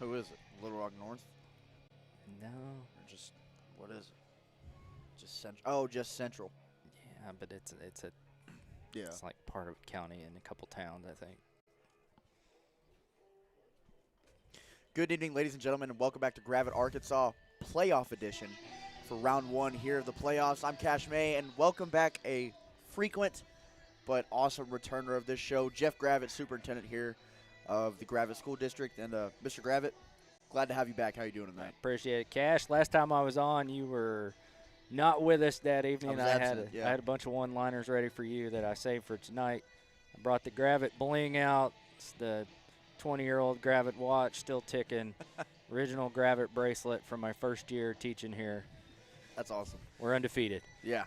Who is it? Little Rock North? No. Or just, what is it? Just Central. Oh, just Central. Yeah, but it's Yeah. it's like part of a county and a couple towns, I think. Good evening, ladies and gentlemen, and welcome back to Gravette, Arkansas Playoff Edition for Round 1 here of the playoffs. I'm Cash May, and welcome back a frequent but awesome returner of this show, Jeff Gravette, superintendent here of the Gravette School District. And Mr. Gravette, glad to have you back. How are you doing tonight? Appreciate it, Cash. Last time I was on, you were not with us that evening. I had a bunch of one-liners ready for you that I saved for tonight. I brought the Gravette bling out. It's the 20-year-old Gravette watch, still ticking. Original Gravette bracelet from my first year teaching here. That's awesome. We're undefeated. Yeah.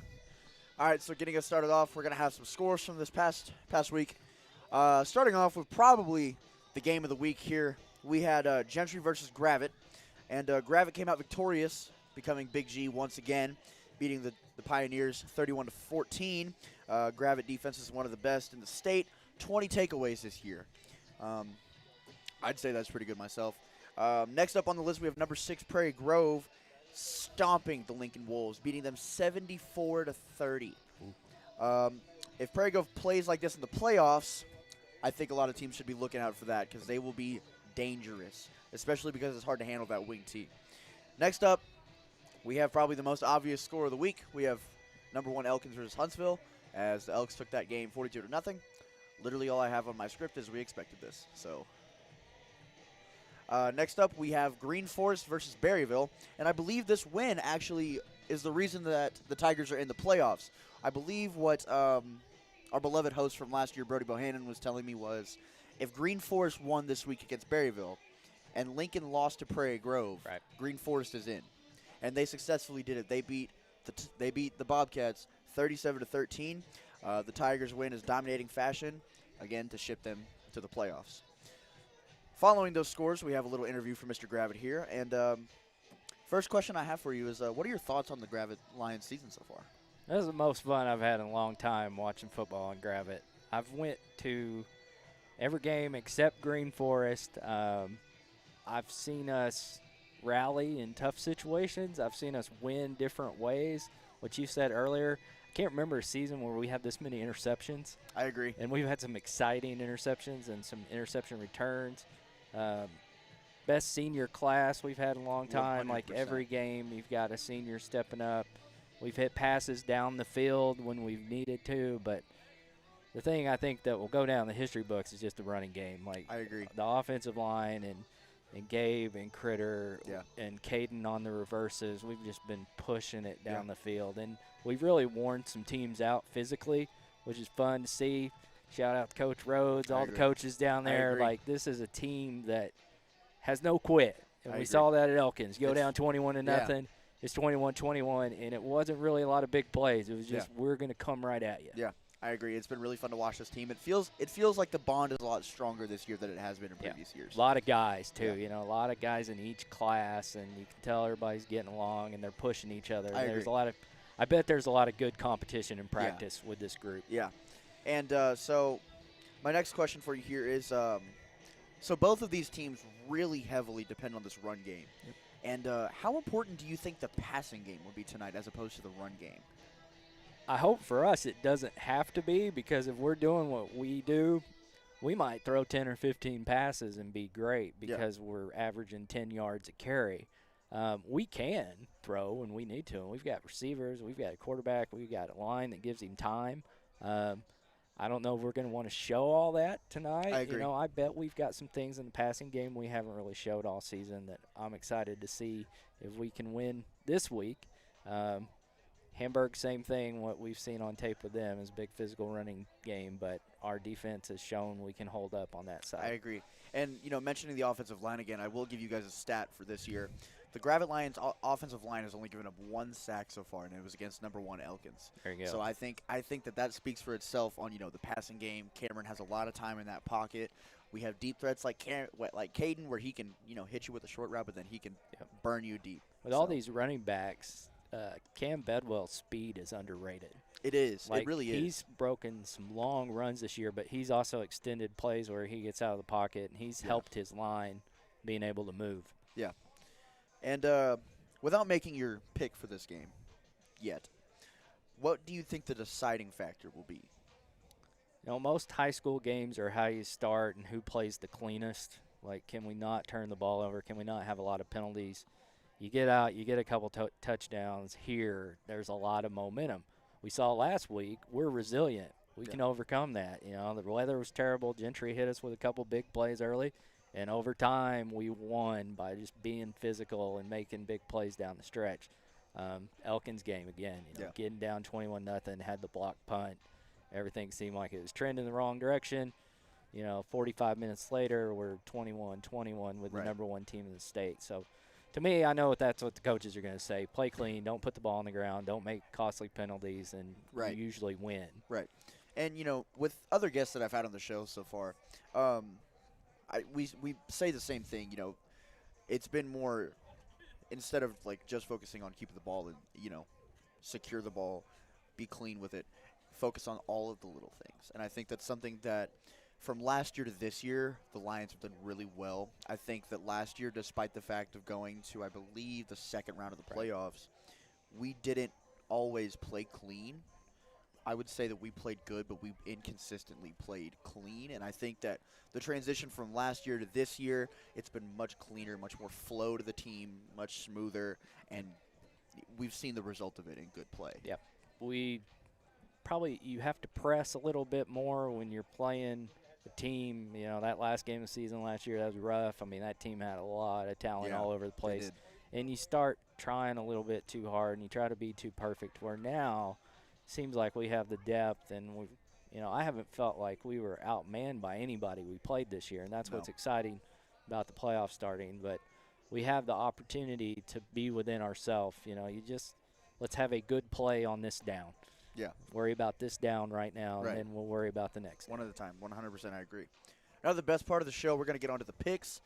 All right, so getting us started off, we're going to have some scores from this past week. Starting off with probably the game of the week here. We had Gentry versus Gravette, and Gravette came out victorious, becoming Big G once again, beating the Pioneers 31-14. Gravette defense is one of the best in the state. 20 takeaways this year. I'd say that's pretty good myself. Next up on the list, we have number 6 Prairie Grove stomping the Lincoln Wolves, beating them 74-30. If Prairie Grove plays like this in the playoffs, I think a lot of teams should be looking out for that because they will be dangerous, especially because it's hard to handle that wing T. Next up, we have probably the most obvious score of the week. We have number 1 Elkins versus Huntsville, as the Elks took that game 42-0. Literally all I have on my script is we expected this. So next up, we have Green Forest versus Berryville, and I believe this win actually is the reason that the Tigers are in the playoffs. I believe what our beloved host from last year, Brody Bohannon, was telling me was if Green Forest won this week against Berryville and Lincoln lost to Prairie Grove, right, Green Forest is in. And they successfully did it. They beat the Bobcats 37-13. The Tigers win in dominating fashion, again, to ship them to the playoffs. Following those scores, we have a little interview from Mr. Gravette here. And first question I have for you is, what are your thoughts on the Gravette Lions season so far? This is the most fun I've had in a long time watching football on Gravette. I've went to every game except Green Forest. I've seen us rally in tough situations. I've seen us win different ways. What you said earlier, I can't remember a season where we had this many interceptions. I agree. And we've had some exciting interceptions and some interception returns. Best senior class we've had in a long time. 100%. Like every game, you've got a senior stepping up. We've hit passes down the field when we've needed to, but the thing I think that will go down in the history books is just the running game. Like I agree. The offensive line and Gabe and Critter Yeah. and Caden on the reverses, we've just been pushing it down the field. And we've really worn some teams out physically, which is fun to see. Shout out to Coach Rhodes, all the coaches down there. Like, this is a team that has no quit. And we saw that at Elkins. Go down 21-0. Yeah. It's 21-21, and it wasn't really a lot of big plays. It was just we're going to come right at you. Yeah, I agree. It's been really fun to watch this team. It feels like the bond is a lot stronger this year than it has been in previous years. A lot of guys, too. You know, a lot of guys in each class, and you can tell everybody's getting along, and they're pushing each other. I bet there's a lot of good competition and practice with this group. Yeah. And so my next question for you here is, so both of these teams really heavily depend on this run game. Yep. And how important do you think the passing game will be tonight as opposed to the run game? I hope for us it doesn't have to be, because if we're doing what we do, we might throw 10 or 15 passes and be great because we're averaging 10 yards a carry. We can throw when we need to, and we've got receivers, we've got a quarterback, we've got a line that gives him time. I don't know if we're going to want to show all that tonight. I agree. You know, I bet we've got some things in the passing game we haven't really showed all season that I'm excited to see if we can win this week. Hamburg, same thing. What we've seen on tape with them is a big physical running game, but our defense has shown we can hold up on that side. I agree. And, you know, mentioning the offensive line again, I will give you guys a stat for this year. The Gravette Lions offensive line has only given up 1 sack so far, and it was against number 1 Elkins. There you go. So I think that speaks for itself on, you know, the passing game. Cameron has a lot of time in that pocket. We have deep threats like Caden, where he can, you know, hit you with a short route, but then he can burn you deep. With all these running backs, Cam Bedwell's speed is underrated. It is. Like, it really is. He's broken some long runs this year, but he's also extended plays where he gets out of the pocket, and he's helped his line being able to move. Yeah. And without making your pick for this game yet, what do you think the deciding factor will be? You know, most high school games are how you start and who plays the cleanest. Like, can we not turn the ball over? Can we not have a lot of penalties? You get out, you get a couple touchdowns here. There's a lot of momentum. We saw last week, we're resilient. We can overcome that. You know, the weather was terrible. Gentry hit us with a couple big plays early. And over time, we won by just being physical and making big plays down the stretch. Elkins game again, getting down 21-0, had the block punt. Everything seemed like it was trending the wrong direction. 45 minutes later, we're 21-21 with the number one team in the state. So, to me, I know that's what the coaches are going to say. Play clean, don't put the ball on the ground, don't make costly penalties, and you usually win. Right. And, with other guests that I've had on the show so far, we say the same thing. It's been more, instead of just focusing on keeping the ball and secure the ball, be clean with it, focus on all of the little things. And I think that's something that from last year to this year, the Lions have done really well. I think that last year, despite the fact of going to, I believe, the second round of the playoffs, we didn't always play clean. I would say that we played good, but we inconsistently played clean. And I think that the transition from last year to this year, it's been much cleaner, much more flow to the team, much smoother, and we've seen the result of it in good play. Yep. You have to press a little bit more when you're playing a team. That last game of the season last year, that was rough. I mean, that team had a lot of talent all over the place. And you start trying a little bit too hard, and you try to be too perfect, where now seems like we have the depth, and I haven't felt like we were outmanned by anybody we played this year, and that's what's exciting about the playoffs starting. But we have the opportunity to be within ourselves. Let's have a good play on this down. Yeah. Worry about this down right now, and then we'll worry about the next. One at a time. 100% I agree. Now the best part of the show, we're going to get on to the picks.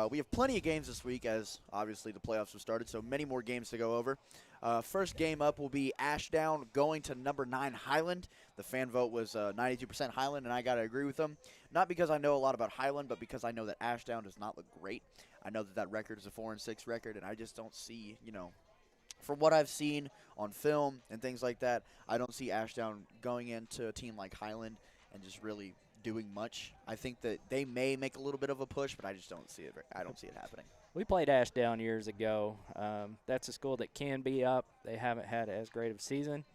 We have plenty of games this week, as obviously the playoffs have started, so many more games to go over. First game up will be Ashdown going to number 9 Highland. The fan vote was 92% Highland, and I got to agree with them. Not because I know a lot about Highland, but because I know that Ashdown does not look great. I know that record is a 4-6 record, and I just don't see, from what I've seen on film and things like that, I don't see Ashdown going into a team like Highland and just really doing much. I think that they may make a little bit of a push, but I just don't see it. I don't see it happening. We played Ashdown years ago. That's a school that can be up. They haven't had as great of a season.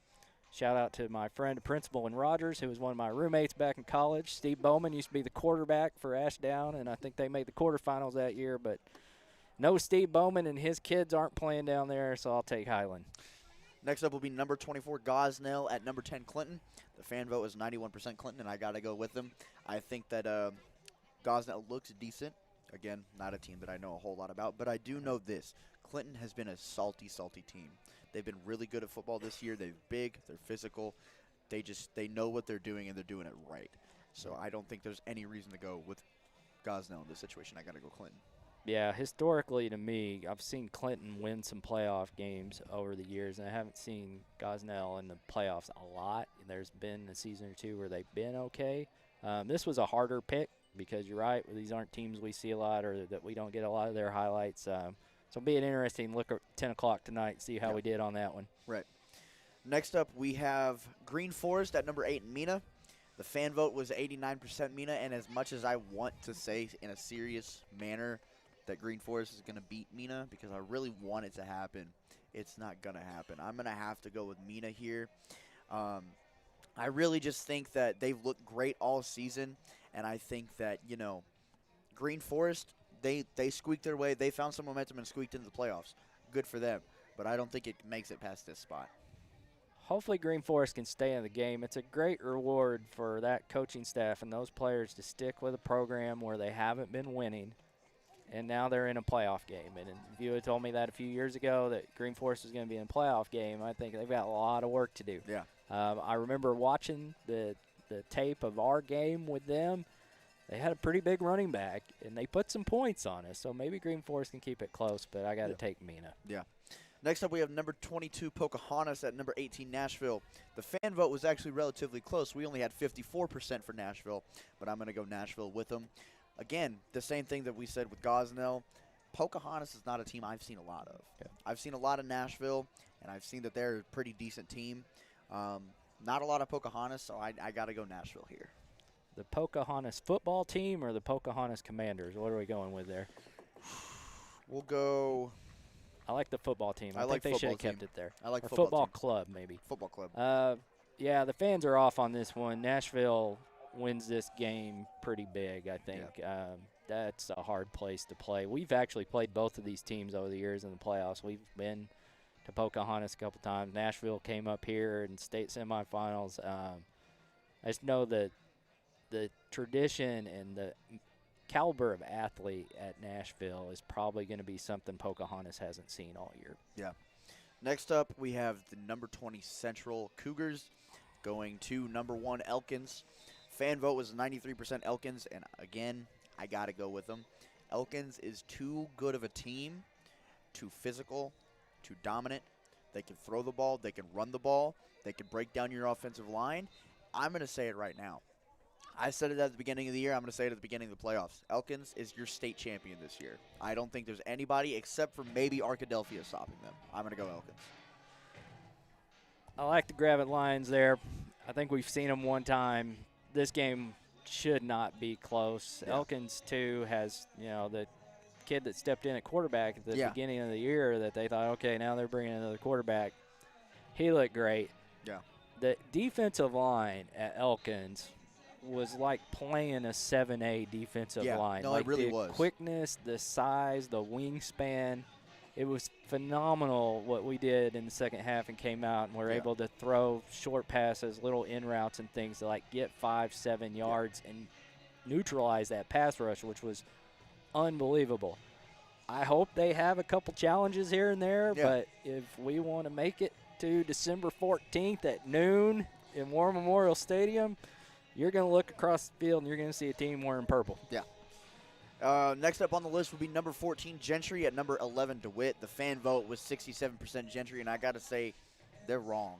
Shout out to my friend, principal in Rogers, who was one of my roommates back in college. Steve Bowman used to be the quarterback for Ashdown, and I think they made the quarterfinals that year, but no Steve Bowman, and his kids aren't playing down there, so I'll take Highland. Next up will be number 24 Gosnell at number 10 Clinton. The fan vote is 91% Clinton, and I got to go with them. I think that Gosnell looks decent. Again, not a team that I know a whole lot about, but I do know this. Clinton has been a salty team. They've been really good at football this year. They're big. They're physical. They know what they're doing, and they're doing it right. So I don't think there's any reason to go with Gosnell in this situation. I got to go Clinton. Yeah, historically to me, I've seen Clinton win some playoff games over the years, and I haven't seen Gosnell in the playoffs a lot. There's been a season or two where they've been okay. This was a harder pick because you're right, these aren't teams we see a lot or that we don't get a lot of their highlights. So it'll be an interesting look at 10 o'clock tonight, see how we did on that one. Right. Next up, we have Green Forest at number 8 Mina. The fan vote was 89% Mina, and as much as I want to say in a serious manner that Green Forest is going to beat Mina because I really want it to happen, it's not going to happen. I'm going to have to go with Mina here. I really just think that they've looked great all season, and I think that, Green Forest, they squeaked their way. They found some momentum and squeaked into the playoffs. Good for them, but I don't think it makes it past this spot. Hopefully Green Forest can stay in the game. It's a great reward for that coaching staff and those players to stick with a program where they haven't been winning, and now they're in a playoff game. And if you had told me that a few years ago that Green Forest was going to be in a playoff game, I think they've got a lot of work to do. Yeah. I remember watching the tape of our game with them. They had a pretty big running back, and they put some points on us. So maybe Green Forest can keep it close, but I got to take Mina. Yeah. Next up, we have number 22 Pocahontas at number 18 Nashville. The fan vote was actually relatively close. We only had 54% for Nashville, but I'm going to go Nashville with them. again, the same thing that we said with Gosnell. Pocahontas is not a team I've seen a lot of. Okay. I've seen a lot of Nashville, and I've seen that they're a pretty decent team. Not a lot of Pocahontas, so I got to go Nashville here. The Pocahontas football team or the Pocahontas Commanders? What are we going with there? We'll go. I like the football team. I like think they should have football kept team. it there. I like or football team. club, maybe. Football club. Yeah, the fans are off on this one. Nashville wins this game pretty big, I think. Yeah. That's a hard place to play. We've actually played both of these teams over the years in the playoffs. We've been to Pocahontas a couple times. Nashville came up here in state semifinals. I just know that the tradition and the caliber of athlete at Nashville is probably going to be something Pocahontas hasn't seen all year. Yeah. Next up, we have the number 20 Central Cougars going to number 1 Elkins. Fan vote was 93% Elkins, and again, I got to go with them. Elkins is too good of a team, too physical, too dominant. They can throw the ball. They can run the ball. They can break down your offensive line. I'm going to say it right now. I said it at the beginning of the year. I'm going to say it at the beginning of the playoffs. Elkins is your state champion this year. I don't think there's anybody except for maybe Arkadelphia stopping them. I'm going to go Elkins. I like the Gravette Lions there. I think we've seen them one time. This game should not be close. Yeah. Elkins, too, has, the kid that stepped in at quarterback at the beginning of the year that they thought, okay, now they're bringing another quarterback. He looked great. Yeah. The defensive line at Elkins was like playing a 7A defensive line. No, like it really the was. Quickness, the size, the wingspan. It was phenomenal what we did in the second half and came out and were able to throw short passes, little in routes and things to like get 5-7 yards and neutralize that pass rush, which was unbelievable. I hope they have a couple challenges here and there, but if we want to make it to December 14th at noon in War Memorial Stadium, you're going to look across the field and you're going to see a team wearing purple. Yeah. Next up on the list would be number 14 Gentry at number 11 DeWitt. The fan vote was 67% Gentry, and I got to say, they're wrong.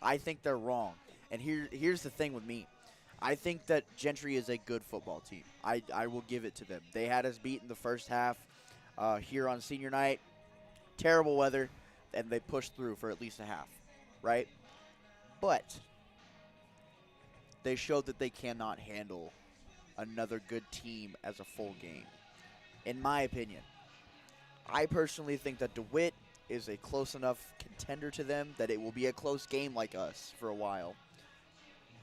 I think they're wrong. And here's the thing with me. I think that Gentry is a good football team. I will give it to them. They had us beat in the first half here on senior night. Terrible weather, and they pushed through for at least a half, right? But they showed that they cannot handle another good team as a full game, in my opinion. I personally think that DeWitt is a close enough contender to them that it will be a close game like us for a while.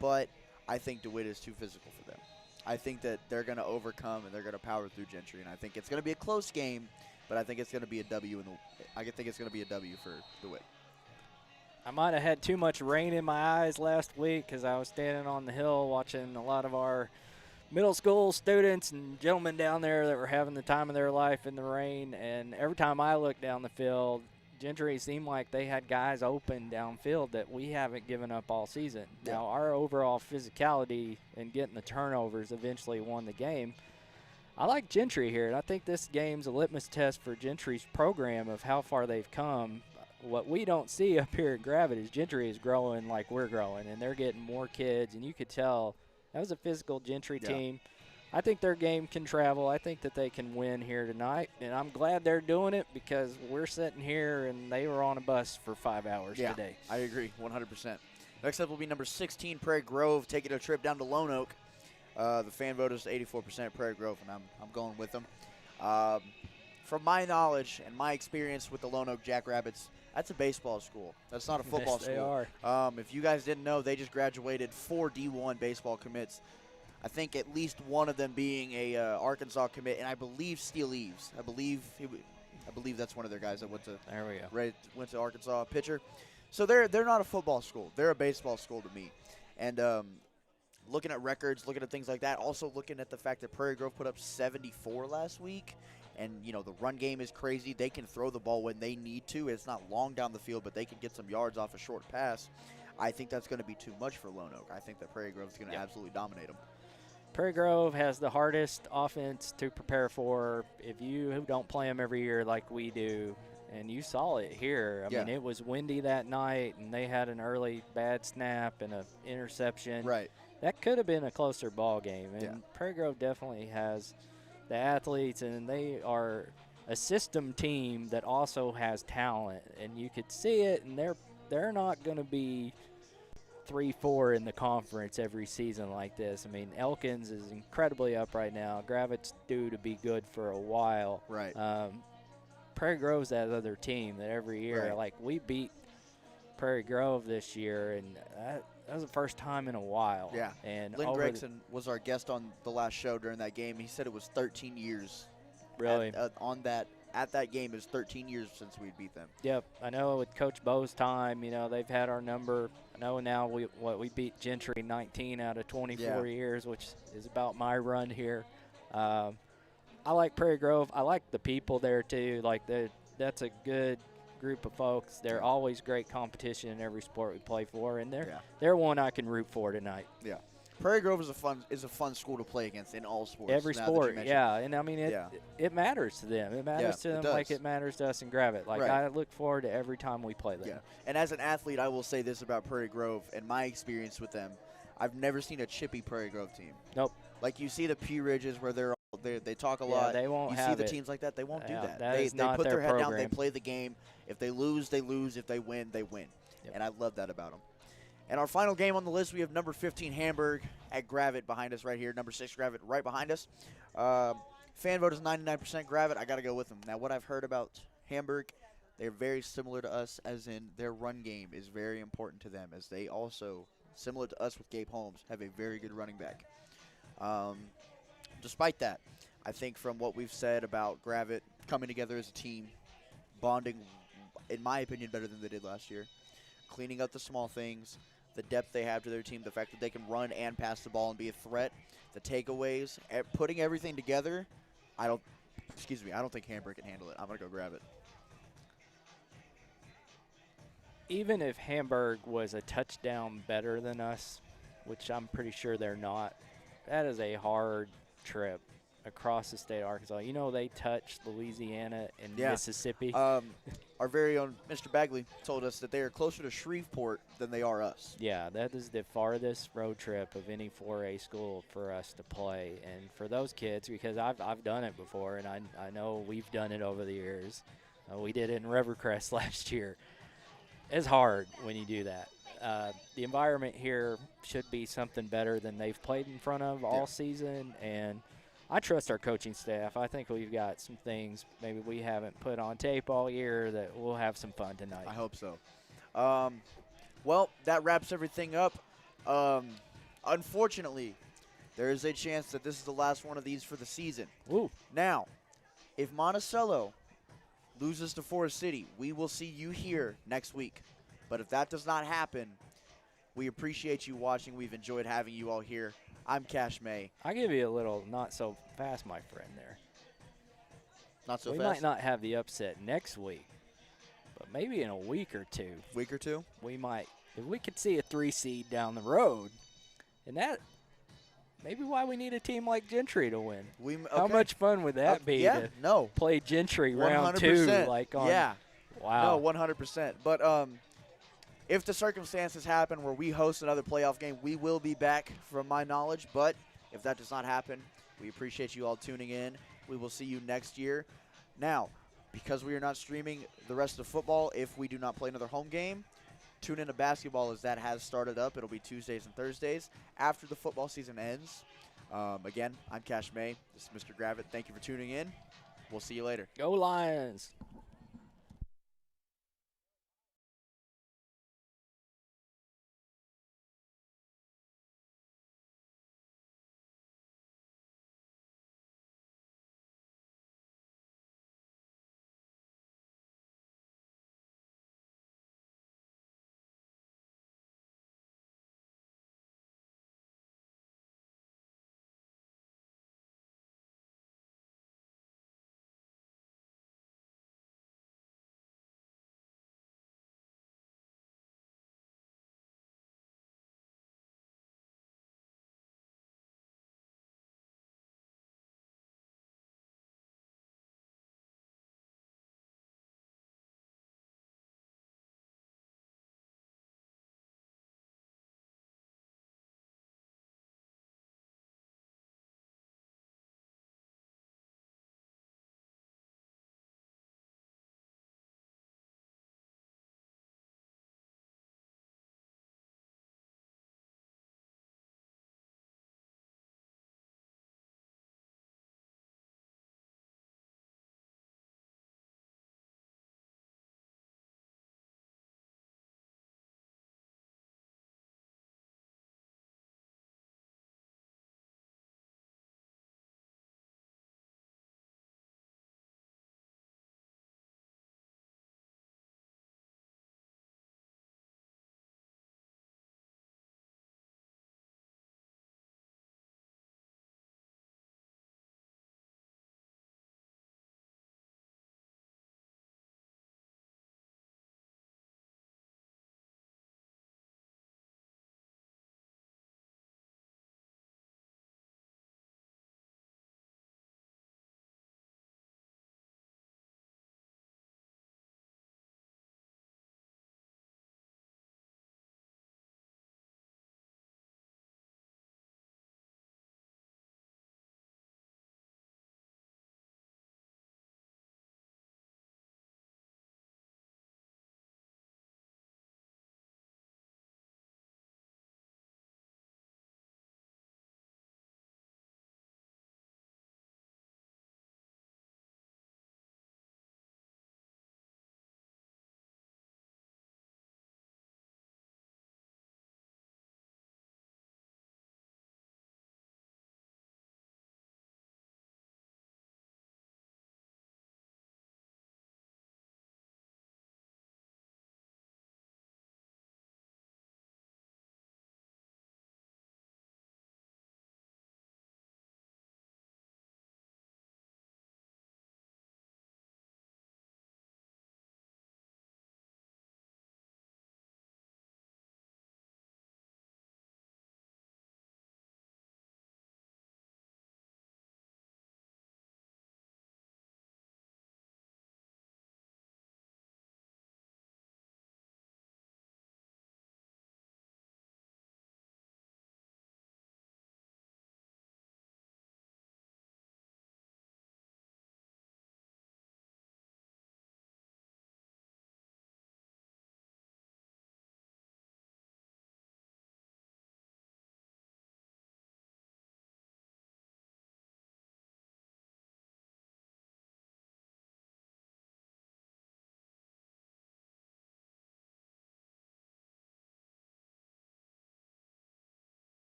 But I think DeWitt is too physical for them. I think that they're going to overcome and they're going to power through Gentry, and I think it's going to be a close game, but I think it's going to be a W. I think it's going to be a W for DeWitt. I might have had too much rain in my eyes last week because I was standing on the hill watching a lot of our middle school students and gentlemen down there that were having the time of their life in the rain. And every time I looked down the field, Gentry seemed like they had guys open downfield that we haven't given up all season. Yeah. Now, our overall physicality and getting the turnovers eventually won the game. I like Gentry here, and I think this game's a litmus test for Gentry's program of how far they've come. What we don't see up here at Gravette is Gentry is growing like we're growing, and they're getting more kids, and you could tell that was a physical Gentry team. I think their game can travel. I think that they can win here tonight, and I'm glad they're doing it because we're sitting here and they were on a bus for 5 hours today. I agree 100%. Next up will be number 16 Prairie Grove taking a trip down to Lone Oak. The fan vote is 84% Prairie Grove, and I'm going with them. From my knowledge and my experience with the Lone Oak Jackrabbits, that's a baseball school. That's not a football Yes, school. they are. If you guys didn't know, they just graduated 4 D1 baseball commits. I think at least one of them being a Arkansas commit, and I believe Steele Eves. I believe that's one of their guys that went to Arkansas, pitcher. So they're not a football school. They're a baseball school to me. And looking at records, looking at things like that, also looking at the fact that Prairie Grove put up 74 last week. And, the run game is crazy. They can throw the ball when they need to. It's not long down the field, but they can get some yards off a short pass. I think that's going to be too much for Lone Oak. I think that Prairie Grove is going to absolutely dominate them. Prairie Grove has the hardest offense to prepare for if you don't play them every year like we do. And you saw it here. I mean, it was windy that night, and they had an early bad snap and an interception. Right. That could have been a closer ball game. And Prairie Grove definitely has the athletes, and they are a system team that also has talent, and you could see it, and they're not going to be 3-4 in the conference every season like this. I mean, Elkins is incredibly up right now. Gravette's due to be good for a while. Right. Prairie Grove's that other team that every year, Right. like we beat Prairie Grove this year, and that was the first time in a while. Yeah. And Lynn Gregson was our guest on the last show during that game. He said it was 13 years. Really? At that game, it was 13 years since we beat them. Yep. I know with Coach Bo's time, they've had our number. I know now we beat Gentry 19 out of 24 years, which is about my run here. I like Prairie Grove. I like the people there too. Like that's a good group of folks. They're always great competition in every sport we play for, and they're one I can root for tonight. Yeah. Prairie Grove is a fun school to play against in all sports. Every sport, yeah. And I mean, it matters to them. It matters to them like it matters to us in Gravette. Like I look forward to every time we play them. Yeah. And as an athlete, I will say this about Prairie Grove and my experience with them. I've never seen a chippy Prairie Grove team. Nope. Like you see the P Ridges where they talk a lot. They won't you have see the it. teams like that, they won't do that. They put their head program. down, they play the game. If they lose, they lose. If they win, they win. Yep. And I love that about them. And our final game on the list, we have number 15 Hamburg at Gravette behind us right here. Number 6 Gravette right behind us. Fan vote is 99% Gravette. I got to go with them. Now, what I've heard about Hamburg, they're very similar to us, as in their run game is very important to them, as they also, similar to us with Gabe Holmes, have a very good running back. Despite that, I think from what we've said about Gravette coming together as a team, bonding, in my opinion, better than they did last year, cleaning up the small things, the depth they have to their team, the fact that they can run and pass the ball and be a threat, the takeaways, putting everything together, I don't think Hamburg can handle it. I'm going to go Gravette. Even if Hamburg was a touchdown better than us, which I'm pretty sure they're not, that is a hard trip across the state of Arkansas. They touch Louisiana and Mississippi. Our very own Mr. Bagley told us that they are closer to Shreveport than they are us. Yeah, that is the farthest road trip of any 4A school for us to play. And for those kids, because I've done it before, and I know we've done it over the years. We did it in Rivercrest last year. It's hard when you do that. The environment here should be something better than they've played in front of all season, and I trust our coaching staff. I think we've got some things maybe we haven't put on tape all year that we'll have some fun tonight. I hope so. Well, that wraps everything up. Unfortunately, there is a chance that this is the last one of these for the season. Ooh. Now, if Monticello loses to Forest City, we will see you here next week. But if that does not happen, we appreciate you watching. We've enjoyed having you all here. I'm Cash May. I give you a little not so fast, my friend, there. Not so fast? We might not have the upset next week, but maybe in a week or two. Week or two? We might. If we could see a 3 seed down the road, and that maybe why we need a team like Gentry to win. How much fun would that be to play Gentry round 2? Like on, wow. No, 100%. But if the circumstances happen where we host another playoff game, we will be back from my knowledge. But if that does not happen, we appreciate you all tuning in. We will see you next year. Now, because we are not streaming the rest of football, if we do not play another home game, tune in to basketball as that has started up. It'll be Tuesdays and Thursdays after the football season ends. Again, I'm Cash May. This is Mr. Gravette. Thank you for tuning in. We'll see you later. Go Lions.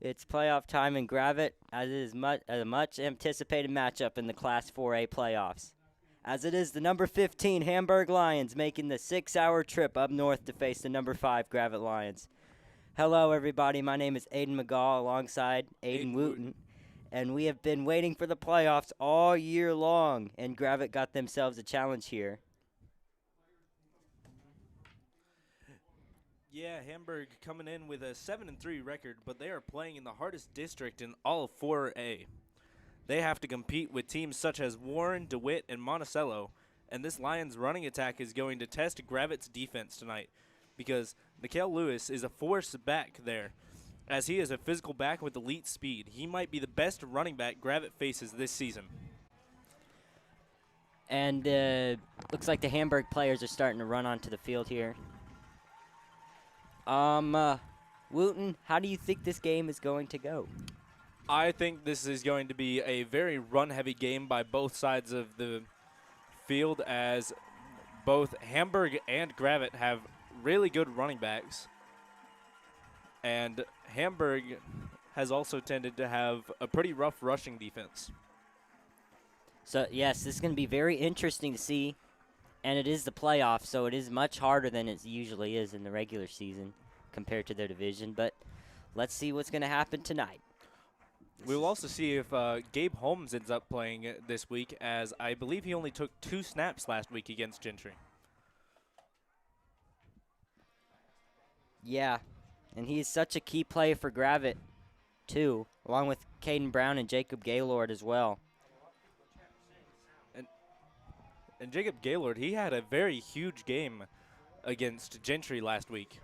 It's playoff time in Gravette, as it is a much anticipated matchup in the Class 4A playoffs. As it is the number 15 Hamburg Lions making the 6-hour trip up north to face the number 5 Gravette Lions. Hello, everybody. My name is Aiden McGaw alongside Aiden Wooten, and we have been waiting for the playoffs all year long, and Gravette got themselves a challenge here. Yeah, Hamburg coming in with a 7-3 record, but they are playing in the hardest district in all of 4A. They have to compete with teams such as Warren, DeWitt, and Monticello, and this Lions running attack is going to test Gravette's defense tonight because Nikhil Lewis is a force back there, as he is a physical back with elite speed. He might be the best running back Gravette faces this season. And looks like the Hamburg players are starting to run onto the field here. Wooten, how do you think this game is going to go? I think this is going to be a very run-heavy game by both sides of the field, as both Hamburg and Gravette have really good running backs. And Hamburg has also tended to have a pretty rough rushing defense. So, yes, this is going to be very interesting to see. And it is the playoffs, so it is much harder than it usually is in the regular season compared to their division. But let's see what's going to happen tonight. We'll also see if Gabe Holmes ends up playing this week, as I believe he only took 2 snaps last week against Gentry. Yeah, and he is such a key player for Gravette, too, along with Caden Brown and Jacob Gaylord as well. And Jacob Gaylord, he had a very huge game against Gentry last week.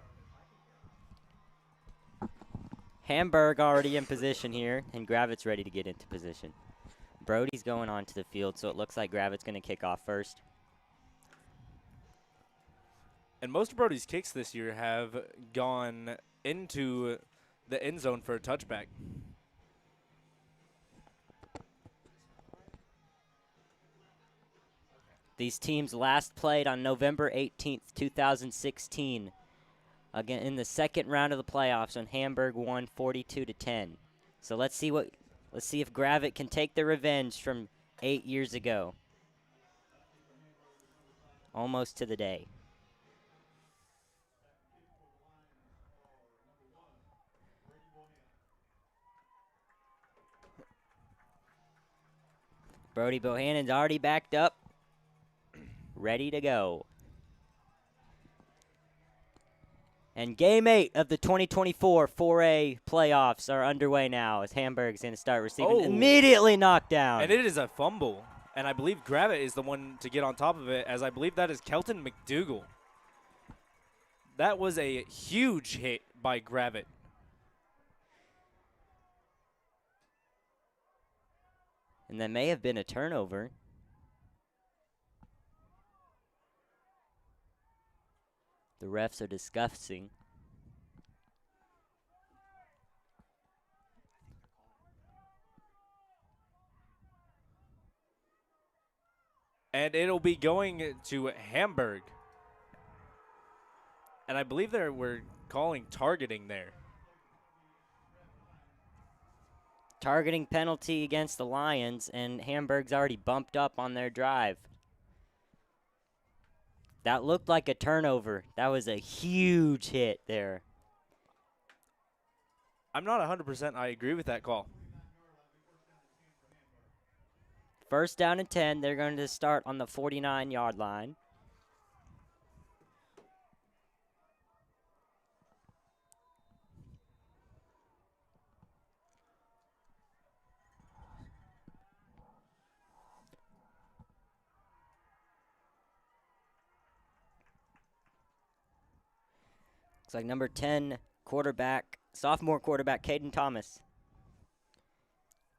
Hamburg already in position here, and Gravette's ready to get into position. Brody's going onto the field, so it looks like Gravette's going to kick off first. And most of Brody's kicks this year have gone into the end zone for a touchback. These teams last played on November 18th, 2016, again in the second round of the playoffs, when Hamburg won 42-10. So let's see if Gravette can take their revenge from 8 years ago. Almost to the day. Brody Bohannon's already backed up. Ready to go. And Game 8 of the 2024 4A playoffs are underway now, as Hamburg's going to start receiving. Immediately knocked down. And it is a fumble. And I believe Gravette is the one to get on top of it, as I believe that is Kelton McDougal. That was a huge hit by Gravette. And that may have been a turnover. The refs are discussing. And it'll be going to Hamburg. And I believe we're calling targeting there. Targeting penalty against the Lions, and Hamburg's already bumped up on their drive. That looked like a turnover. That was a huge hit there. I'm not 100% I agree with that call. First down and 10. They're going to start on the 49-yard line. Looks like number 10 quarterback, sophomore quarterback, Caden Thomas,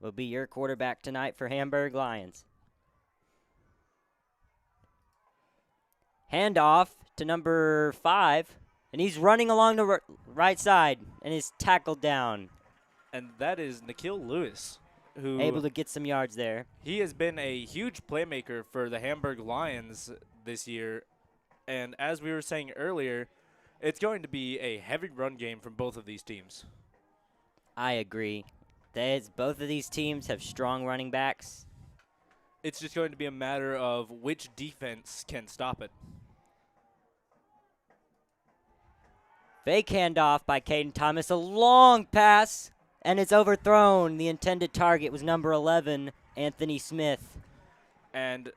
will be your quarterback tonight for Hamburg Lions. Handoff to number 5, and he's running along the right side and is tackled down. And that is Nikhil Lewis, who able to get some yards there. He has been a huge playmaker for the Hamburg Lions this year. And as we were saying earlier, it's going to be a heavy run game from both of these teams. I agree. Both of these teams have strong running backs. It's just going to be a matter of which defense can stop it. Fake handoff by Caden Thomas. A long pass, and it's overthrown. The intended target was number 11, Anthony Smith. And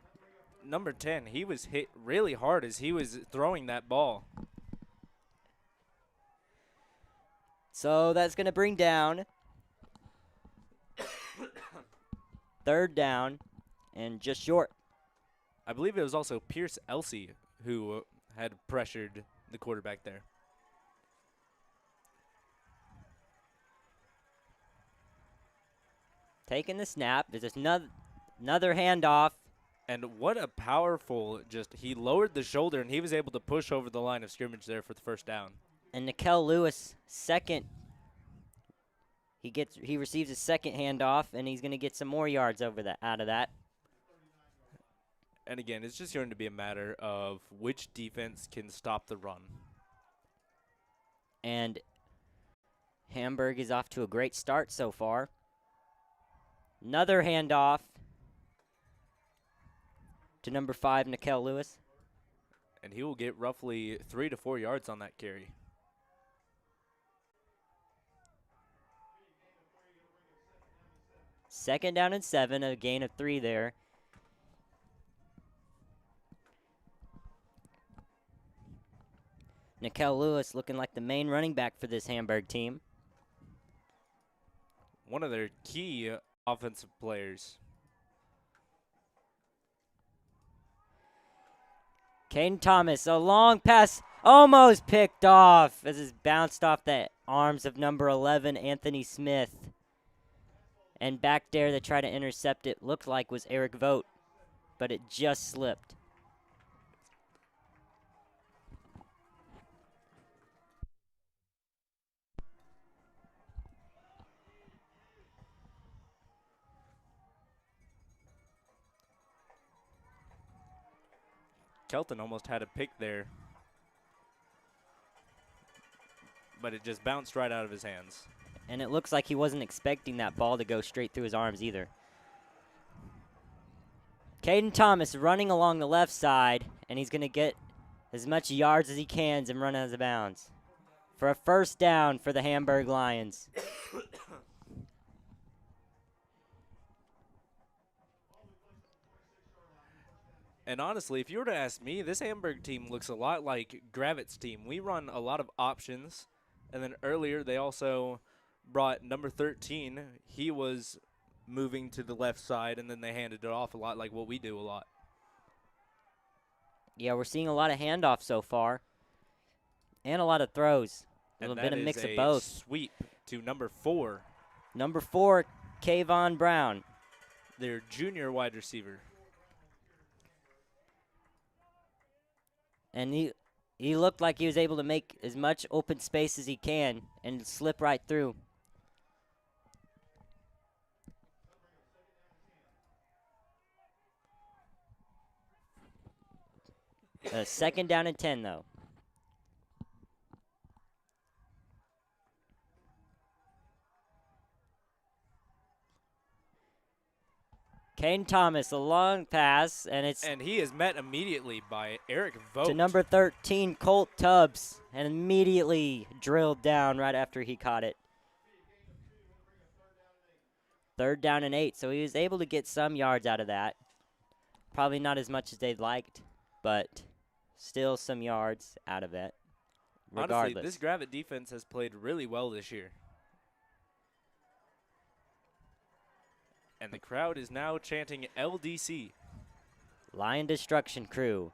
number 10, he was hit really hard as he was throwing that ball. So that's going to bring down 3rd down and just short. I believe it was also Pierce Elsey who had pressured the quarterback there. Taking the snap. There's another handoff. And what a powerful, he lowered the shoulder and he was able to push over the line of scrimmage there for the 1st down. And Nikel Lewis, second. He receives his second handoff, and he's going to get some more yards out of that. And again, it's just going to be a matter of which defense can stop the run. And Hamburg is off to a great start so far. Another handoff to number 5, Nikel Lewis. And he will get roughly 3 to 4 yards on that carry. Second down and 7, a gain of 3 there. Nikel Lewis looking like the main running back for this Hamburg team. One of their key offensive players. Caden Thomas, a long pass, almost picked off as it bounced off the arms of number 11, Anthony Smith. And back there to try to intercept it looked like was Eric Vogt, but it just slipped. Kelton almost had a pick there, but it just bounced right out of his hands. And it looks like he wasn't expecting that ball to go straight through his arms either. Caden Thomas running along the left side, and he's going to get as much yards as he can and run out of bounds for a 1st down for the Hamburg Lions. And honestly, if you were to ask me, this Hamburg team looks a lot like Gravette's team. We run a lot of options, and then earlier they also brought number 13. He was moving to the left side, and then they handed it off a lot like what we do a lot. Yeah, we're seeing a lot of handoffs so far, and a lot of throws. A little bit of mix of both. Sweep to number 4. Number 4, Kayvon Brown. Their junior wide receiver. And he looked like he was able to make as much open space as he can and slip right through. Second down and 10, though. Caden Thomas, a long pass, and he is met immediately by Eric Vogt. To number 13, Colt Tubbs, and immediately drilled down right after he caught it. 3rd down and 8, so he was able to get some yards out of that. Probably not as much as they'd liked, but still some yards out of it. Regardless. Honestly, this Gravette defense has played really well this year. And the crowd is now chanting LDC. Lion Destruction Crew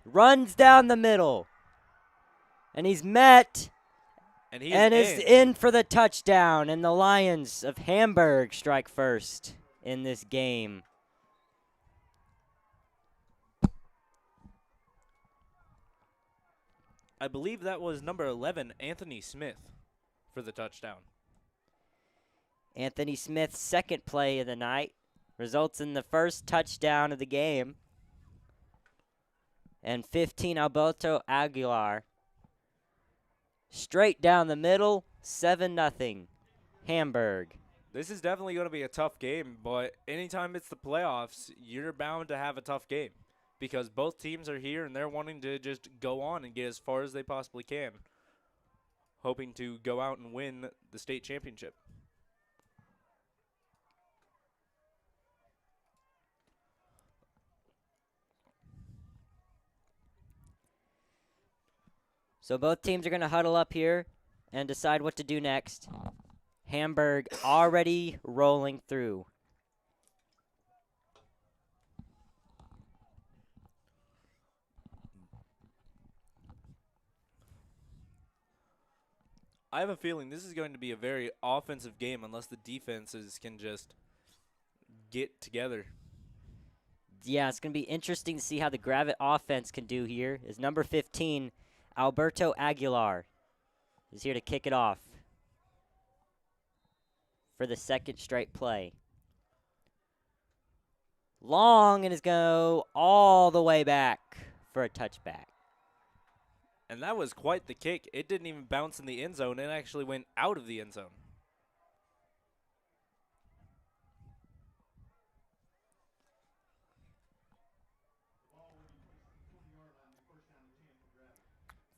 runs down the middle. And he's met. And he is in for the touchdown. And the Lions of Hamburg strike first in this game. I believe that was number 11, Anthony Smith, for the touchdown. Anthony Smith's second play of the night results in the first touchdown of the game. And 15, Alberto Aguilar. Straight down the middle, 7-0. Hamburg. This is definitely going to be a tough game, but anytime it's the playoffs, you're bound to have a tough game because both teams are here and they're wanting to just go on and get as far as they possibly can, hoping to go out and win the state championship. So both teams are going to huddle up here and decide what to do next. Hamburg already rolling through. I have a feeling this is going to be a very offensive game unless the defenses can just get together. Yeah, it's going to be interesting to see how the Gravette offense can do here. Is number 15, Alberto Aguilar, is here to kick it off for the second straight play. Long, and is going to go all the way back for a touchback. And that was quite the kick. It didn't even bounce in the end zone. It actually went out of the end zone.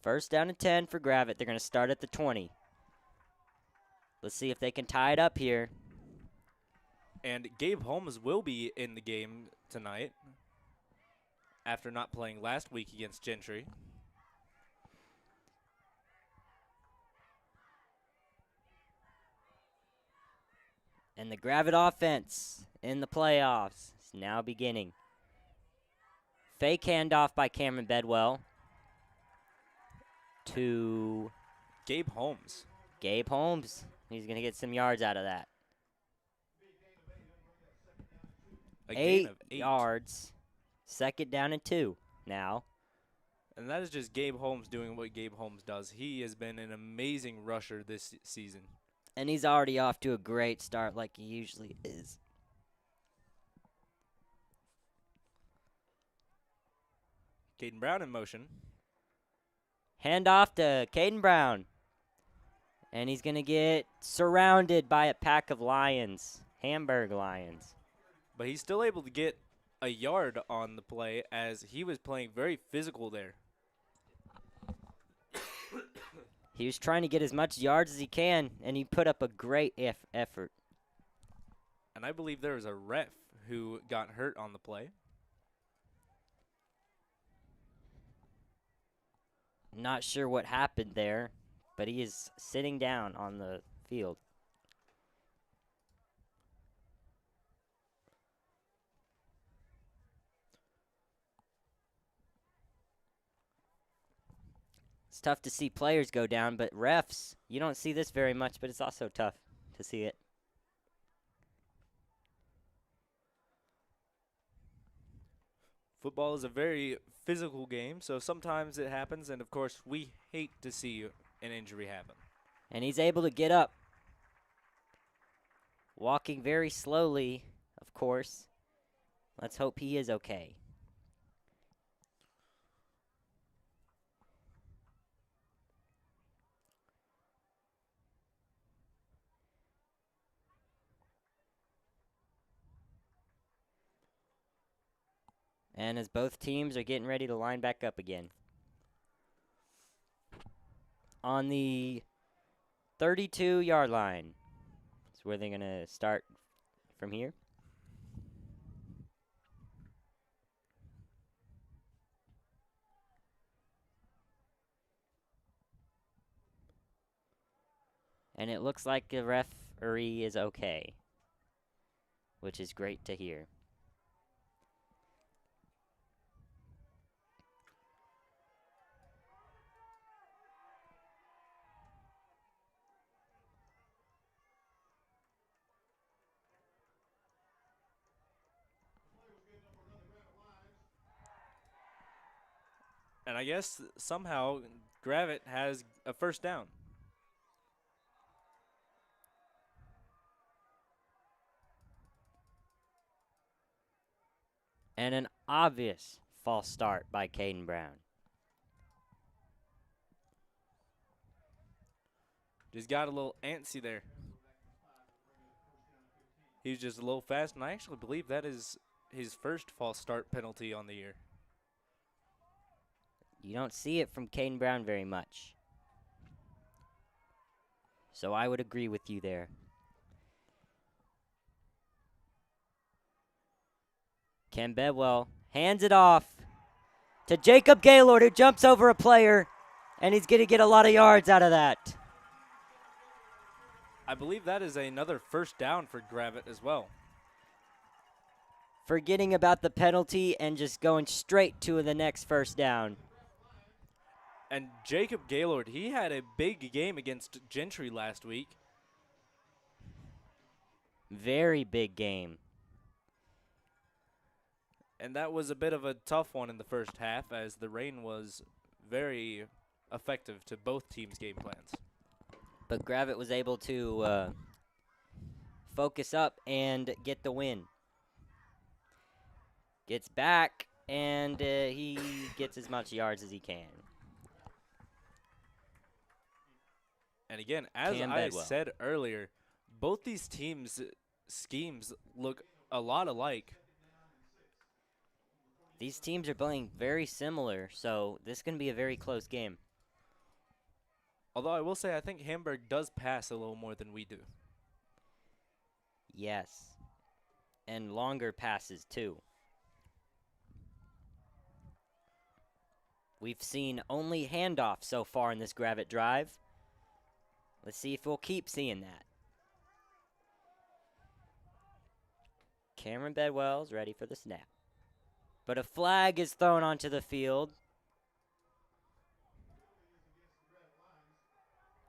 First down and 10 for Gravette. They're going to start at the 20. Let's see if they can tie it up here. And Gabe Holmes will be in the game tonight after not playing last week against Gentry. And the Gravette offense in the playoffs is now beginning. Fake handoff by Cameron Bedwell to Gabe Holmes. Gabe Holmes. He's going to get some yards out of that. A gain of 8 yards. Second down and 2 now. And that is just Gabe Holmes doing what Gabe Holmes does. He has been an amazing rusher this season. And he's already off to a great start like he usually is. Caden Brown in motion. Handoff to Caden Brown. And he's going to get surrounded by a pack of Lions. Hamburg Lions. But he's still able to get a yard on the play as he was playing very physical there. He was trying to get as much yards as he can, and he put up a great effort. And I believe there was a ref who got hurt on the play. Not sure what happened there, but he is sitting down on the field. It's tough to see players go down, but refs, you don't see this very much, but it's also tough to see it. Football is a very physical game, so sometimes it happens, and of course, we hate to see an injury happen. And he's able to get up. Walking very slowly, of course. Let's hope he is okay. And as both teams are getting ready to line back up again. On the 32-yard line is where they're going to start from here. And it looks like the referee is okay, which is great to hear. And I guess somehow Gravette has a first down. And an obvious false start by Caden Brown. Just got a little antsy there. He was just a little fast, and I actually believe that is his first false start penalty on the year. You don't see it from Caden Brown very much. So I would agree with you there. Ken Bedwell hands it off to Jacob Gaylord, who jumps over a player, and he's going to get a lot of yards out of that. I believe that is another first down for Gravette as well. Forgetting about the penalty and just going straight to the next first down. And Jacob Gaylord, he had a big game against Gentry last week. Very big game. And that was a bit of a tough one in the first half, as the rain was very effective to both teams' game plans. But Gravette was able to focus up and get the win. Gets back, and he gets as much yards as he can. And again, as Cam I Bedwell. said earlier, both these teams' schemes look a lot alike. These teams are playing very similar, so this is going to be a very close game. Although I will say I think Hamburg does pass a little more than we do. Yes. And longer passes, too. We've seen only handoffs so far in this Gravette drive. Let's see if we'll keep seeing that. Cameron Bedwell's ready for the snap. But a flag is thrown onto the field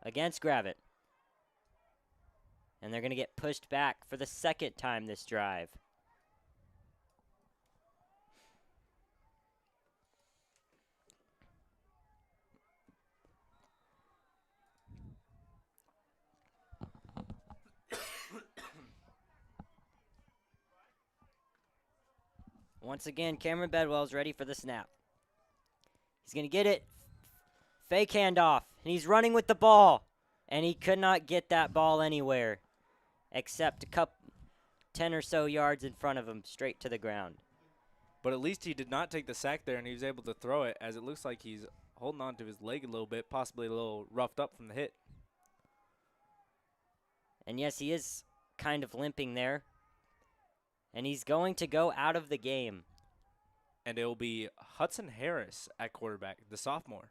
against Gravette. And they're going to get pushed back for the second time this drive. Once again, Cameron Bedwell's ready for the snap. He's going to get it. Fake handoff. And he's running with the ball. And he could not get that ball anywhere except 10 or so yards in front of him, straight to the ground. But at least he did not take the sack there, and he was able to throw it, as it looks like he's holding on to his leg a little bit, possibly a little roughed up from the hit. And yes, he is kind of limping there. And he's going to go out of the game. And it will be Hudson Harris at quarterback, the sophomore.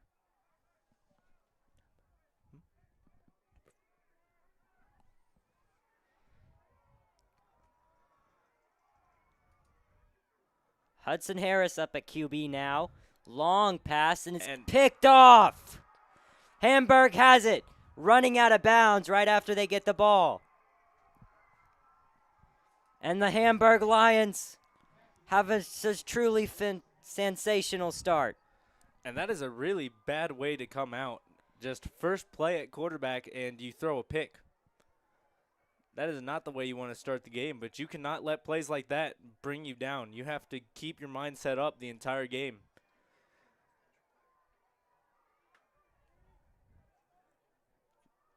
Hudson Harris up at QB now. Long pass, and it's picked off. Hamburg has it, running out of bounds right after they get the ball. And the Hamburg Lions have a truly sensational start. And that is a really bad way to come out. Just first play at quarterback and you throw a pick. That is not the way you want to start the game, but you cannot let plays like that bring you down. You have to keep your mindset up the entire game.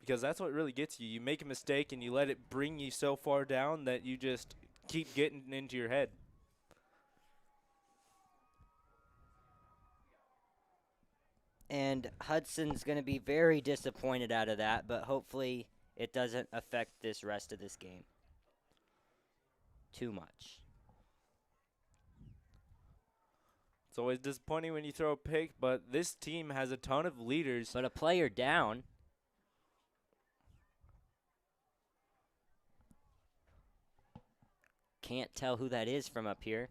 Because that's what really gets you. You make a mistake and you let it bring you so far down that you just keep getting into your head. And Hudson's going to be very disappointed out of that, but hopefully it doesn't affect this rest of this game too much. It's always disappointing when you throw a pick, but this team has a ton of leaders. But a player down. Can't tell who that is from up here.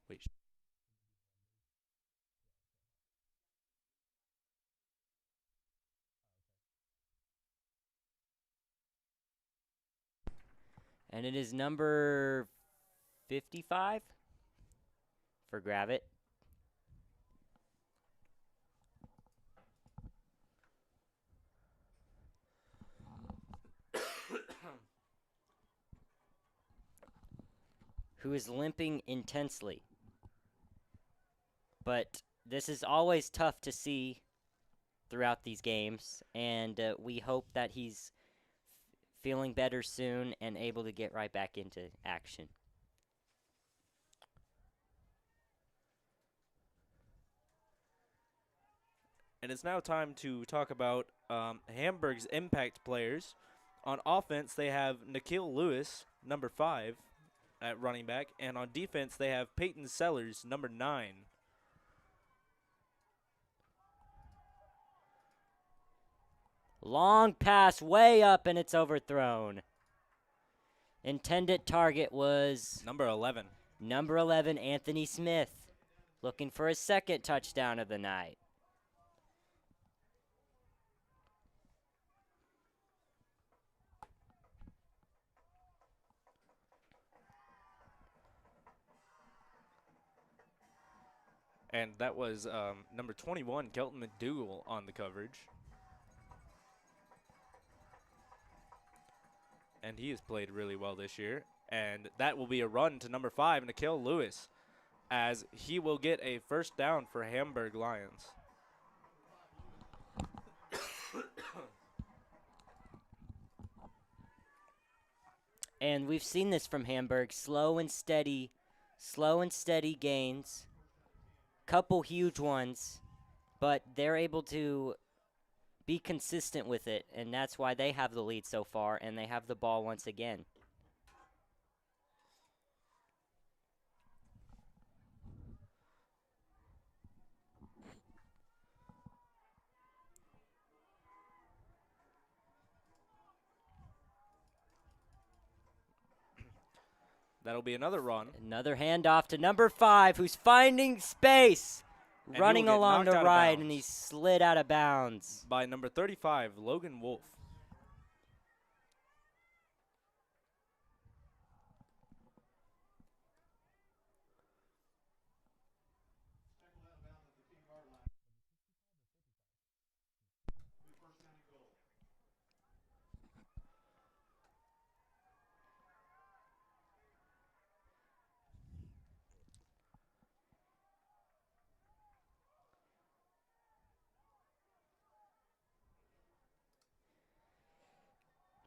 Wait. And it is number 55 for Gravette. Who is limping intensely. But this is always tough to see throughout these games, and we hope that he's feeling better soon and able to get right back into action. And it's now time to talk about Hamburg's impact players. On offense, they have Nikhil Lewis, number 5, at running back. And on defense, they have Peyton Sellers, number 9. Long pass way up, and it's overthrown. Intended target was Number 11. number 11, Anthony Smith, looking for his second touchdown of the night. And that was number 21, Kelton McDougall, on the coverage. And he has played really well this year. And that will be a run to number 5, Nikhil Lewis, as he will get a first down for Hamburg Lions. And we've seen this from Hamburg, slow and steady gains, couple huge ones, but they're able to be consistent with it, and that's why they have the lead so far, and they have the ball once again. That'll be another run. Another handoff to number 5, who's finding space, And he running will get along knocked the out of right, bounds and he slid out of bounds. by number 35, Logan Wolf.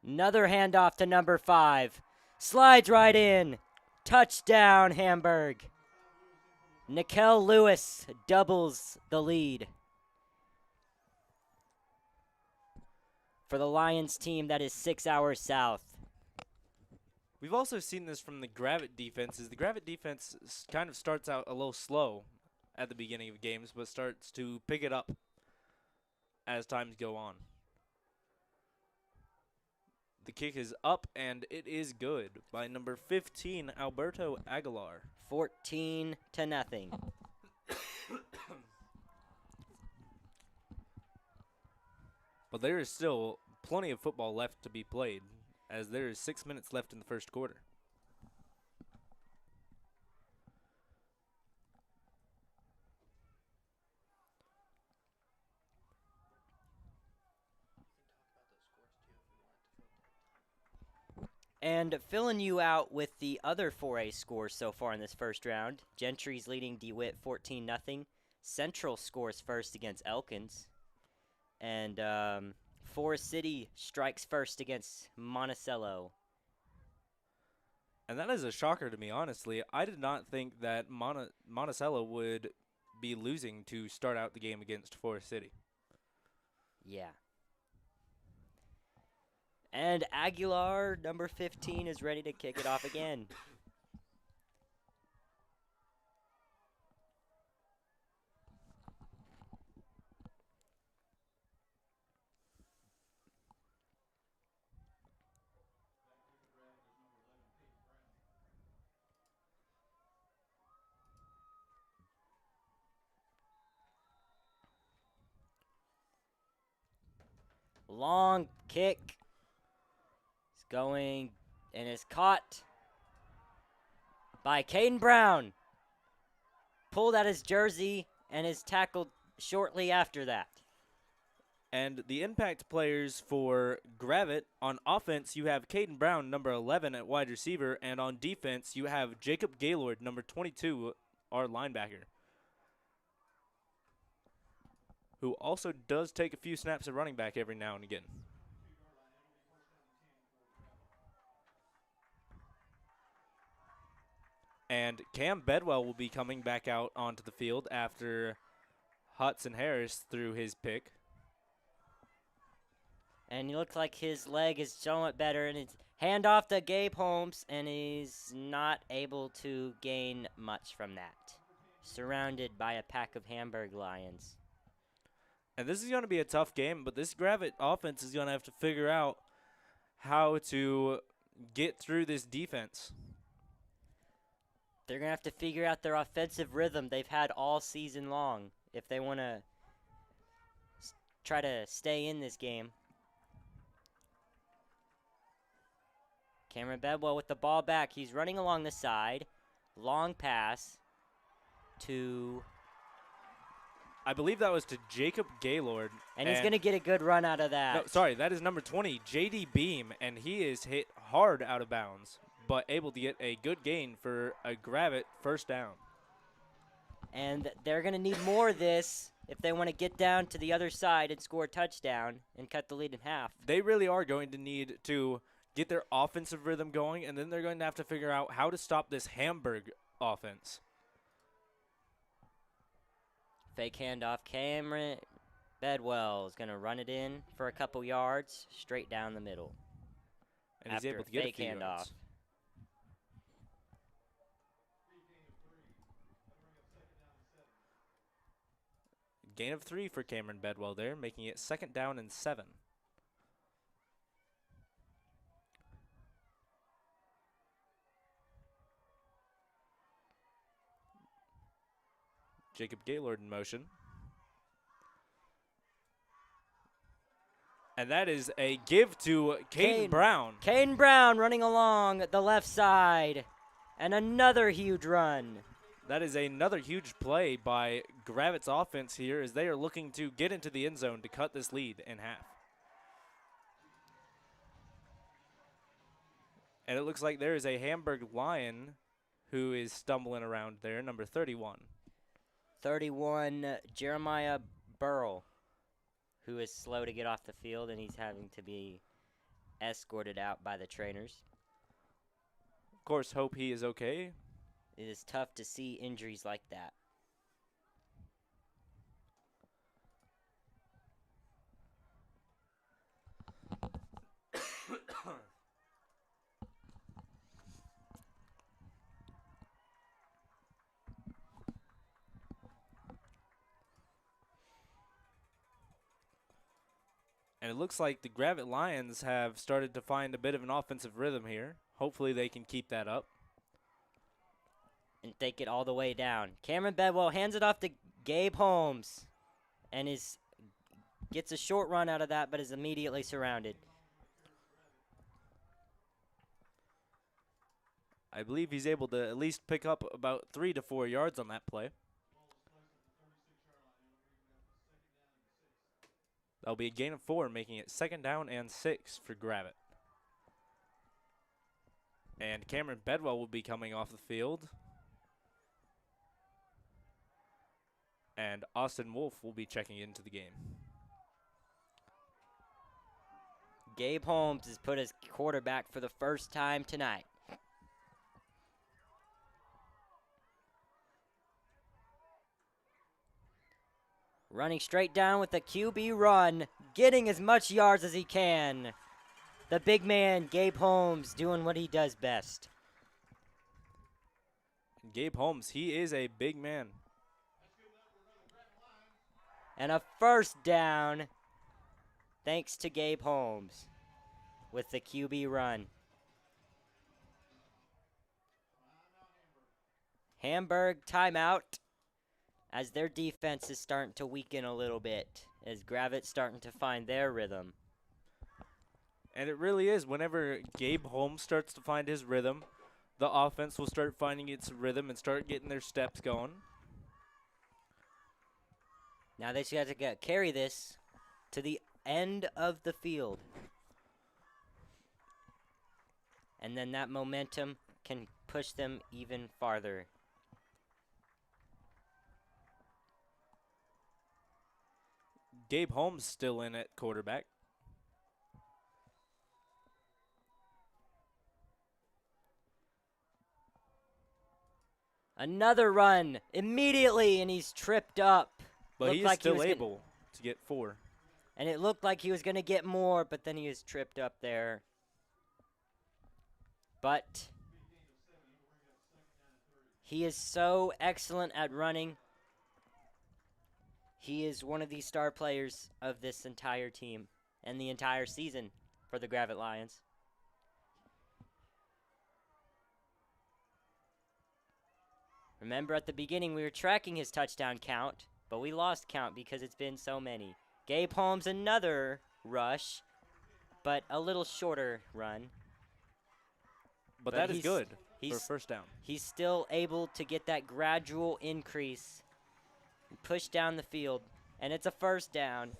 Another handoff to number 5. Slides right in. Touchdown, Hamburg. Nikhil Lewis doubles the lead for the Lions team that is 6 hours south. We've also seen this from the Gravette defenses. The Gravette defense kind of starts out a little slow at the beginning of games, but starts to pick it up as times go on. The kick is up, and it is good by number 15, Alberto Aguilar. 14-0. But there is still plenty of football left to be played, as there is 6 minutes left in the first quarter. And filling you out with the other 4A scores so far in this first round, Gentry's leading DeWitt 14-0. Central scores first against Elkins. And Forest City strikes first against Monticello. And that is a shocker to me, honestly. I did not think that Monticello would be losing to start out the game against Forest City. Yeah. And Aguilar, number 15, is ready to kick it off again. Long kick. It's going and is caught by Caden Brown. Pulled out his jersey and is tackled shortly after that. And the impact players for Gravette, on offense, you have Caden Brown, number 11, at wide receiver. And on defense, you have Jacob Gaylord, number 22, our linebacker. who also does take a few snaps at running back every now and again. And Cam Bedwell will be coming back out onto the field after Hudson Harris threw his pick. And he looks like his leg is somewhat better, and it's hand off to Gabe Holmes, and he's not able to gain much from that. Surrounded by a pack of Hamburg Lions. And this is going to be a tough game, but this Gravette offense is going to have to figure out how to get through this defense. They're going to have to figure out their offensive rhythm they've had all season long if they want to try to stay in this game. Cameron Bedwell with the ball back. He's running along the side. Long pass to... I believe that was to Jacob Gaylord. And he's going to get a good run out of that. No, sorry, that is number 20, J.D. Beam, and he is hit hard out of bounds, but able to get a good gain for a Gravette first down. And they're going to need more of this if they want to get down to the other side and score a touchdown and cut the lead in half. They really are going to need to get their offensive rhythm going, and then they're going to have to figure out how to stop this Hamburg offense. Fake handoff. Cameron Bedwell is going to run it in for a couple yards, straight down the middle. And he's able to get a few handoff. yards. Gain of 3 for Cameron Bedwell there, making it 2nd down and 7. Jacob Gaylord in motion. And that is a give to Caden Brown. Caden Brown running along the left side. And another huge run. That is another huge play by Gravette's offense here as they are looking to get into the end zone to cut this lead in half. And it looks like there is a Hamburg Lion who is stumbling around there, number 31. 31, Jeremiah Burrell, who is slow to get off the field, and he's having to be escorted out by the trainers. Of course, hope he is okay. It is tough to see injuries like that. And it looks like the Gravette Lions have started to find a bit of an offensive rhythm here. Hopefully they can keep that up. And take it all the way down. Cameron Bedwell hands it off to Gabe Holmes. And gets a short run out of that, but is immediately surrounded. I believe he's able to at least pick up about 3 to 4 yards on that play. That'll be a gain of 4, making it 2nd down and 6 for Gravette. And Cameron Bedwell will be coming off the field. And Austin Wolf will be checking into the game. Gabe Holmes has put his quarterback for the first time tonight. Running straight down with the QB run, getting as much yards as he can. The big man, Gabe Holmes, doing what he does best. Gabe Holmes, he is a big man. And a first down, thanks to Gabe Holmes with the QB run. Hamburg timeout as their defense is starting to weaken a little bit, as Gravette's starting to find their rhythm. And it really is. Whenever Gabe Holmes starts to find his rhythm, the offense will start finding its rhythm and start getting their steps going. Now they just got to carry this to the end of the field. And then that momentum can push them even farther. Gabe Holmes still in at quarterback. Another run immediately, and he's tripped up. But he is still able to get 4. And it looked like he was going to get more, but then he was tripped up there. But he is so excellent at running. He is one of the star players of this entire team and the entire season for the Gravette Lions. Remember at the beginning we were tracking his touchdown count, but we lost count because it's been so many. Gabe Holmes, another rush, but a little shorter run. But that is good for a first down. He's still able to get that gradual increase and push down the field, and it's a first down.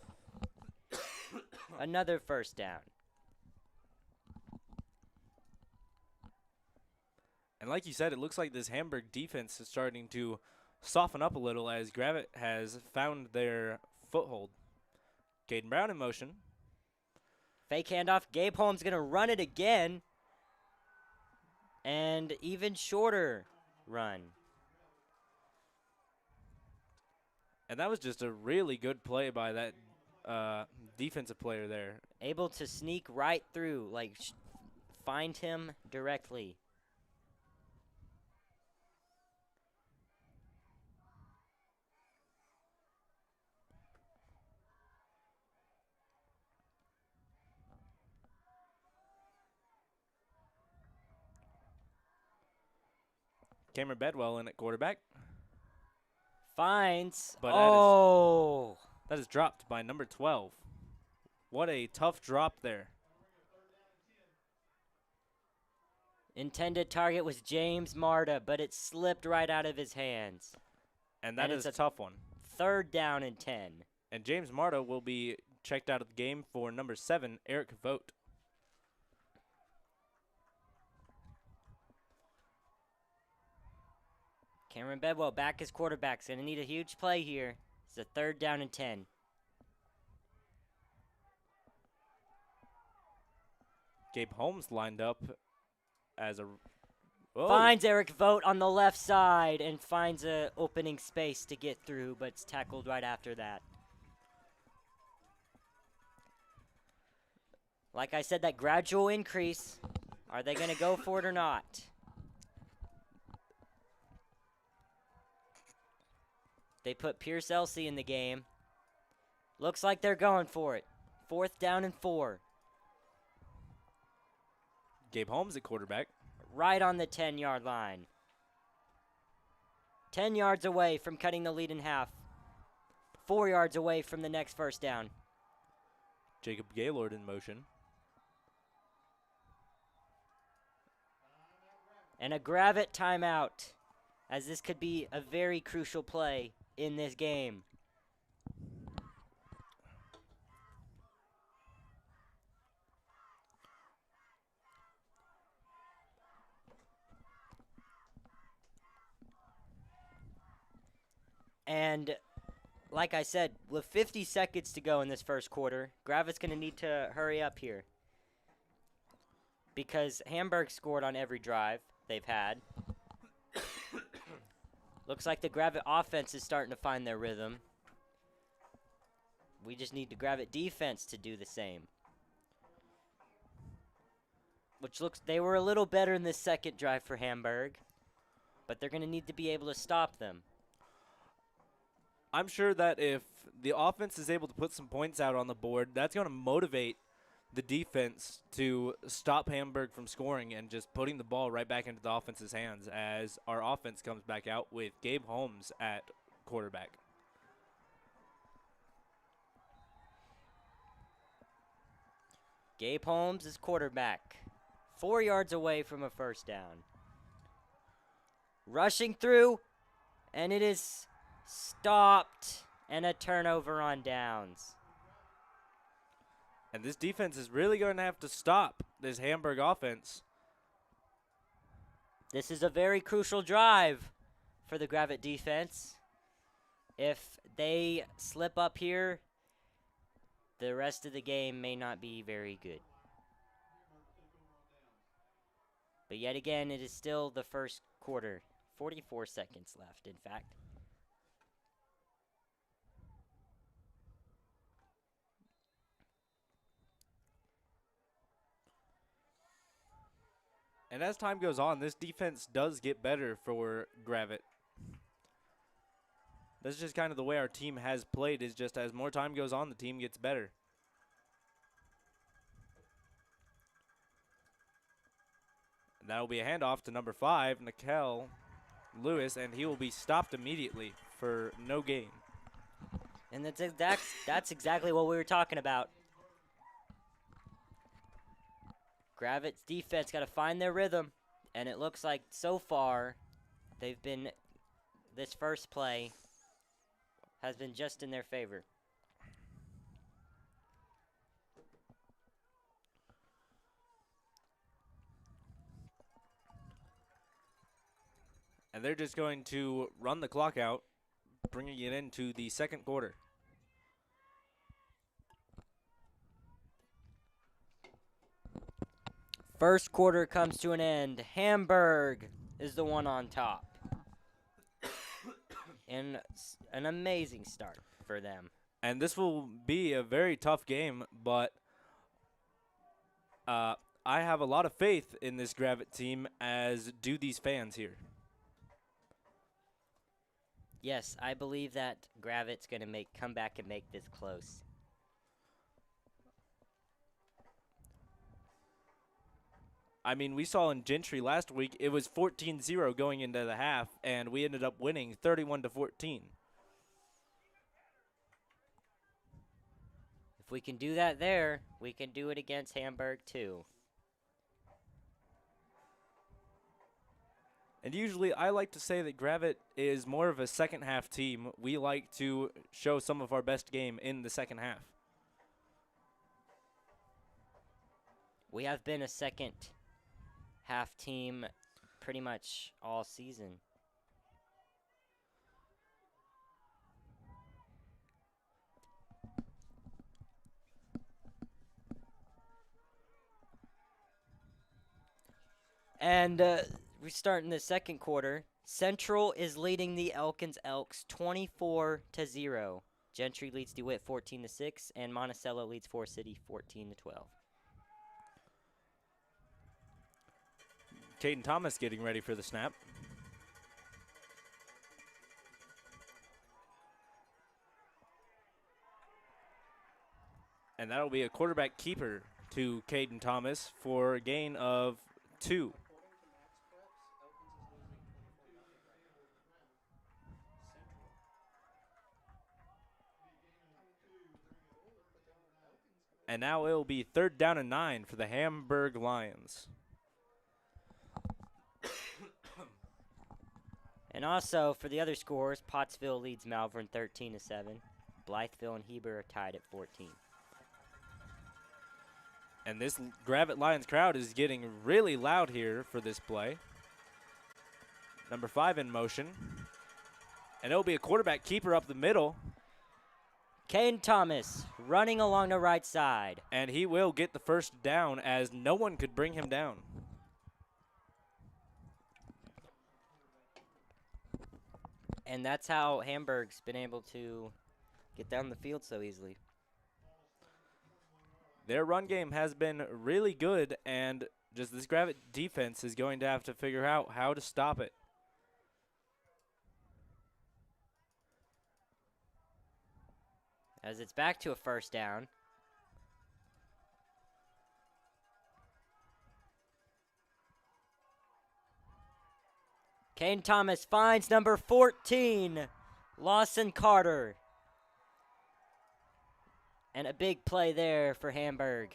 Another first down. And like you said, it looks like this Hamburg defense is starting to soften up a little as Gravette has found their foothold. Caden Brown in motion. Fake handoff. Gabe Holmes going to run it again. And even shorter run. And that was just a really good play by that defensive player there. Able to sneak right through, like find him directly. Cameron Bedwell in at quarterback. Finds. But that is dropped by number 12. What a tough drop there. Intended target was James Marta, but it slipped right out of his hands. And that is a tough one. 3rd down and 10. And James Marta will be checked out of the game for number 7, Eric Vogt. Cameron Bedwell back as quarterback. Going to need a huge play here. It's a 3rd down and 10. Gabe Holmes lined up as a... Finds Eric Vogt on the left side and finds a opening space to get through, but it's tackled right after that. Like I said, that gradual increase. Are they going to go for it or not? They put Pierce Elsey in the game. Looks like they're going for it. 4th down and 4. Gabe Holmes at quarterback. Right on the 10-yard line. 10 yards away from cutting the lead in half. 4 yards away from the next first down. Jacob Gaylord in motion. And a Gravette timeout, as this could be a very crucial play in this game. And like I said, with 50 seconds to go in this first quarter, Gravette's going to need to hurry up here. Because Hamburg scored on every drive they've had. Looks like the Gravette offense is starting to find their rhythm. We just need the Gravette defense to do the same. They were a little better in this second drive for Hamburg, but they're going to need to be able to stop them. I'm sure that if the offense is able to put some points out on the board, that's going to motivate the defense to stop Hamburg from scoring and just putting the ball right back into the offense's hands as our offense comes back out with Gabe Holmes at quarterback. Gabe Holmes is quarterback. 4 yards away from a first down. Rushing through, and it is stopped, and a turnover on downs. And this defense is really going to have to stop this Hamburg offense. This is a very crucial drive for the Gravette defense. If they slip up here the rest of the game may not be very good. But yet again, it is still the first quarter. 44 seconds left, in fact. And as time goes on, this defense does get better for Gravette. That's just kind of the way our team has played, is just as more time goes on, the team gets better. And that'll be a handoff to number 5, Nikel Lewis, and he will be stopped immediately for no gain. And that's exactly what we were talking about. Gravette's defense got to find their rhythm, and it looks like so far this first play has been just in their favor. And they're just going to run the clock out, bringing it into the second quarter. First quarter comes to an end. Hamburg is the one on top. And an amazing start for them. And this will be a very tough game, but I have a lot of faith in this Gravette team, as do these fans here. Yes, I believe that Gravette's going to come back and make this close. I mean, we saw in Gentry last week, it was 14-0 going into the half, and we ended up winning 31-14. If we can do that there, we can do it against Hamburg too. And usually I like to say that Gravette is more of a second half team. We like to show some of our best game in the second half. We have been a second half team pretty much all season. And we start in the second quarter. Central is leading the Elkins Elks 24-0. Gentry leads DeWitt 14-6, and Monticello leads Forest City 14-12. Caden Thomas getting ready for the snap. And that'll be a quarterback keeper to Caden Thomas for a gain of 2. And now it'll be 3rd down and 9 for the Hamburg Lions. And also, for the other scores, Pottsville leads Malvern 13-7. Blytheville and Heber are tied at 14. And this Gravette Lions crowd is getting really loud here for this play. Number 5 in motion. And it'll be a quarterback keeper up the middle. Caden Thomas running along the right side. And he will get the first down, as no one could bring him down. And that's how Hamburg's been able to get down the field so easily. Their run game has been really good, and just this Gravette defense is going to have to figure out how to stop it. As it's back to a first down. Caden Thomas finds number 14, Lawson Carter. And a big play there for Hamburg.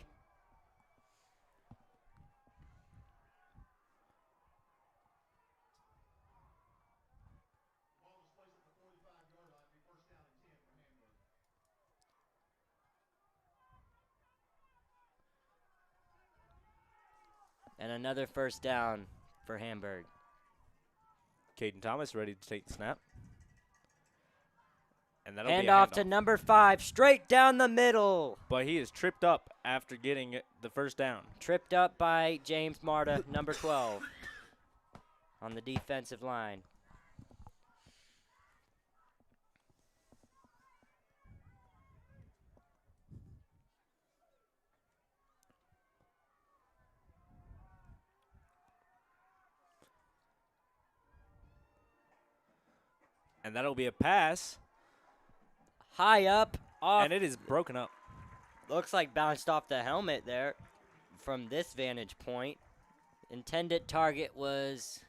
And another first down for Hamburg. Caden Thomas ready to take the snap. And that'll be Hand a off handoff. to number 5, straight down the middle. But he is tripped up after getting the first down. Tripped up by James Marta, number 12, on the defensive line. And that'll be a pass. High up, off. And it is broken up. Looks like bounced off the helmet there from this vantage point. Intended target was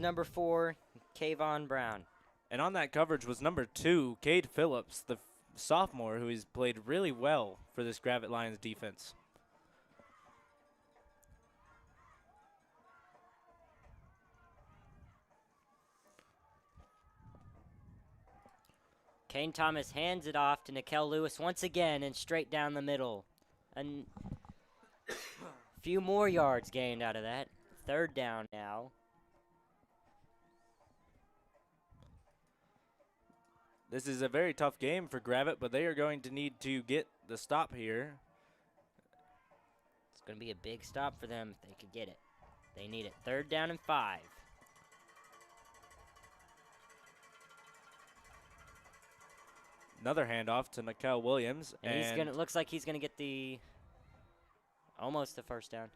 number 4, Kayvon Brown. And on that coverage was number 2, Cade Phillips, the sophomore who has played really well for this Gravette Lions defense. Kane Thomas hands it off to Nikel Lewis once again and straight down the middle. And a few more yards gained out of that. 3rd down now. This is a very tough game for Gravette, but they are going to need to get the stop here. It's going to be a big stop for them if they could get it. They need it. 3rd down and 5. Another handoff to Nikel Williams. And he's gonna looks like he's gonna get almost the first down.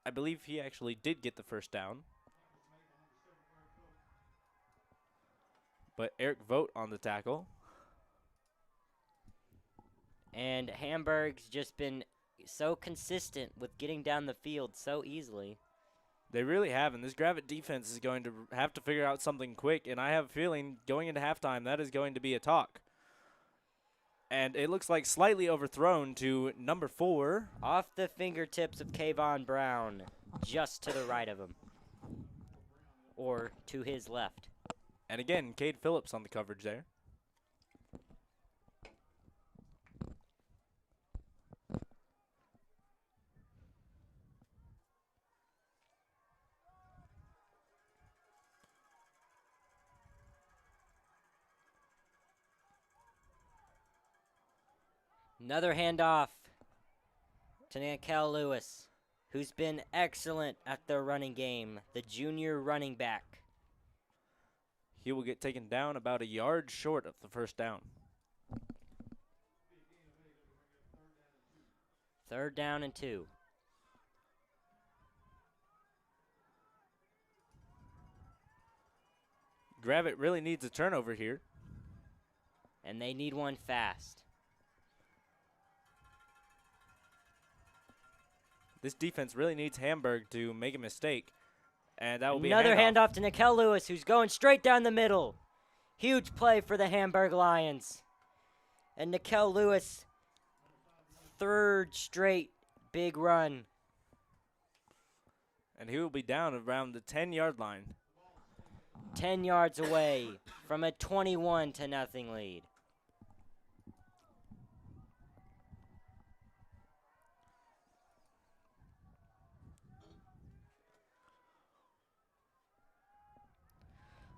I believe he actually did get the first down. But Eric Vogt on the tackle. And Hamburg's just been so consistent with getting down the field so easily. They really have, and this Gravette defense is going to have to figure out something quick, and I have a feeling going into halftime that is going to be a talk. And it looks like slightly overthrown to number 4. Off the fingertips of Kayvon Brown, just to the right of him. Or to his left. And again, Cade Phillips on the coverage there. Another handoff to Nikel Lewis, who's been excellent at the running game, the junior running back. He will get taken down about a yard short of the first down. 3rd down and 2. Gravette really needs a turnover here. And they need one fast. This defense really needs Hamburg to make a mistake. And that will be another a handoff. handoff to Nikel Lewis, who's going straight down the middle. Huge play for the Hamburg Lions. And Nikel Lewis, 3rd straight big run. And he will be down around the 10-yard line. 10 yards away from a 21-0 lead.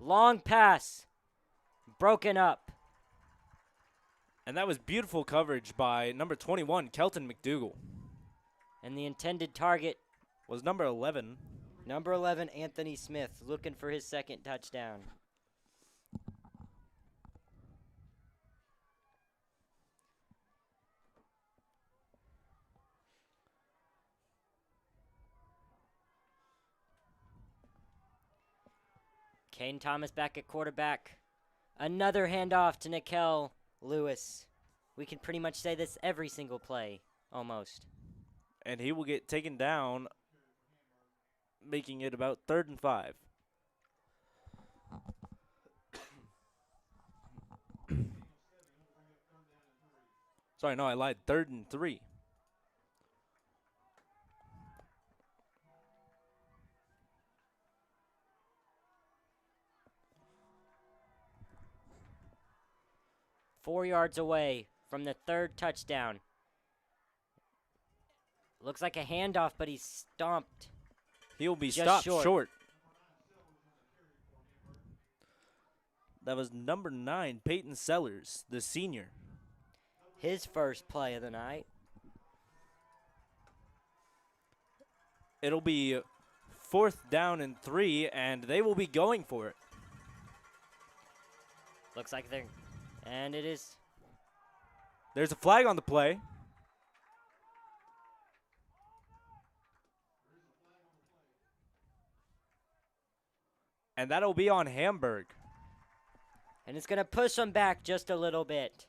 Long pass, broken up. And that was beautiful coverage by number 21, Kelton McDougal. And the intended target Was number 11. Number 11, Anthony Smith, looking for his 2nd touchdown. Kane Thomas back at quarterback. Another handoff to Nikel Lewis. We can pretty much say this every single play, almost. And he will get taken down, making it about 3rd and 5. Sorry, no, I lied. 3rd and 3. Four yards away from the 3rd touchdown. Looks like a handoff, but he's stomped. He'll be Just stopped short. short. That was number 9, Peyton Sellers, the senior. His first play of the night. It'll be 4th down and 3, and they will be going for it. Looks like they're, and it is. There's a flag on the play. And that'll be on Hamburg. And it's going to push them back just a little bit.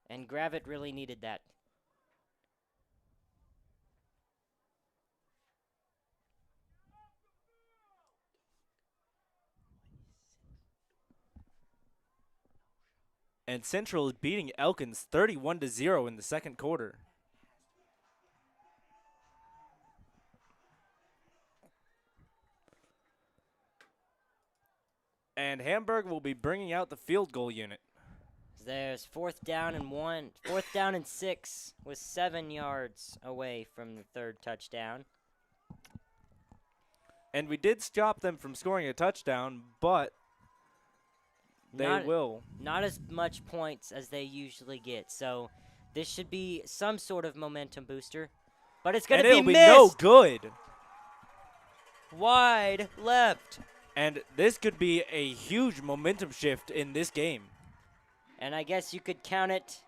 And Gravette really needed that. And Central is beating Elkins 31-0 in the second quarter. And Hamburg will be bringing out the field goal unit. There's 4th down and 6 with 7 yards away from the 3rd touchdown. And we did stop them from scoring a touchdown, but they will. Not as much points as they usually get. So this should be some sort of momentum booster. But it's going to be missed. No good. Wide left. And this could be a huge momentum shift in this game. And I guess you could count it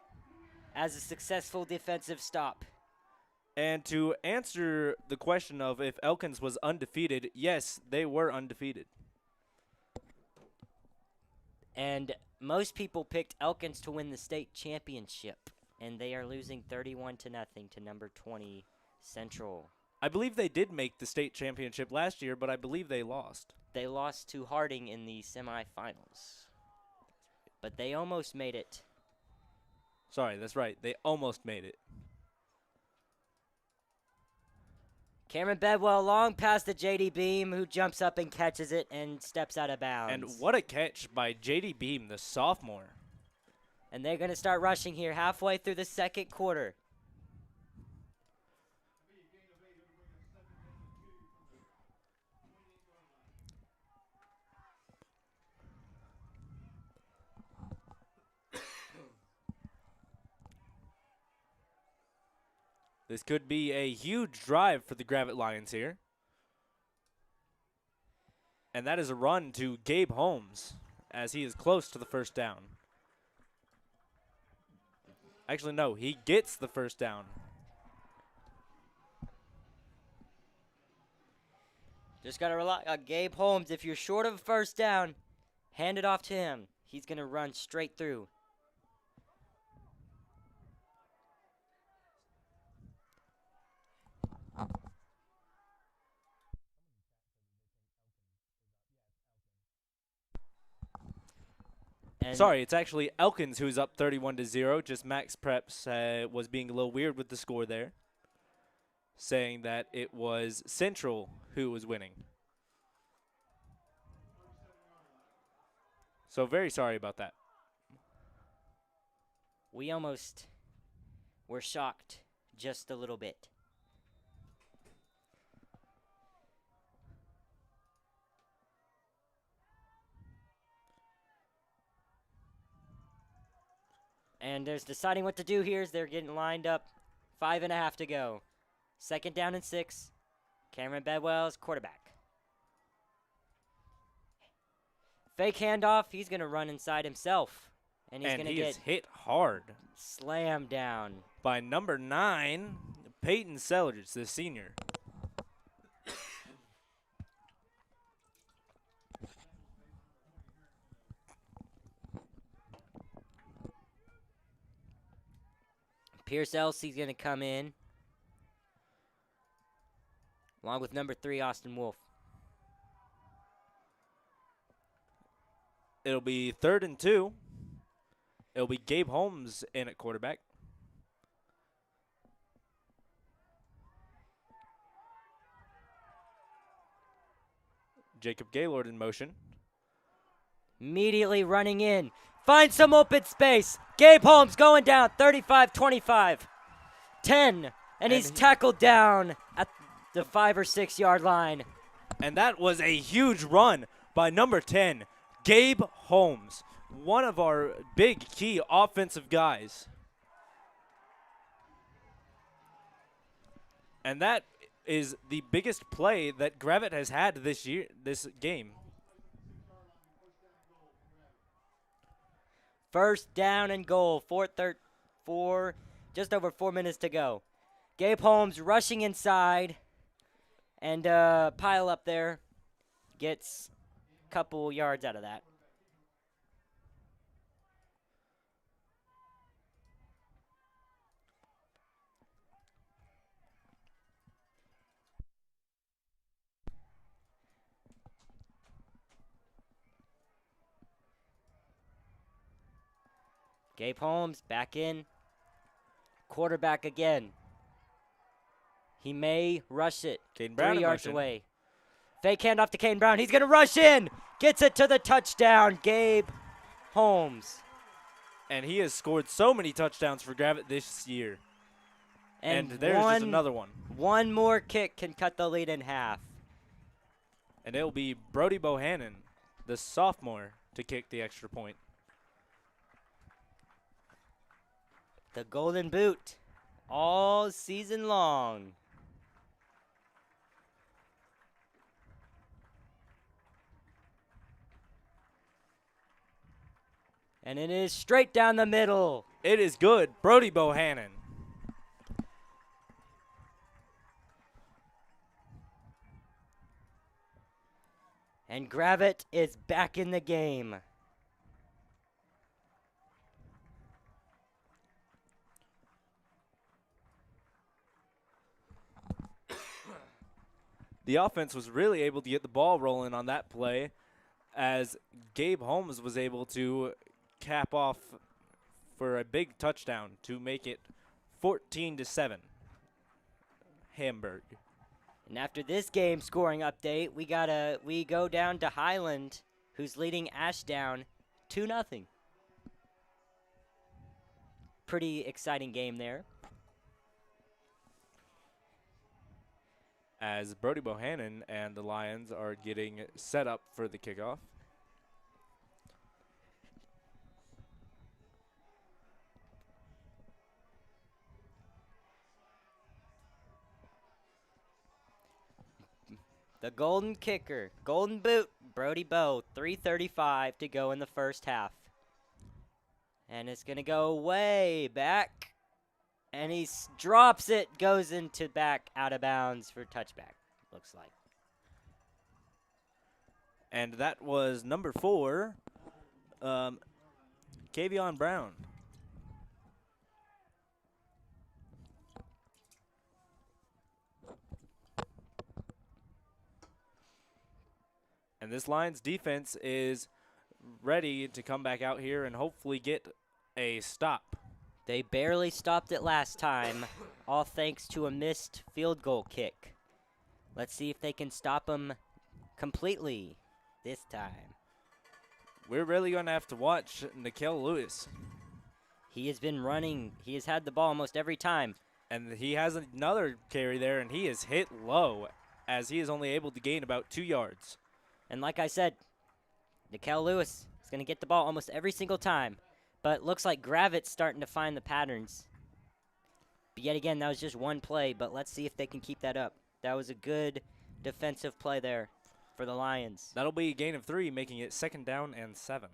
as a successful defensive stop. And to answer the question of if Elkins was undefeated, yes, they were undefeated. And most people picked Elkins to win the state championship. And they are losing 31-0 to number 20 Central. I believe they did make the state championship last year, but I believe they lost. They lost to Harding in the semifinals. But they almost made it. Sorry, that's right. They almost made it. Cameron Bedwell long past the J.D. Beam, who jumps up and catches it and steps out of bounds. And what a catch by J.D. Beam, the sophomore. And they're going to start rushing here halfway through the second quarter. This could be a huge drive for the Gravette Lions here. And that is a run to Gabe Holmes as he is close to the first down. Actually, no, he gets the first down. Just got to rely on Gabe Holmes. If you're short of a first down, hand it off to him. He's going to run straight through. And Sorry, it's actually Elkins who's up 31-0. Just Max Preps was being a little weird with the score there, saying that it was Central who was winning. So very sorry about that. we almost were shocked just a little bit. And there's deciding what to do here as they're getting lined up. 5.5 to go. 2nd down and 6. Cameron Bedwell's quarterback. Fake handoff. He's going to run inside himself. And he's going to get hit hard slammed down. by number 9, Peyton Sellers, the senior. Pierce Elsie's going to come in, along with number 3, Austin Wolf. It'll be 3rd and 2. It'll be Gabe Holmes in at quarterback. Jacob Gaylord in motion. Immediately running in. Find some open space. Gabe Holmes going down, 35-25. 10, and he's he- tackled down at the 5 or 6 yard line. And that was a huge run by number 10, Gabe Holmes, one of our big key offensive guys. And that is the biggest play that Gravette has had this game. First down and goal, just over 4 minutes to go. Gabe Holmes rushing inside and pile up there. Gets a couple yards out of that. Gabe Holmes back in. Quarterback again. He may rush it. Caden Brown 3 in yards motion. away. Fake handoff to Caden Brown. He's going to rush in. Gets it to the touchdown. Gabe Holmes. And he has scored so many touchdowns for Gravette this year. And there's just another one. One more kick can cut the lead in half. And it'll be Brody Bohannon, the sophomore, to kick the extra point. The Golden Boot all season long. And it is straight down the middle. It is good. Brody Bohannon. And Gravette is back in the game. The offense was really able to get the ball rolling on that play as Gabe Holmes was able to cap off for a big touchdown to make it 14-7. Hamburg. And after this game scoring update, we go down to Highland, who's leading Ashdown 2-0. Pretty exciting game there. As Brody Bohannon and the Lions are getting set up for the kickoff. The golden kicker, golden boot, Brody Bow, 3:35 to go in the first half. And it's going to go way back. And he drops it, goes into back out of bounds for touchback, looks like. And that was number 4, Kavion Brown. And this Lions defense is ready to come back out here and hopefully get a stop. They barely stopped it last time, all thanks to a missed field goal kick. Let's see if they can stop them completely this time. We're really going to have to watch Nikel Lewis. He has been running. He has had the ball almost every time. And he has another carry there, and he is hit low as he is only able to gain about 2 yards. And like I said, Nikel Lewis is going to get the ball almost every single time. But looks like Gravette's starting to find the patterns. But yet again, that was just one play, but let's see if they can keep that up. That was a good defensive play there for the Lions. That'll be a gain of 3, making it 2nd down and 7.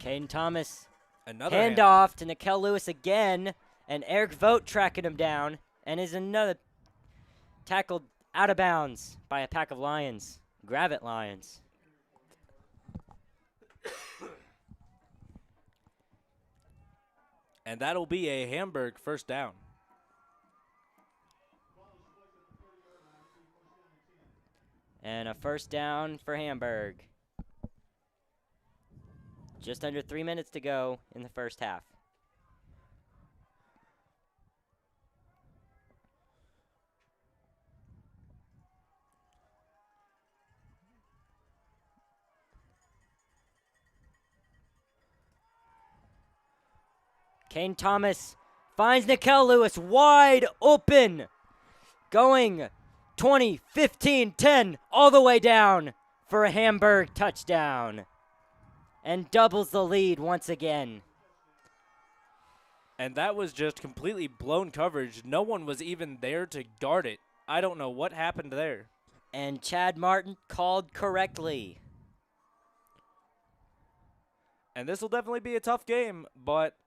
Caden Thomas, Another handoff to Nikel Lewis again, and Eric Vogt tracking him down, and is another tackled out of bounds by a pack of Lions, Gravette Lions. And that'll be a Hamburg first down. And a first down for Hamburg. Just under 3 minutes to go in the first half. Kane Thomas finds Nickel Lewis wide open. Going 20, 15, 10, all the way down for a Hamburg touchdown. And doubles the lead once again. And that was just completely blown coverage. No one was even there to guard it. I don't know what happened there. And Chad Martin called correctly. And this will definitely be a tough game, but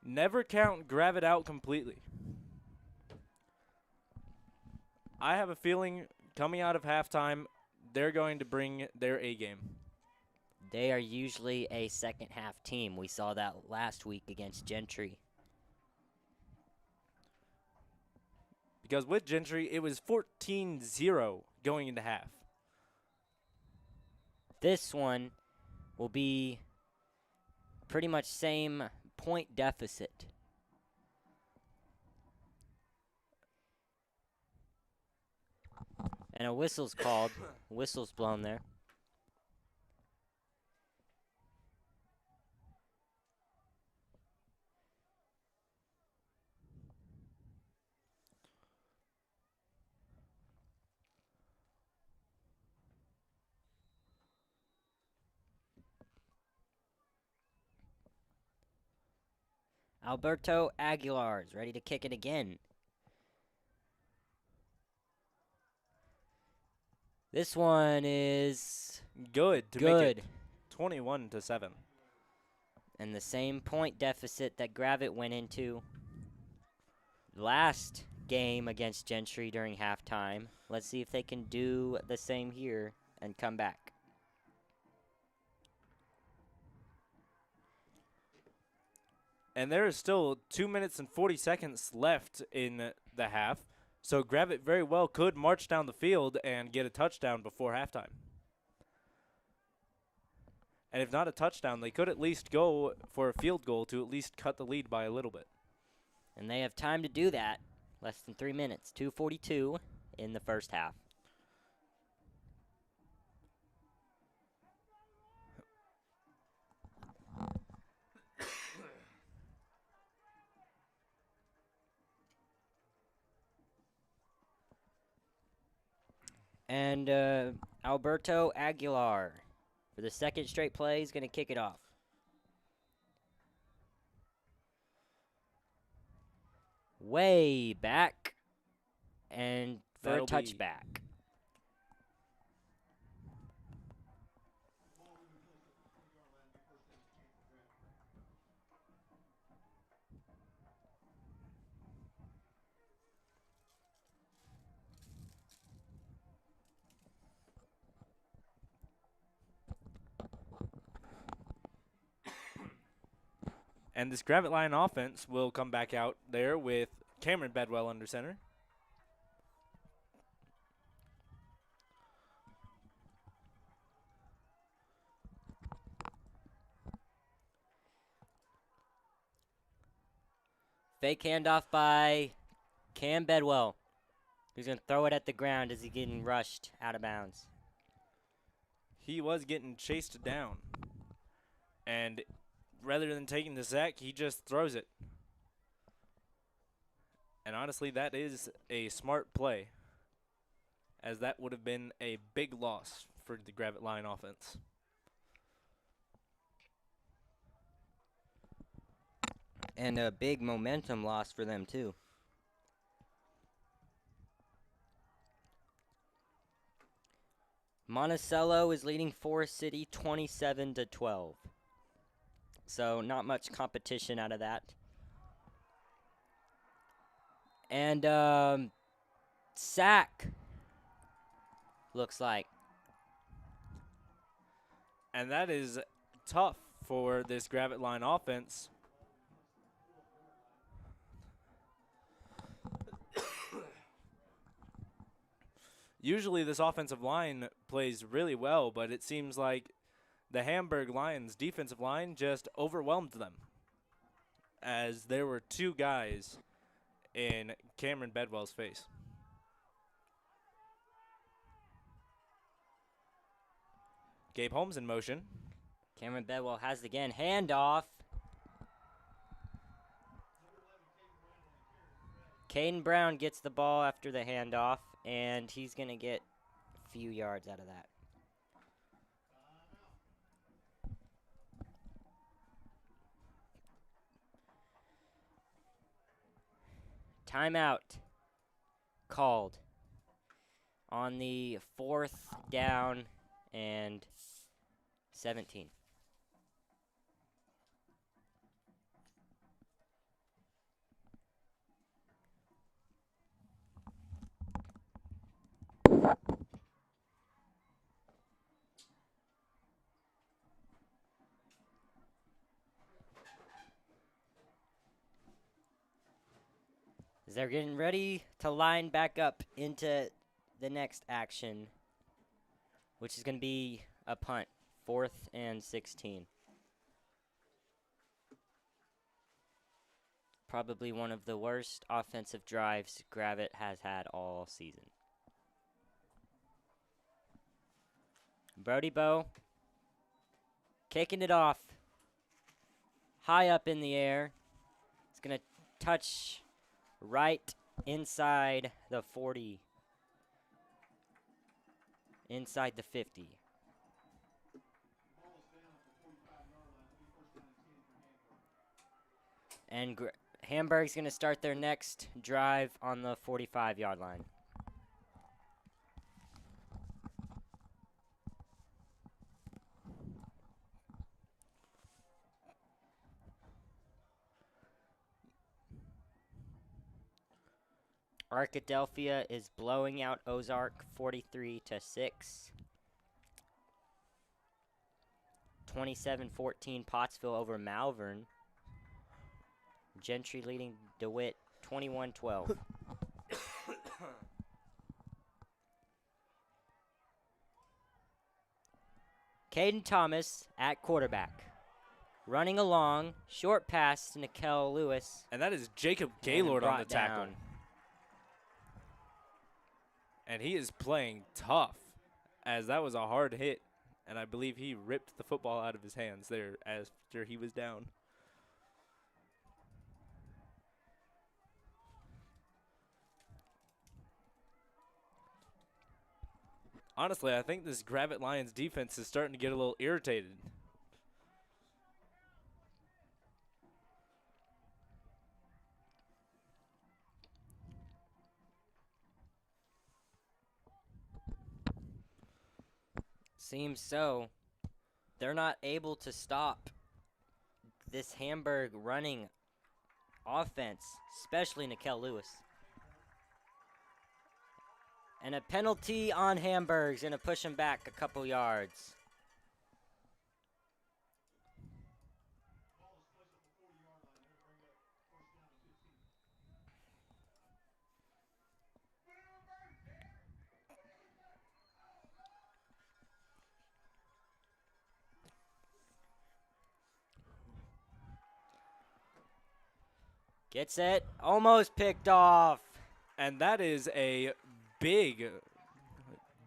never count Gravette out completely. I have a feeling coming out of halftime, they're going to bring their A game. They are usually a second half team. We saw that last week against Gentry. Because with Gentry, it was 14-0 going into half. This one will be pretty much same point deficit. And a whistle's called. Whistle's blown there. Alberto Aguilar is ready to kick it again. This one is Good to make it 21-7. And the same point deficit that Gravette went into last game against Gentry during halftime. Let's see if they can do the same here and come back. And there is still 2 minutes and 40 seconds left in the half. So Gravette very well could march down the field and get a touchdown before halftime. And if not a touchdown, they could at least go for a field goal to at least cut the lead by a little bit. And they have time to do that. Less than 3 minutes. 2:42 in the first half. And Alberto Aguilar, for the second straight play, is going to kick it off. Way back, and for That'll a touchback. And this Gravette line offense will come back out there with Cameron Bedwell under center. Fake handoff by Cam Bedwell, who's going to throw it at the ground as he's getting rushed out of bounds. He was getting chased down. And rather than taking the sack, he just throws it. And honestly, that is a smart play, as that would have been a big loss for the Gravette line offense. And a big momentum loss for them, too. Monticello is leading Forest City 27-12. So not much competition out of that. And sack, looks like. And that is tough for this Gravette line offense. Usually this offensive line plays really well, but it seems like the Hamburg Lions defensive line just overwhelmed them, as there were two guys in Cameron Bedwell's face. Gabe Holmes in motion. Cameron Bedwell has it again. Handoff. Caden Brown gets the ball after the handoff, and he's going to get a few yards out of that. Timeout called on the 4th down and 17. As they're getting ready to line back up into the next action, which is going to be a punt, 4th and 16. Probably one of the worst offensive drives Gravette has had all season. Brody Bowe kicking it off high up in the air. It's going to touch right inside the 40, inside the 50. And Hamburg's going to start their next drive on the 45-yard line. Arkadelphia is blowing out Ozark 43-6. 27-14 Pottsville over Malvern. Gentry leading DeWitt 21-12. Caden Thomas at quarterback. Running along, short pass to Nikel Lewis. And that is Jacob Gaylord on the tackle. Down. And he is playing tough, as that was a hard hit. And I believe he ripped the football out of his hands there after he was down. Honestly, I think this Gravette Lions defense is starting to get a little irritated. Seems so. They're not able to stop this Hamburg running offense, especially Nikel Lewis. And a penalty on Hamburg's going to push him back a couple yards. Gets it. Almost picked off. And that is a big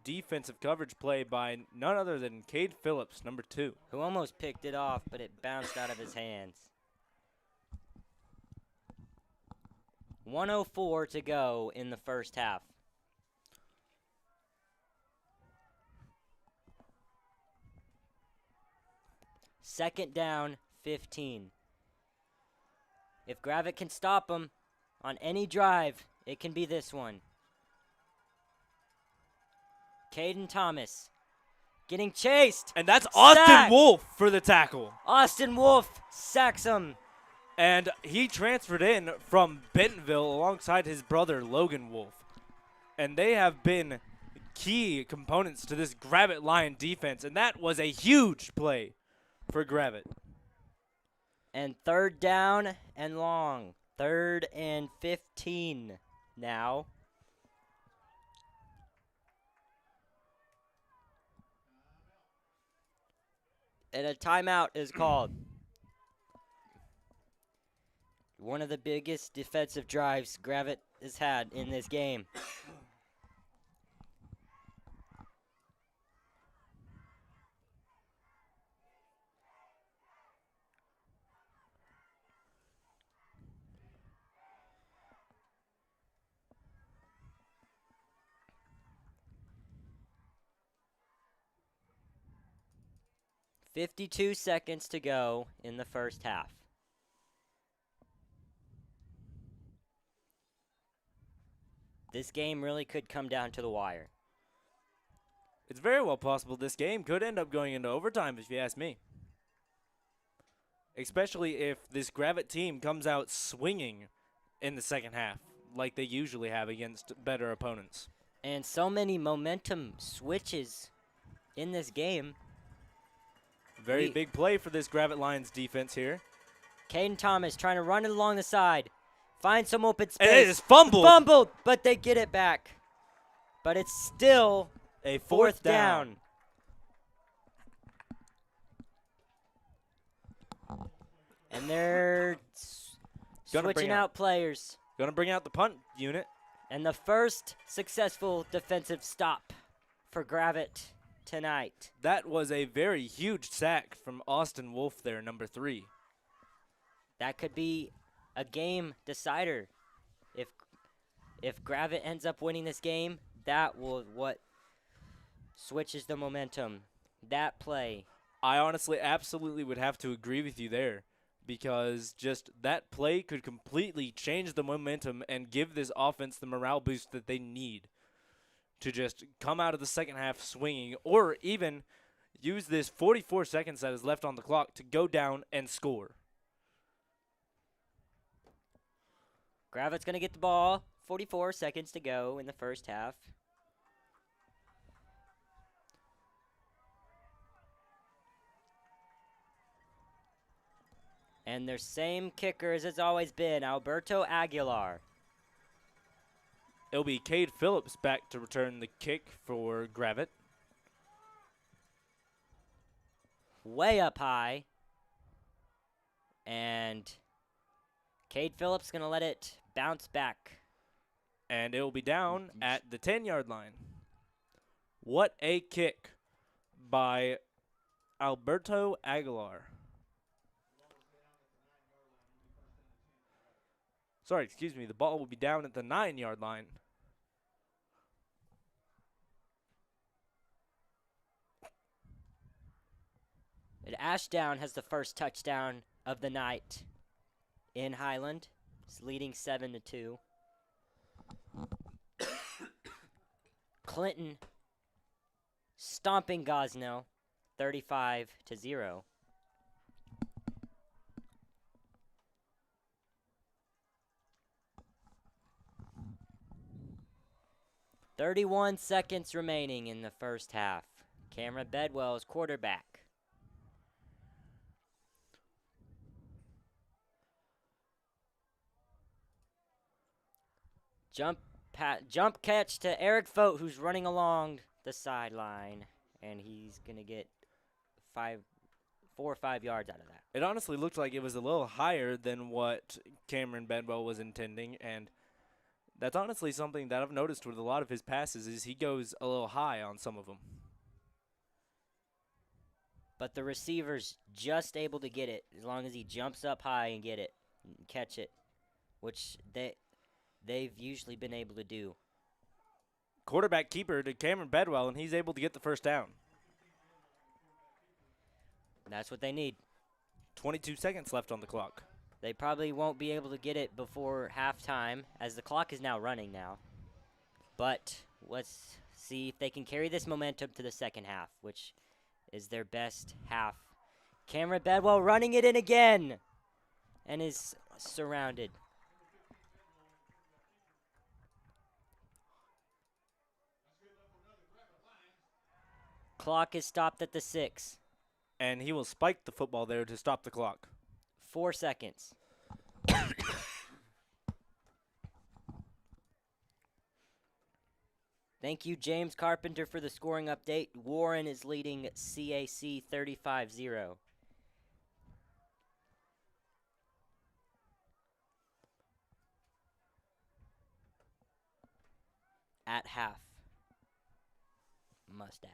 defensive coverage play by none other than Cade Phillips, number 2. Who almost picked it off, but it bounced out of his hands. 1:04 to go in the first half. Second down, 15. If Gravette can stop them on any drive, it can be this one. Caden Thomas getting chased. And that's Austin Sack. Wolf for the tackle. Austin Wolf sacks him. And he transferred in from Bentonville alongside his brother, Logan Wolf. And they have been key components to this Gravette Lion defense. And that was a huge play for Gravette. And third down and long. 3rd and 15 now. And a timeout is called. One of the biggest defensive drives Gravette has had in this game. 52 seconds to go in the first half. This game really could come down to the wire. It's very well possible this game could end up going into overtime, if you ask me. Especially if this Gravette team comes out swinging in the second half, like they usually have against better opponents. And so many momentum switches in this game. Very big play for this Gravette Lions defense here. Caden Thomas trying to run it along the side. Find some open space. And it is fumbled. Fumbled, but they get it back. But it's still a fourth down. And they're switching out players. Going to bring out the punt unit. And the first successful defensive stop for Gravette tonight. That was a very huge sack from Austin Wolf there, number 3. That could be a game decider. If Gravette ends up winning this game, that will what switches the momentum. That play. I honestly absolutely would have to agree with you there, because just that play could completely change the momentum and give this offense the morale boost that they need to just come out of the second half swinging, or even use this 44 seconds that is left on the clock to go down and score. Gravette's going to get the ball. 44 seconds to go in the first half. And their same kicker as it's always been, Alberto Aguilar. It'll be Cade Phillips back to return the kick for Gravette. Way up high. And Cade Phillips going to let it bounce back. And it will be down at the 10-yard line. What a kick by Alberto Aguilar. Sorry, excuse me. The ball will be down at the 9-yard line. And Ashdown has the first touchdown of the night in Highland. It's leading 7-2. Clinton stomping Gosnell 35-0. "31 seconds remaining in the first half. Cameron Bedwell is quarterback. Jump catch to Eric Fote, who's running along the sideline, and he's going to get 4 or 5 yards out of that. It honestly looked like it was a little higher than what Cameron Bedwell was intending, and that's honestly something that I've noticed with a lot of his passes is he goes a little high on some of them. But the receiver's just able to get it as long as he jumps up high and get it, and catch it, which they've usually been able to do. Quarterback keeper to Cameron Bedwell, and he's able to get the first down. That's what they need. 22 seconds left on the clock. They probably won't be able to get it before halftime, as the clock is now running now. But let's see if they can carry this momentum to the second half, which is their best half. Cameron Bedwell running it in again, and is surrounded. Clock is stopped at the 6. And he will spike the football there to stop the clock. 4 seconds. Thank you, James Carpenter, for the scoring update. Warren is leading CAC 35-0. At half. Must add.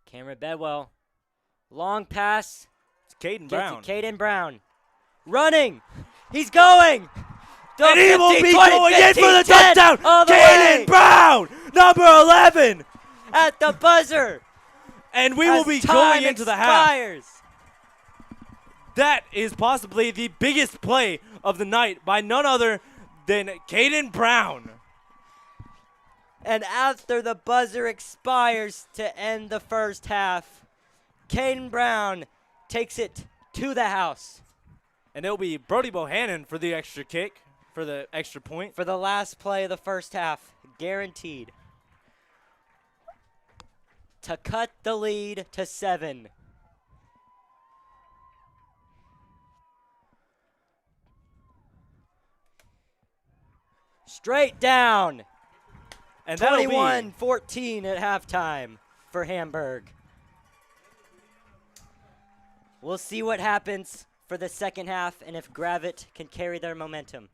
Cameron Bedwell. Long pass. It's Caden Gets Brown. it. Caden Brown. Running. He's going. 12, And he will 15, be 20, going 15, in for the 10, touchdown. all the Caden way Brown, number 11. at the buzzer. And we will as be time going into the half. expires. That is possibly the biggest play of the night by none other than Caden Brown. And after the buzzer expires to end the first half, Caden Brown takes it to the house And it'll be Brody Bohannon for the extra kick, for the extra point. for the last play of the first half, guaranteed. To cut the lead to 7. Straight down. And that'll be 21-14 at halftime for Hamburg. We'll see what happens for the second half and if Gravette can carry their momentum.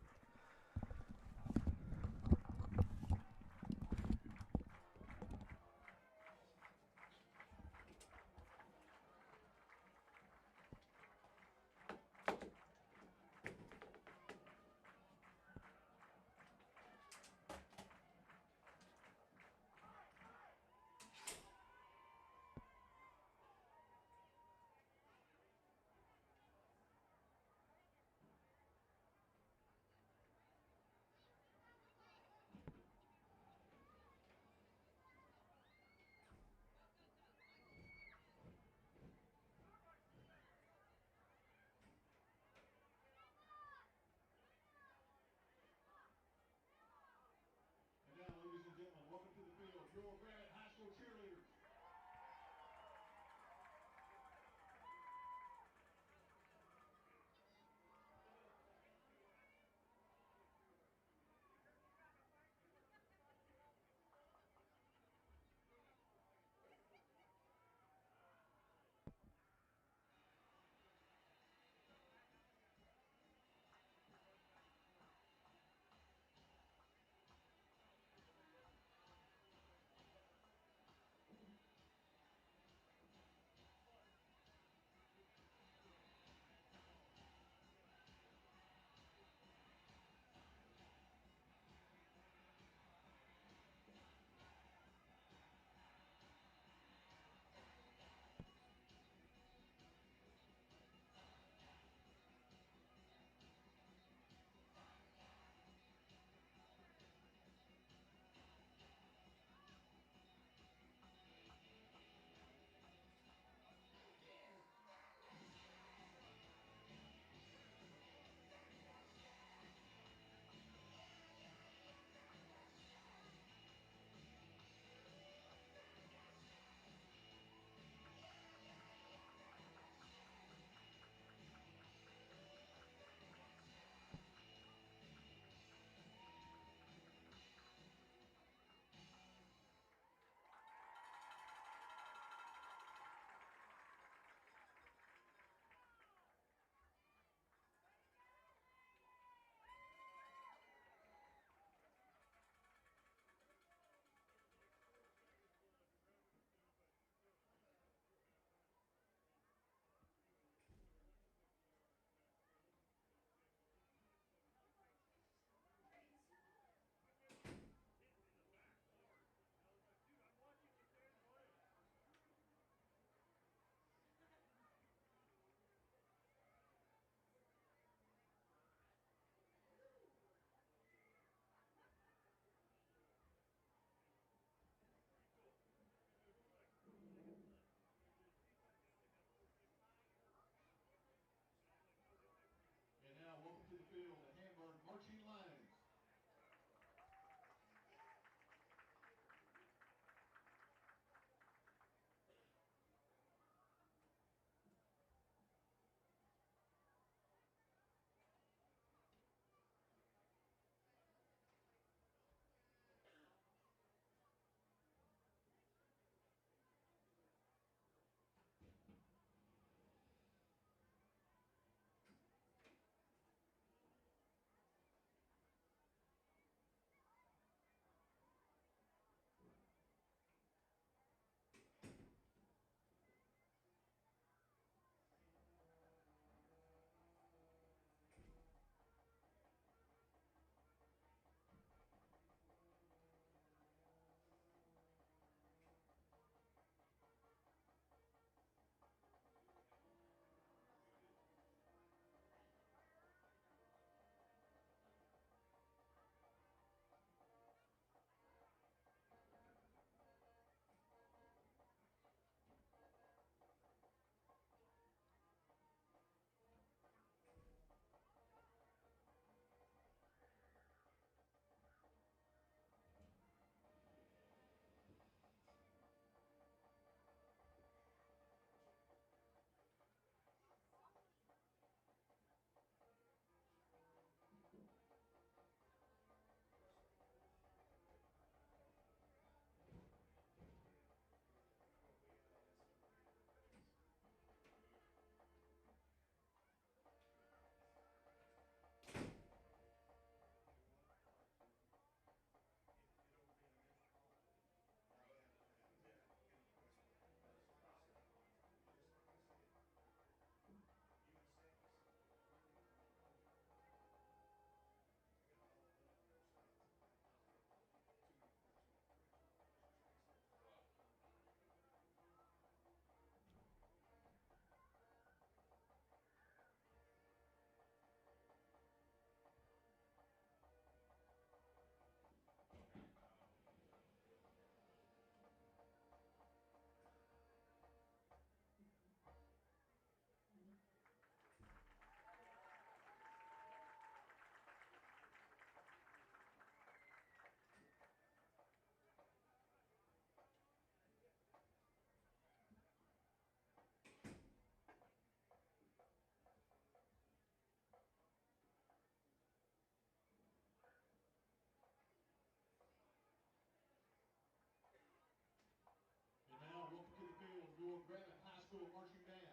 School Marching Band.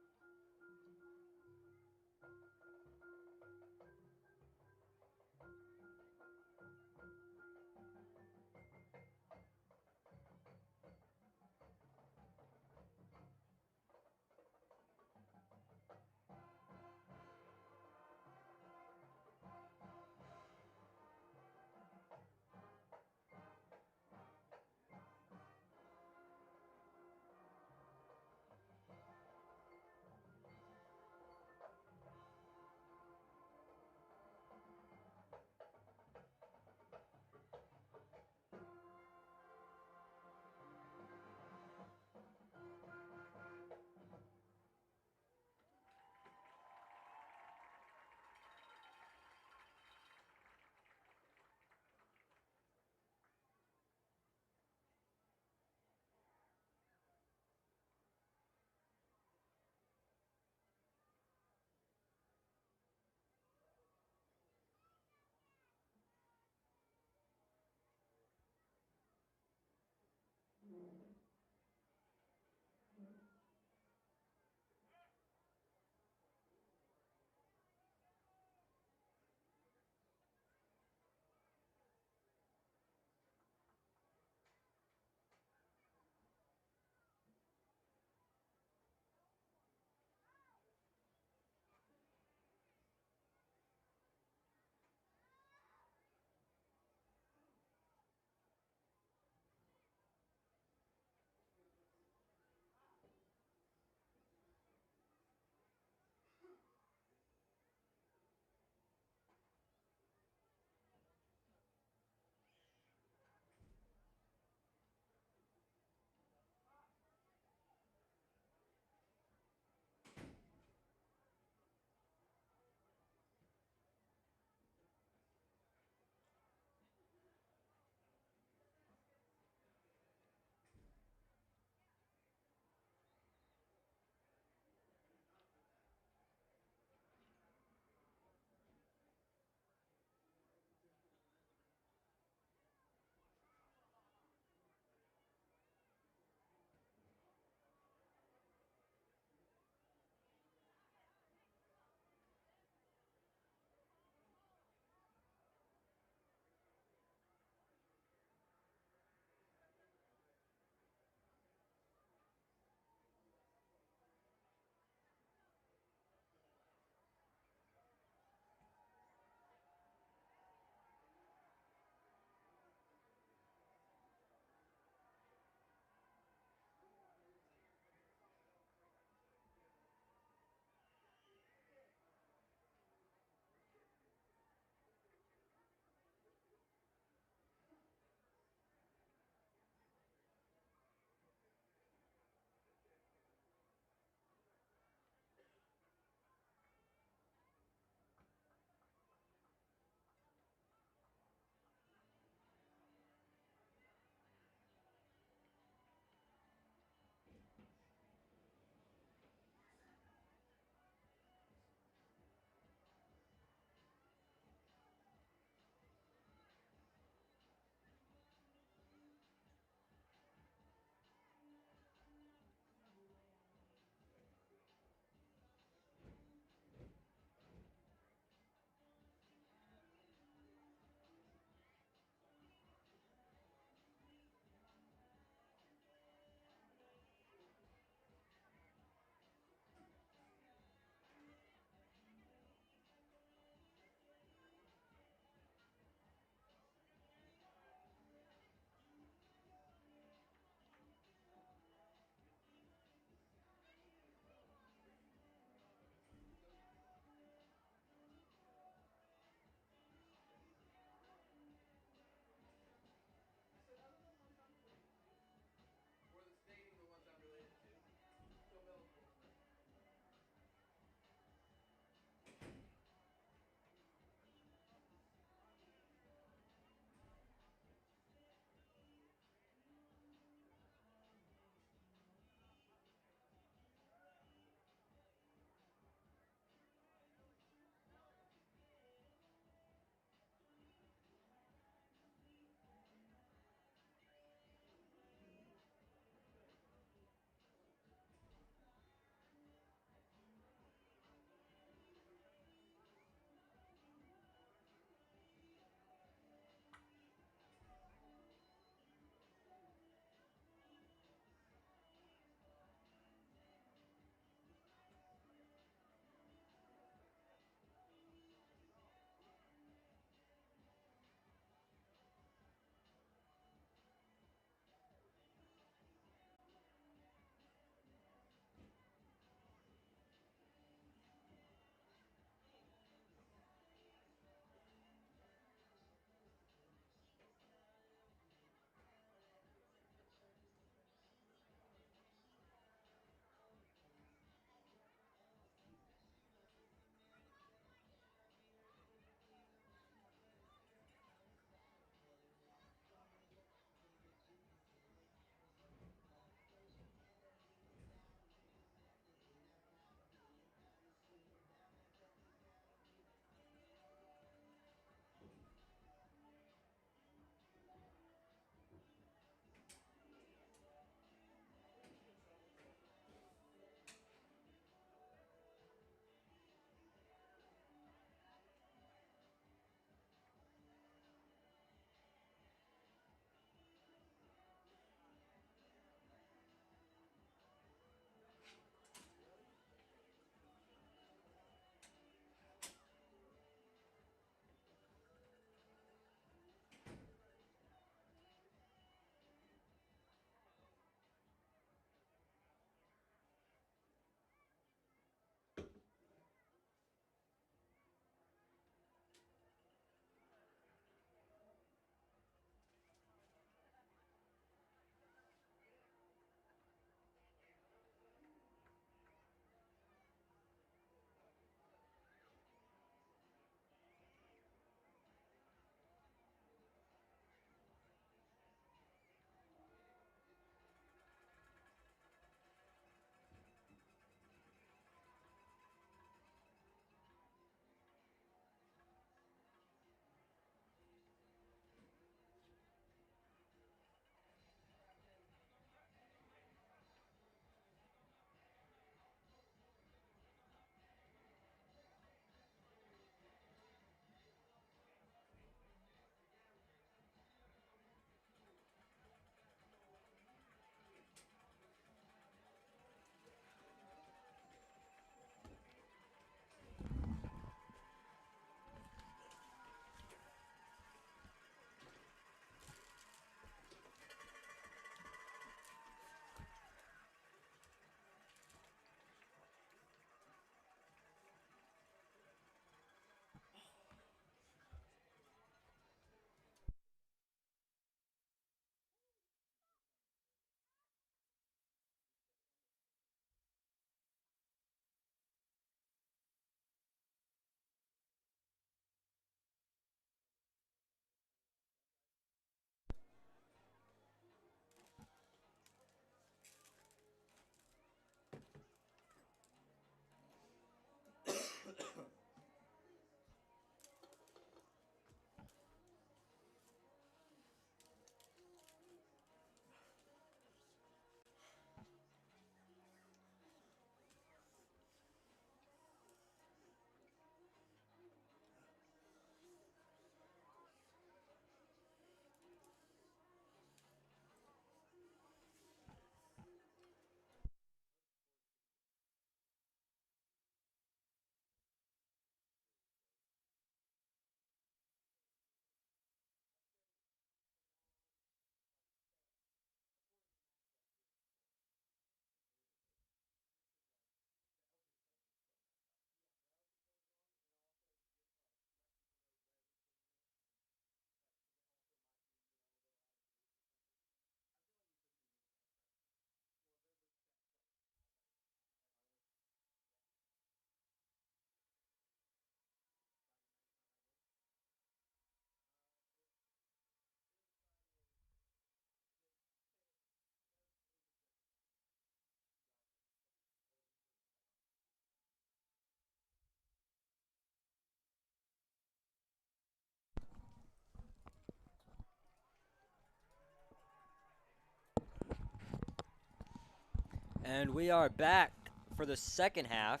And we are back for the second half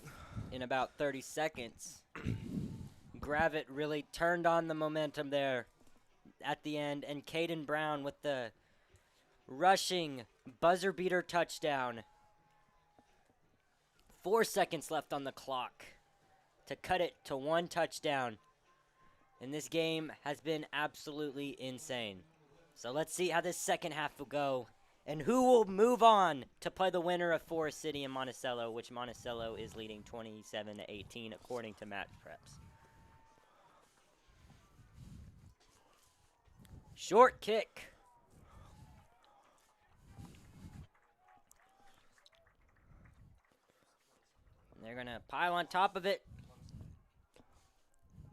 in about 30 seconds. Gravette really turned on the momentum there at the end, and Caden Brown with the rushing buzzer beater touchdown. 4 seconds left on the clock to cut it to 1 touchdown. And this game has been absolutely insane. So let's see how this second half will go and who will move on to play the winner of Forest City and Monticello, which Monticello is leading 27-18 according to Match Preps. Short kick. And they're going to pile on top of it.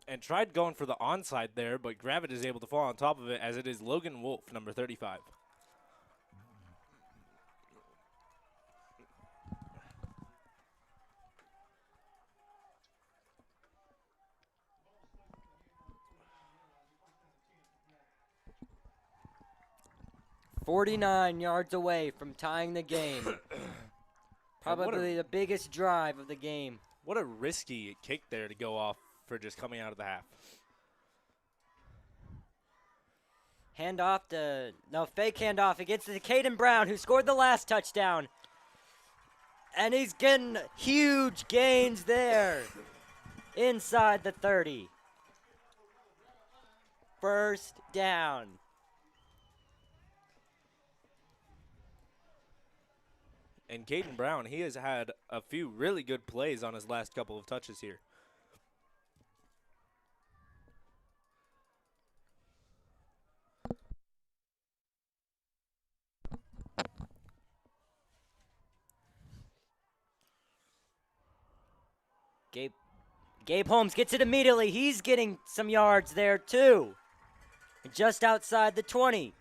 And tried going for the onside there, but Gravette is able to fall on top of it as it is Logan Wolf, number 35. "49 yards away from tying the game." Probably the biggest drive of the game. What a risky kick there to go off for just coming out of the half. Fake handoff. It gets to Caden Brown, who scored the last touchdown. And he's getting huge gains there inside the 30. First down. And Caden Brown, he has had a few really good plays on his last couple of touches here. Gabe Holmes gets it immediately. He's getting some yards there too. Just outside the 20.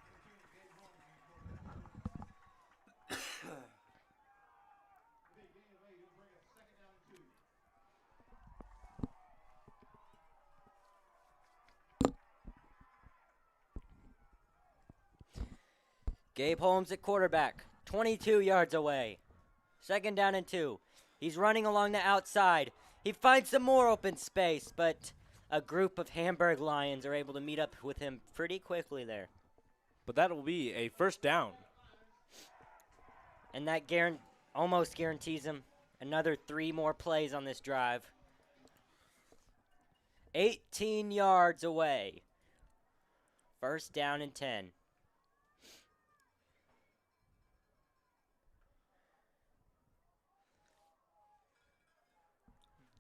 Gabe Holmes at quarterback, 22 yards away. Second down and 2. He's running along the outside. He finds some more open space, but a group of Hamburg Lions are able to meet up with him pretty quickly there. But that will be a first down. And that almost guarantees him another 3 more plays on this drive. 18 yards away. First down and 10.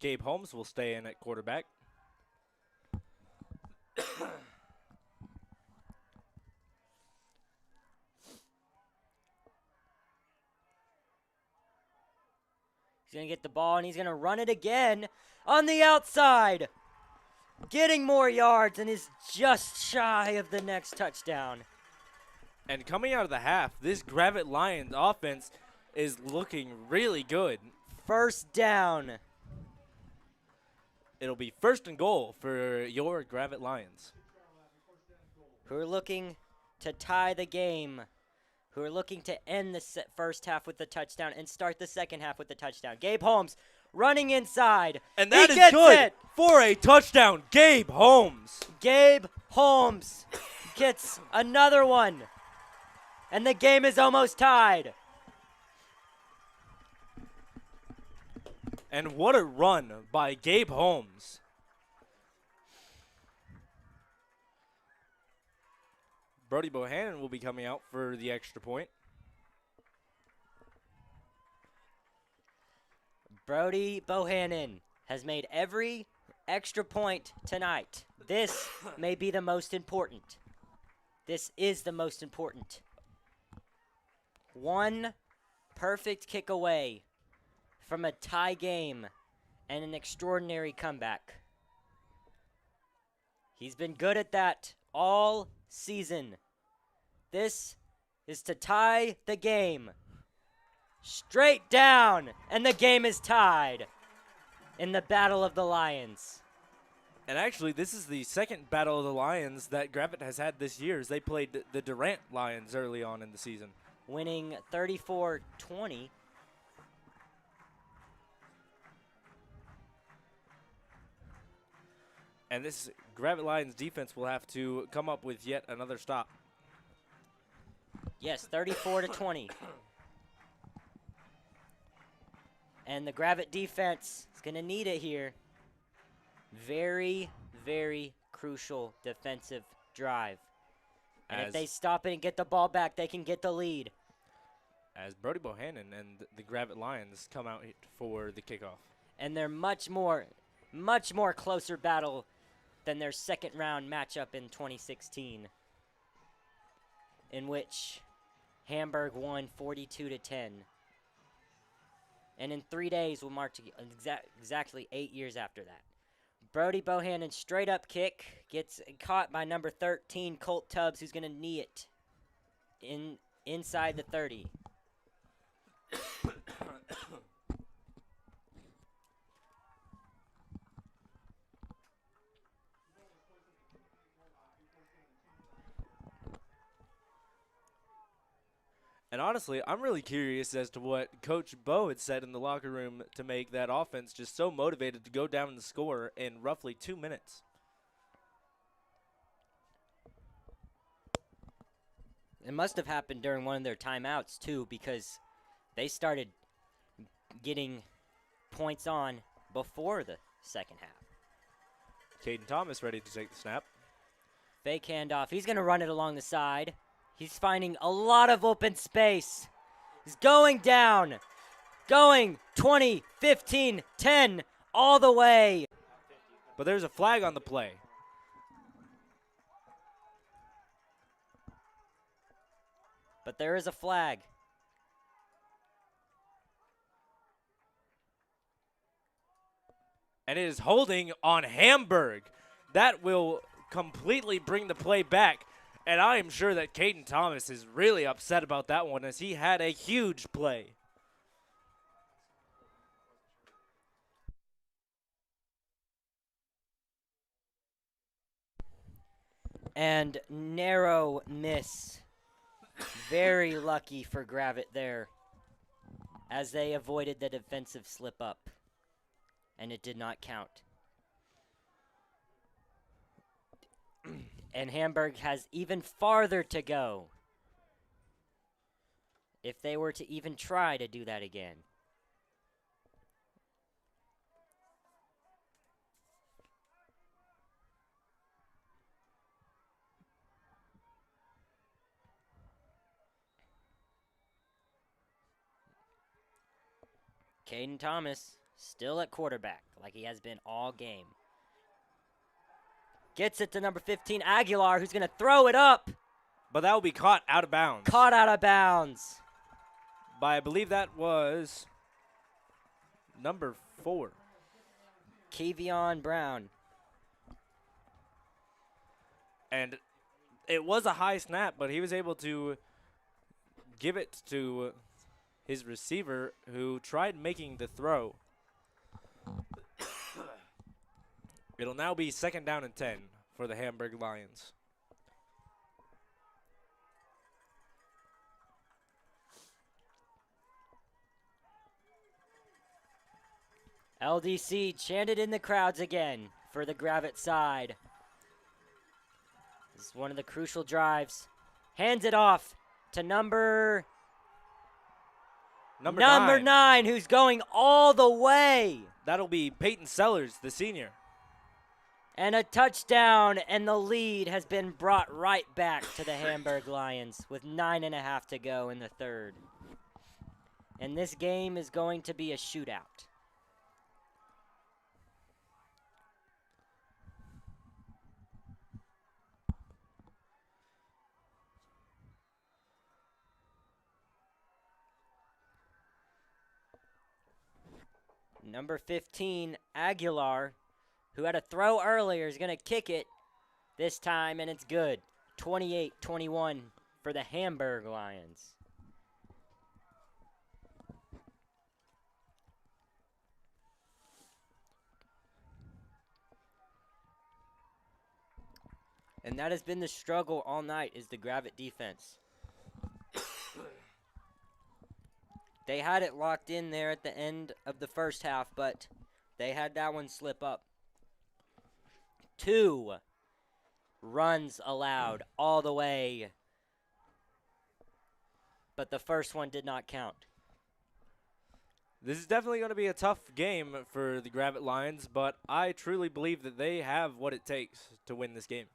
Gabe Holmes will stay in at quarterback. He's going to get the ball, and he's going to run it again on the outside. Getting more yards, and is just shy of the next touchdown. And coming out of the half, this Gravette Lions offense is looking really good. First down. It'll be first and goal for your Gravette Lions. Who are looking to tie the game. Who are looking to end the first half with the touchdown and start the second half with the touchdown. Gabe Holmes running inside. And that is good for a touchdown. Gabe Holmes. Gabe Holmes gets another one. And the game is almost tied. And what a run by Gabe Holmes. Brody Bohannon will be coming out for the extra point. Brody Bohannon has made every extra point tonight. This may be the most important. This is the most important. 1 perfect kick away from a tie game and an extraordinary comeback. He's been good at that all season. This is to tie the game. Straight down, and the game is tied in the Battle of the Lions. And actually, this is the second Battle of the Lions that Gravette has had this year, as they played the Durant Lions early on in the season. Winning 34-20 And this Gravette Lions defense will have to come up with yet another stop. Yes, 34-20. And the Gravette defense is going to need it here. Very, very crucial defensive drive. And if they stop it and get the ball back, they can get the lead. As Brody Bohannon and the Gravette Lions come out for the kickoff. And they're much more closer battle than their second round matchup in 2016, in which Hamburg won 42-10. And in 3 days, we'll mark exactly 8 years after that. Brody Bohannon straight up kick gets caught by number 13, Colt Tubbs, who's going to knee it inside the 30. And honestly, I'm really curious as to what Coach Bo had said in the locker room to make that offense just so motivated to go down and score in roughly 2 minutes. It must have happened during one of their timeouts, too, because they started getting points on before the second half. Caden Thomas ready to take the snap. Fake handoff. He's going to run it along the side. He's finding a lot of open space. He's going down. Going 20, 15, 10, all the way. But there's a flag on the play. But there is a flag. And it is holding on Hamburg. That will completely bring the play back. And I am sure that Caden Thomas is really upset about that one, as he had a huge play. And narrow miss. Very lucky for Gravette there, as they avoided the defensive slip up. And it did not count. And Hamburg has even farther to go if they were to even try to do that again. Caden Thomas still at quarterback, like he has been all game. Gets it to number 15, Aguilar, who's going to throw it up. But that will be caught out of bounds. Caught out of bounds. By, I believe that was number 4. Kevion Brown. And it was a high snap, but he was able to give it to his receiver, who tried making the throw. It'll now be 2nd down and 10 for the Hamburg Lions. LDC chanted in the crowds again for the Gravette side. This is one of the crucial drives. Hands it off to number 9, who's going all the way. That'll be Peyton Sellers, the senior. And a touchdown, and the lead has been brought right back to the Hamburg Lions with 9.5 to go in the third. And this game is going to be a shootout. Number 15, Aguilar, who had a throw earlier, is going to kick it this time, and it's good. 28-21 for the Hamburg Lions. And that has been the struggle all night, is the Gravette defense. They had it locked in there at the end of the first half, but they had that one slip up. 2 runs allowed all the way, but the first one did not count. This is definitely going to be a tough game for the Gravette Lions, but I truly believe that they have what it takes to win this game.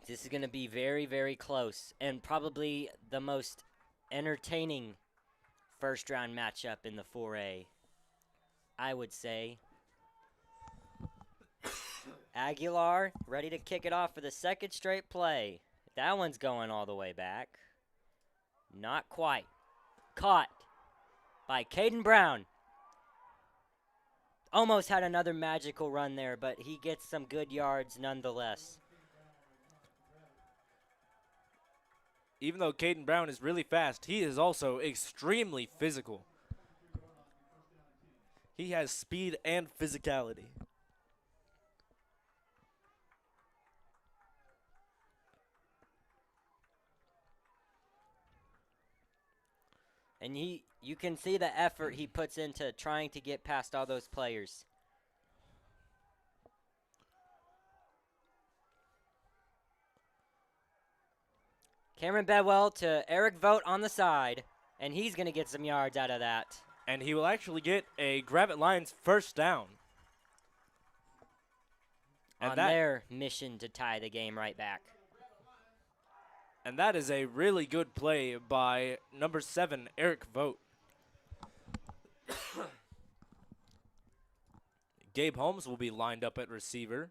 This is going to be very, very close and probably the most entertaining first-round matchup in the 4A, I would say. Aguilar ready to kick it off for the second straight play. That one's going all the way back. Not quite. Caught by Caden Brown. Almost had another magical run there, but he gets some good yards nonetheless. Even though Caden Brown is really fast, he is also extremely physical. He has speed and physicality. And you can see the effort he puts into trying to get past all those players. Cameron Bedwell to Eric Vogt on the side, and he's going to get some yards out of that. And he will actually get a Gravette Lions first down. On their mission to tie the game right back. And that is a really good play by number 7, Eric Vogt. Gabe Holmes will be lined up at receiver.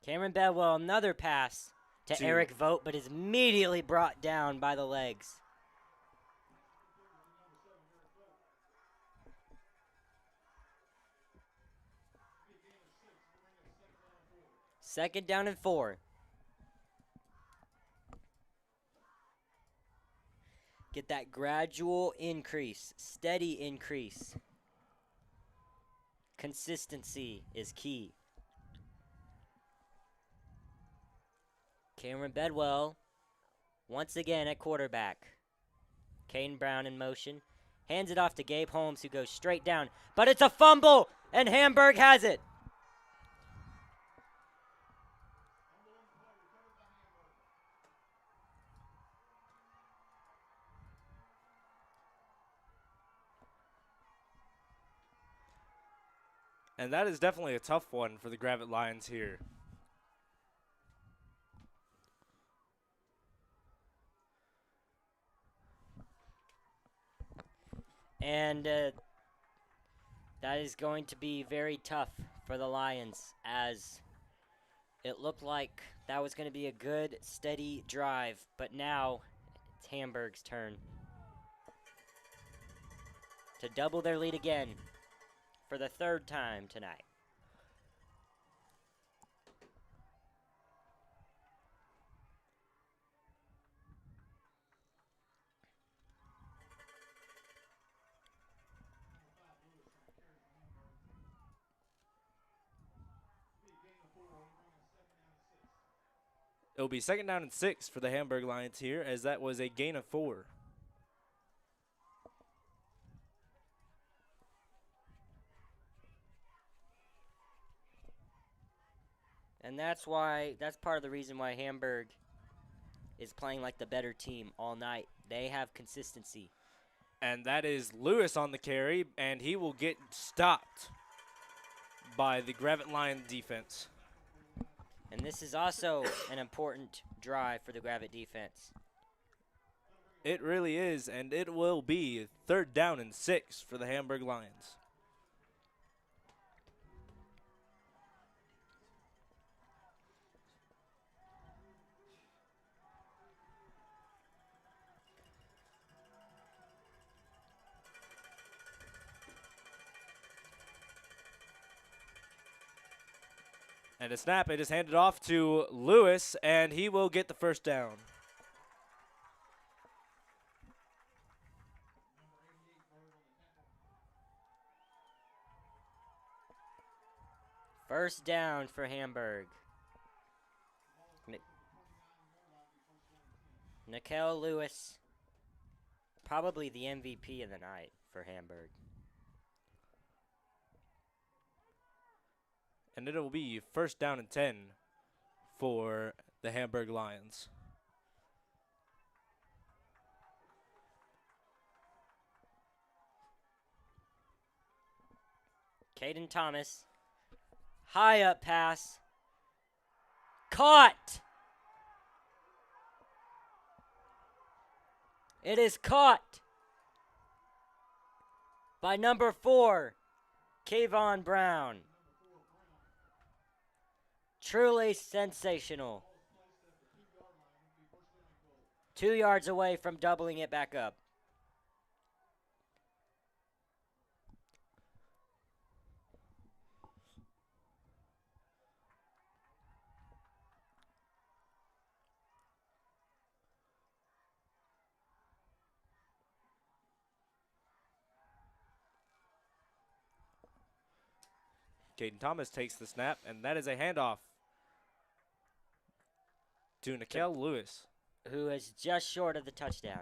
Cameron Bedwell, another pass to Eric Vogt, but is immediately brought down by the legs. Second down and 4. Get that gradual increase, steady increase. Consistency is key. Cameron Bedwell, once again at quarterback. Caden Brown in motion. Hands it off to Gabe Holmes, who goes straight down. But it's a fumble, and Hamburg has it. And that is definitely a tough one for the Gravette Lions here. And that is going to be very tough for the Lions, as it looked like that was going to be a good, steady drive. But now it's Hamburg's turn to double their lead again for the third time tonight. It'll be second down and 6 for the Hamburg Lions here, as that was a gain of 4. And that's part of the reason why Hamburg is playing like the better team all night. They have consistency. And that is Lewis on the carry, and he will get stopped by the Gravette Lion defense. And this is also an important drive for the Gravette defense. It really is, and it will be third down and 6 for the Hamburg Lions. And a snap, it is handed off to Lewis, and he will get the first down. First down for Hamburg. Nikel Lewis Probably the MVP of the night for Hamburg. And it'll be first down and 10 for the Hamburg Lions. Caden Thomas. High up pass. Caught! It is caught by number 4, Kayvon Brown. Truly sensational. 2 yards away from doubling it back up. Caden Thomas takes the snap, and that is a handoff to Nikel Lewis. Who is just short of the touchdown.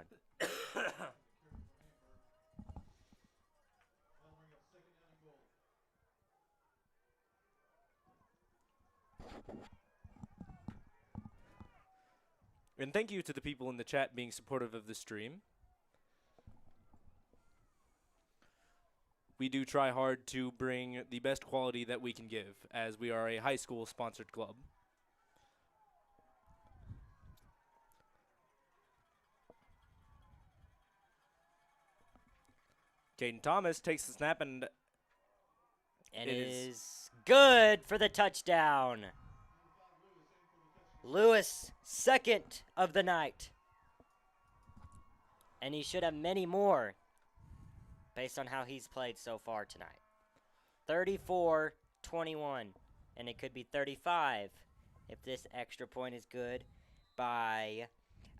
And thank you to the people in the chat being supportive of the stream. We do try hard to bring the best quality that we can give, as we are a high school sponsored club. Caden Thomas takes the snap, and it is good for the touchdown. Lewis, second of the night. And he should have many more based on how he's played so far tonight. 34-21. And it could be 35 if this extra point is good by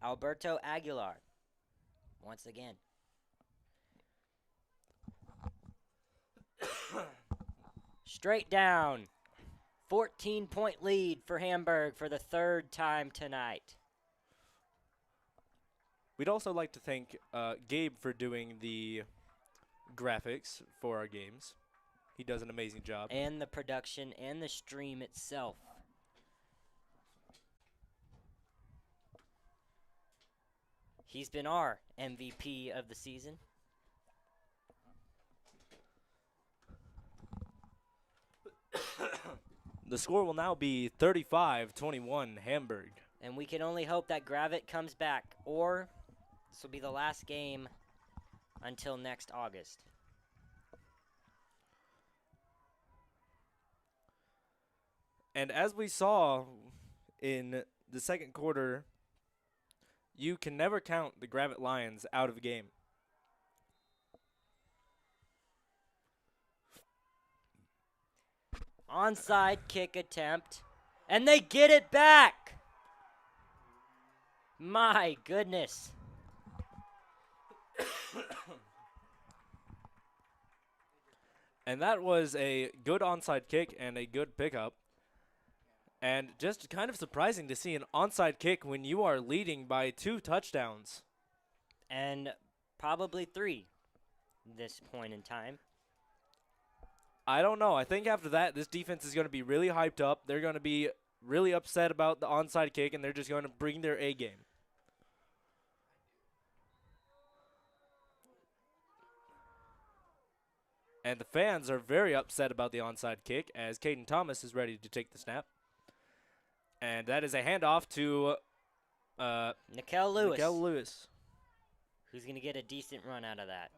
Alberto Aguilar. Once again. Straight down. 14-point lead for Hamburg for the third time tonight. We'd also like to thank Gabe for doing the graphics for our games. He does an amazing job. And the production and the stream itself. He's been our MVP of the season. The score will now be 35-21 Hamburg. And we can only hope that Gravette comes back, or this will be the last game until next August. And as we saw in the second quarter, you can never count the Gravette Lions out of the game. Onside kick attempt, and they get it back. My goodness. And that was a good onside kick and a good pickup. And just kind of surprising to see an onside kick when you are leading by 2 touchdowns. And probably 3 at this point in time. I don't know. I think after that, this defense is going to be really hyped up. They're going to be really upset about the onside kick, and they're just going to bring their A game. And the fans are very upset about the onside kick as Caden Thomas is ready to take the snap. And that is a handoff to Nikel Lewis. Who's going to get a decent run out of that.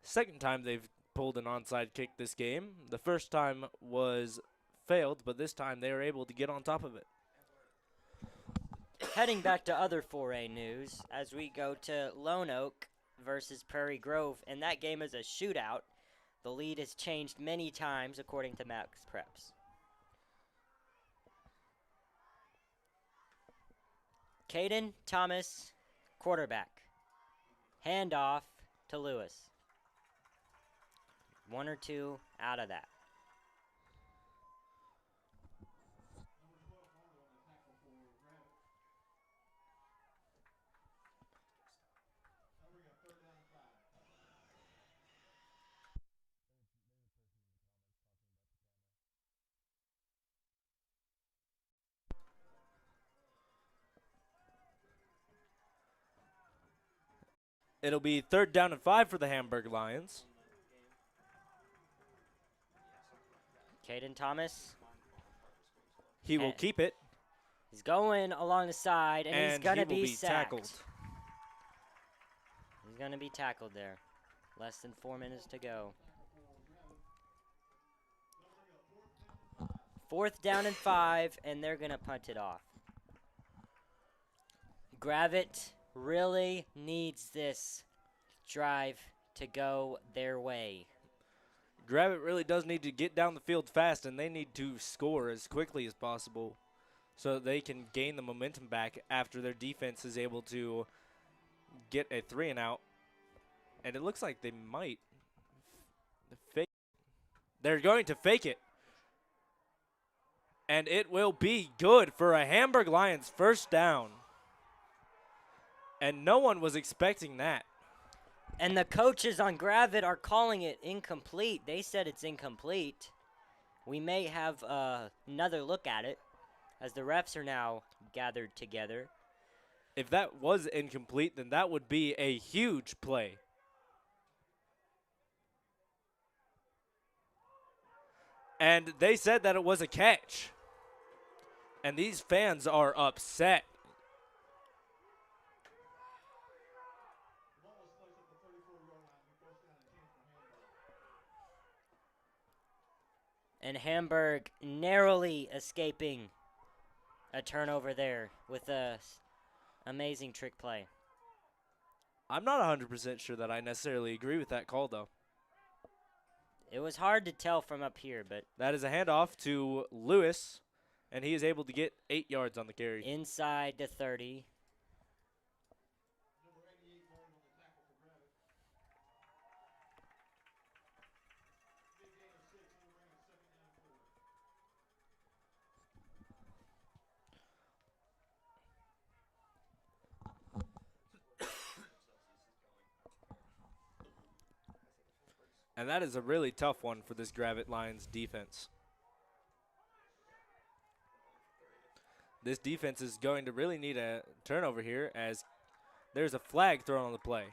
Second time they've pulled an onside kick this game. The first time was failed, but this time they were able to get on top of it. Heading back to other 4A news as we go to Lone Oak versus Prairie Grove, and that game is a shootout. The lead has changed many times according to Max Preps. Caden Thomas, quarterback. Handoff to Lewis. 1 or 2 out of that. It'll be 3rd down and 5 for the Hamburg Lions. Caden Thomas. He will keep it. He's going along the side, and he's going to he will be sacked. tackled. He's going to be tackled there. Less than 4 minutes to go. 4th down and 5, and they're going to punt it off. Gravette really needs this drive to go their way. Gravette really does need to get down the field fast, and they need to score as quickly as possible so that they can gain the momentum back after their defense is able to get a 3-and-out. And it looks like they might fake. They're going to fake it. And it will be good for a Hamburg Lions 1st down. And no one was expecting that. And the coaches on Gravette are calling it incomplete. They said it's incomplete. We may have another look at it as the refs are now gathered together. If that was incomplete, then that would be a huge play. And they said that it was a catch. And these fans are upset. And Hamburg narrowly escaping a turnover there with a amazing trick play. I'm not 100% sure that I necessarily agree with that call, though. It was hard to tell from up here, but That is a handoff to Lewis, and he is able to get 8 yards on the carry. inside the 30. And that is a really tough one for this Gravette Lions defense. This defense is going to really need a turnover here as there's a flag thrown on the play.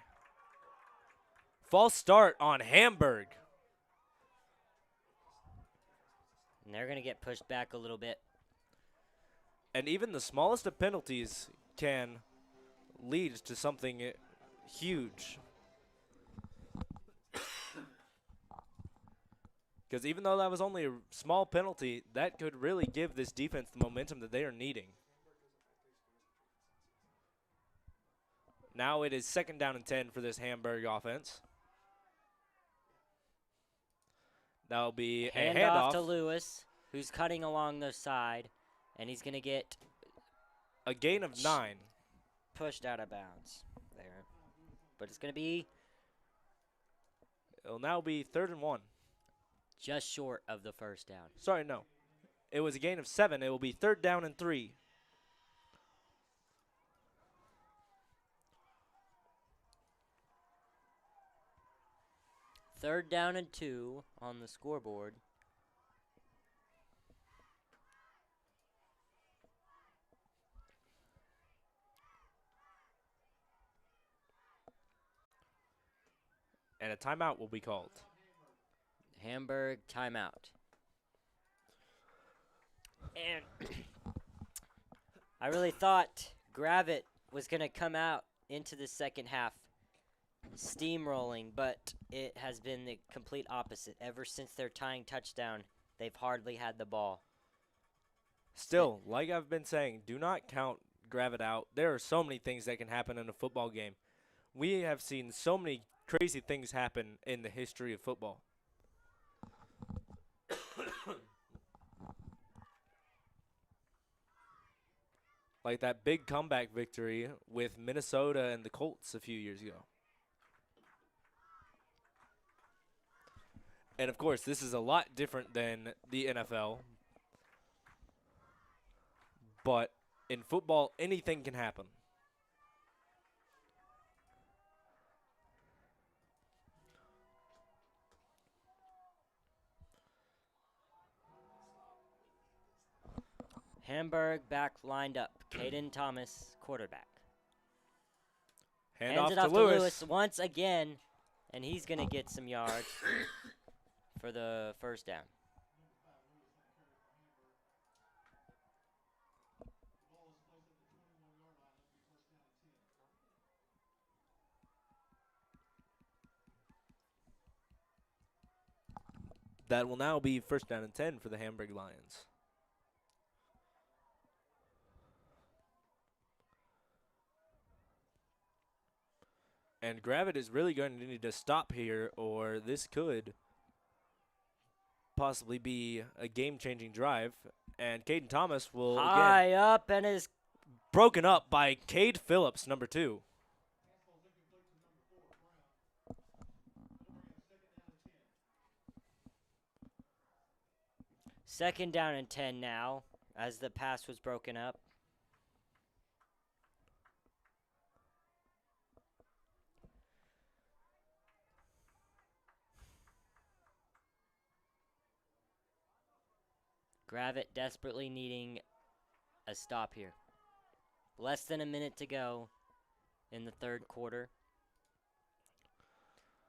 False start on Hamburg. And they're going to get pushed back a little bit. And even the smallest of penalties can lead to something huge. Because even though that was only a small penalty, that could really give this defense the momentum that they are needing. Now it is 2nd down and 10 for this Hamburg offense. That'll be a handoff to Lewis, who's cutting along the side, and he's going to get a gain of 9. pushed out of bounds there. But it's going to be It'll now be 3rd and 1. just short of the 1st down. Sorry, no. It was a gain of 7. It will be 3rd down and 3. Third down and 2 on the scoreboard. And a timeout will be called. Hamburg timeout. And I really thought Gravette was going to come out into the second half steamrolling, but it has been the complete opposite. Ever since their tying touchdown, they've hardly had the ball. Still, like I've been saying, do not count Gravette out. There are so many things that can happen in a football game. We have seen so many crazy things happen in the history of football. Like that big comeback victory with Minnesota and the Colts a few years ago. And, of course, this is a lot different than the NFL. But in football, anything can happen. Hamburg back lined up. Caden Thomas, quarterback. Hand Hands off it to off to Lewis. Lewis once again, and he's going to get some yards for the first down. That will now be first down and 10 for the Hamburg Lions. And Gravette is really going to need to stop here, or this could possibly be a game-changing drive. And Caden Thomas will again High up and is broken up by Cade Phillips, number 2. second down and 10 now as the pass was broken up. Gravette desperately needing a stop here. Less than a minute to go in the third quarter.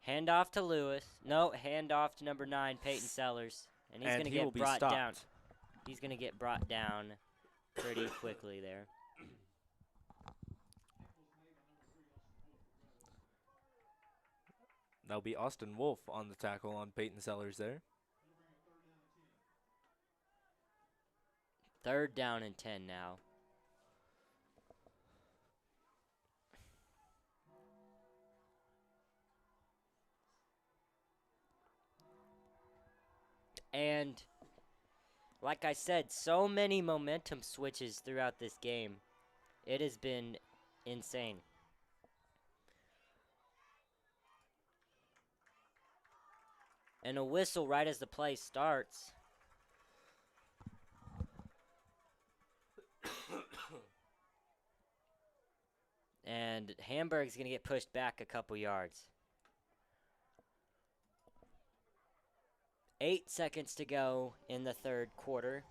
Handoff to Lewis. No, handoff to number 9, Peyton Sellers. And he's going to get brought down. He's going to get brought down pretty quickly there. That'll be Austin Wolf on the tackle on Peyton Sellers there. Third down and 10 now. And like I said, so many momentum switches throughout this game. It has been insane. And a whistle right as the play starts. And Hamburg's going to get pushed back a couple yards. 8 seconds to go in the third quarter.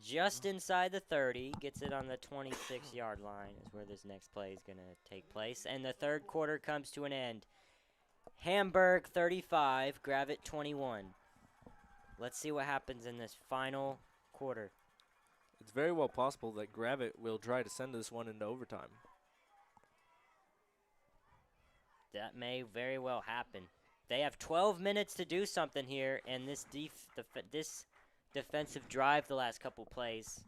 Just inside the 30, gets it on the 26-yard line is where this next play is going to take place. And the third quarter comes to an end. Hamburg 35, Gravette 21. Let's see what happens in this final quarter. It's very well possible that Gravette will try to send this one into overtime. That may very well happen. They have 12 minutes to do something here, and this defensive drive the last couple plays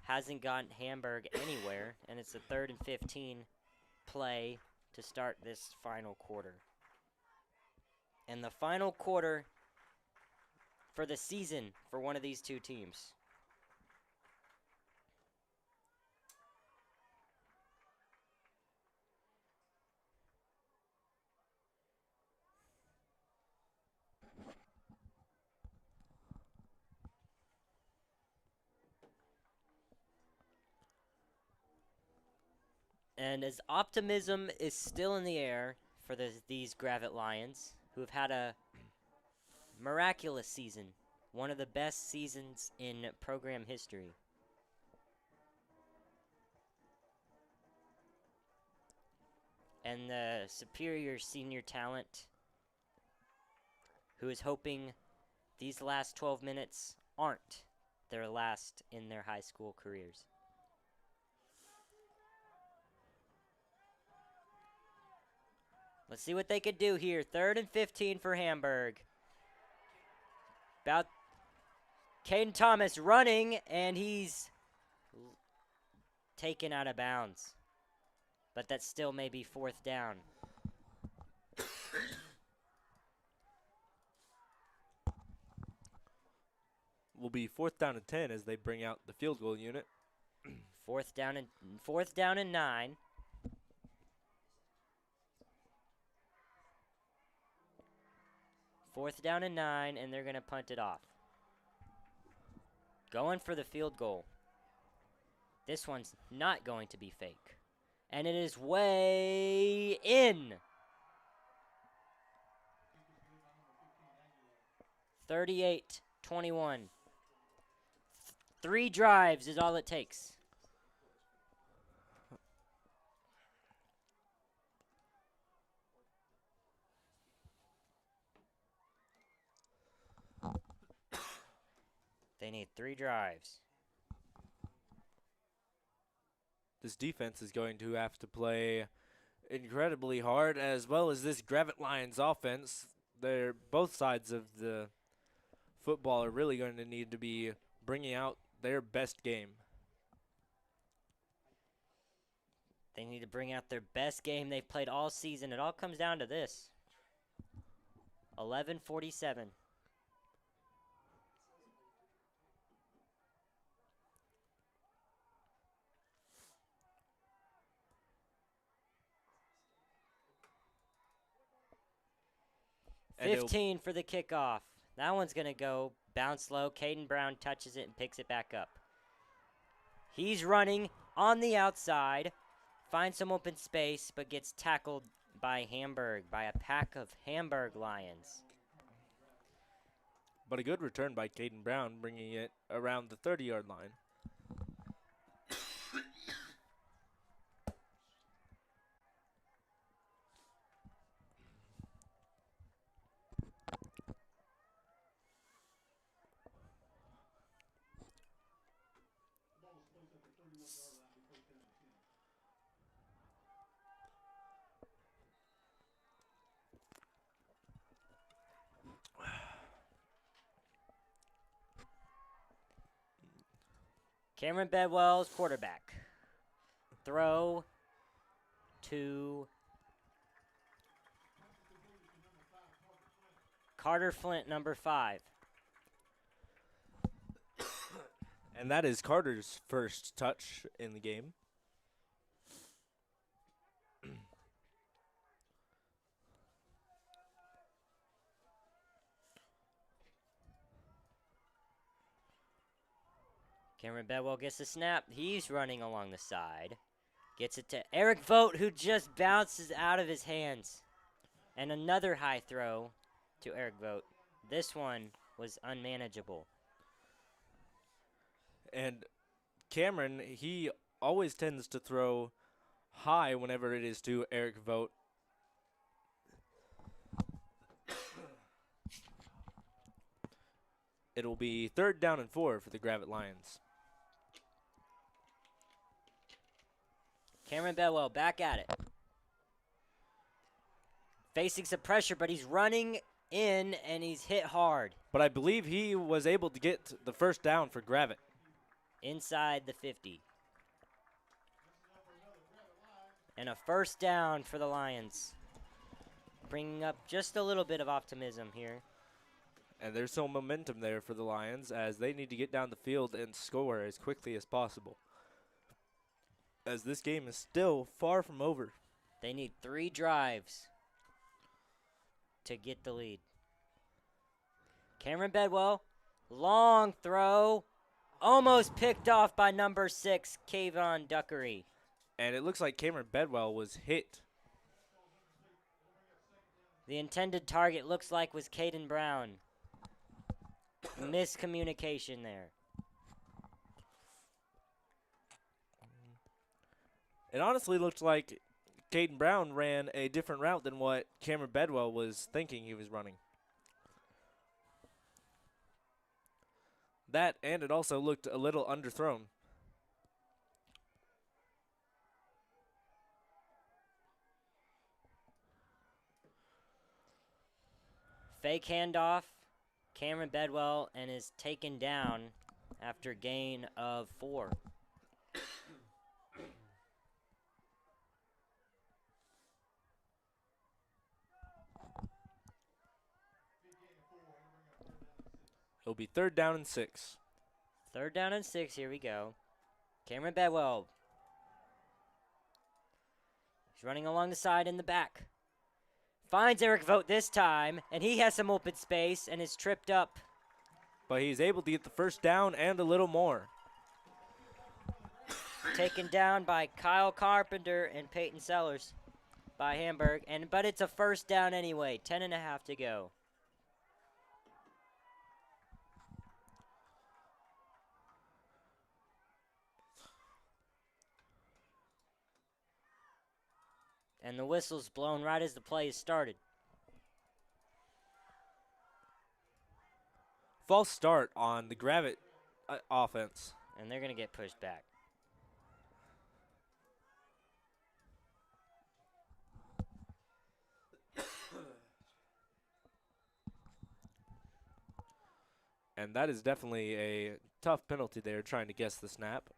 hasn't gotten Hamburg anywhere, and it's a 3rd and 15 play to start this final quarter. And the final quarter for the season for one of these two teams. And as optimism is still in the air for these Gravette Lions, who have had a miraculous season, one of the best seasons in program history. And the superior senior talent who is hoping these last 12 minutes aren't their last in their high school careers. Let's see what they could do here. 3rd and 15 for Hamburg. About Caden Thomas running, and he's taken out of bounds. But that still may be 4th down. Will be 4th down and 10 as they bring out the field goal unit. 4th down and 9. Fourth down and 9, and they're going to punt it off. Going for the field goal. This one's not going to be fake. And it is way in. 38-21. 3 drives is all it takes. They need 3 drives. This defense is going to have to play incredibly hard, as well as this Gravette Lions offense. They're both sides of the football are really going to need to be bringing out their best game. They need to bring out their best game they've played all season. It all comes down to this. 11:47. And 15 for the kickoff. That one's going to go bounce low. Caden Brown touches it and picks it back up. He's running on the outside, finds some open space, but gets tackled by Hamburg, by a pack of Hamburg Lions. But a good return by Caden Brown, bringing it around the 30-yard line. Cameron Bedwell's quarterback. Throw to Carter Flint, number 5. And that is Carter's first touch in the game. Cameron Bedwell gets the snap. He's running along the side. Gets it to Eric Vogt, who just bounces out of his hands. And another high throw to Eric Vogt. This one was unmanageable. And Cameron, he always tends to throw high whenever it is to Eric Vogt. It'll be 3rd down and 4 for the Gravette Lions. Cameron Bedwell back at it. Facing some pressure, but he's running in and he's hit hard. But I believe he was able to get the first down for Gravette. Inside the 50. And a first down for the Lions. Bringing up just a little bit of optimism here. And there's some momentum there for the Lions as they need to get down the field and score as quickly as possible, as this game is still far from over. They need 3 drives to get the lead. Cameron Bedwell, long throw, almost picked off by number 6, Kayvon Duckery. And it looks like Cameron Bedwell was hit. The intended target looks like was Caden Brown. Miscommunication there. It honestly looked like Caden Brown ran a different route than what Cameron Bedwell was thinking he was running. That, and it also looked a little underthrown. Fake handoff, Cameron Bedwell, and is taken down after gain of 4. It'll be 3rd down and 6. 3rd down and 6, here we go. Cameron Bedwell. He's running along the side in the back. Finds Eric Vogt this time, and he has some open space and is tripped up. But he's able to get the first down and a little more. Taken down by Kyle Carpenter and Peyton Sellers by Hamburg, but it's a first down anyway. 10.5 to go. And the whistle's blown right as the play is started. False start on the Gravette offense. And they're going to get pushed back. And that is definitely a tough penalty there, trying to guess the snap.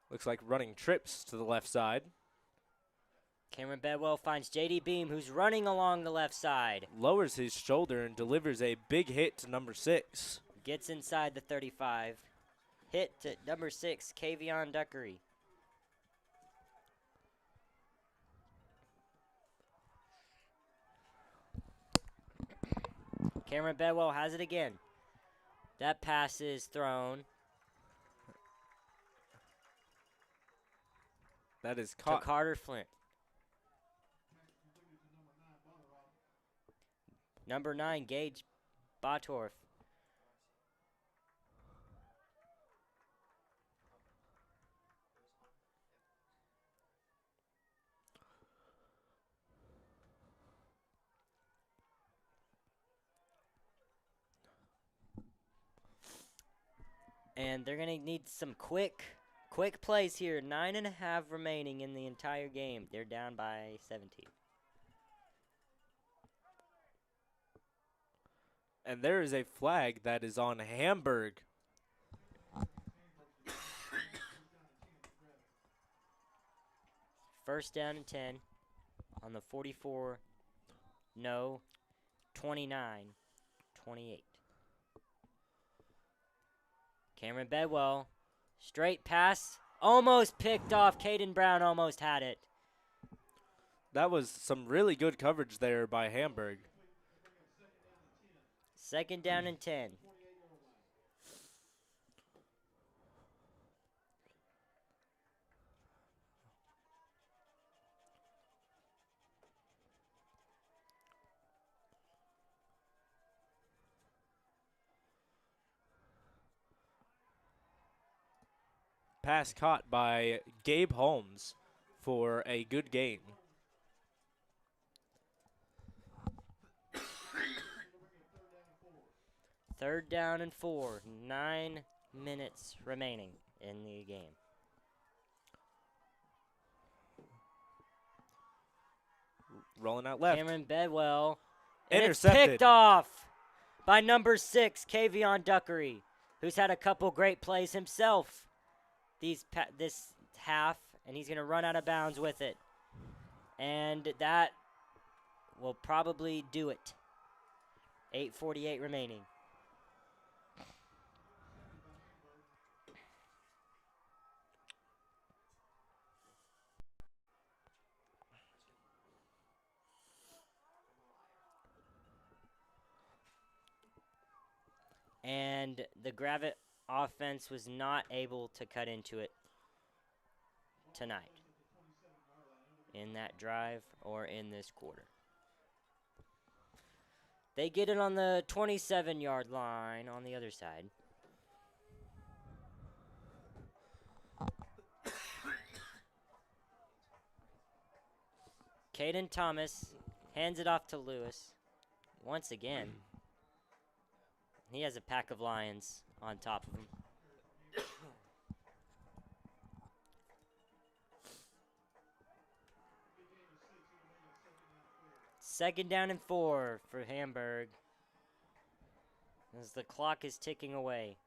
Looks like running trips to the left side. Cameron Bedwell finds J.D. Beam, who's running along the left side. Lowers his shoulder and delivers a big hit to number 6. Gets inside the 35. Hit to number 6, Kavion Duckery. Cameron Bedwell has it again. That pass is thrown That is to caught. Carter Flint. Number 9, Gage Botorf. And they're going to need some quick plays here. 9.5 remaining in the entire game. They're down by 17. And there is a flag that is on Hamburg. First down and 10 on the 44. No. 29. 28. Cameron Bedwell. Straight pass. Almost picked off. Caden Brown almost had it. That was some really good coverage there by Hamburg. Second down and 10. Pass caught by Gabe Holmes for a good gain. Third down and 4. 9 minutes remaining in the game. Rolling out left. Cameron Bedwell. And it's Intercepted. picked off by number 6, Kavion Duckery, who's had a couple great plays himself this half, and he's going to run out of bounds with it. And that will probably do it. 8:48 remaining. And the Gravette offense was not able to cut into it tonight in that drive or in this quarter. They get it on the 27-yard line on the other side. Caden Thomas hands it off to Lewis once again. He has a pack of lions on top of him. Second down and 4 for Hamburg as the clock is ticking away.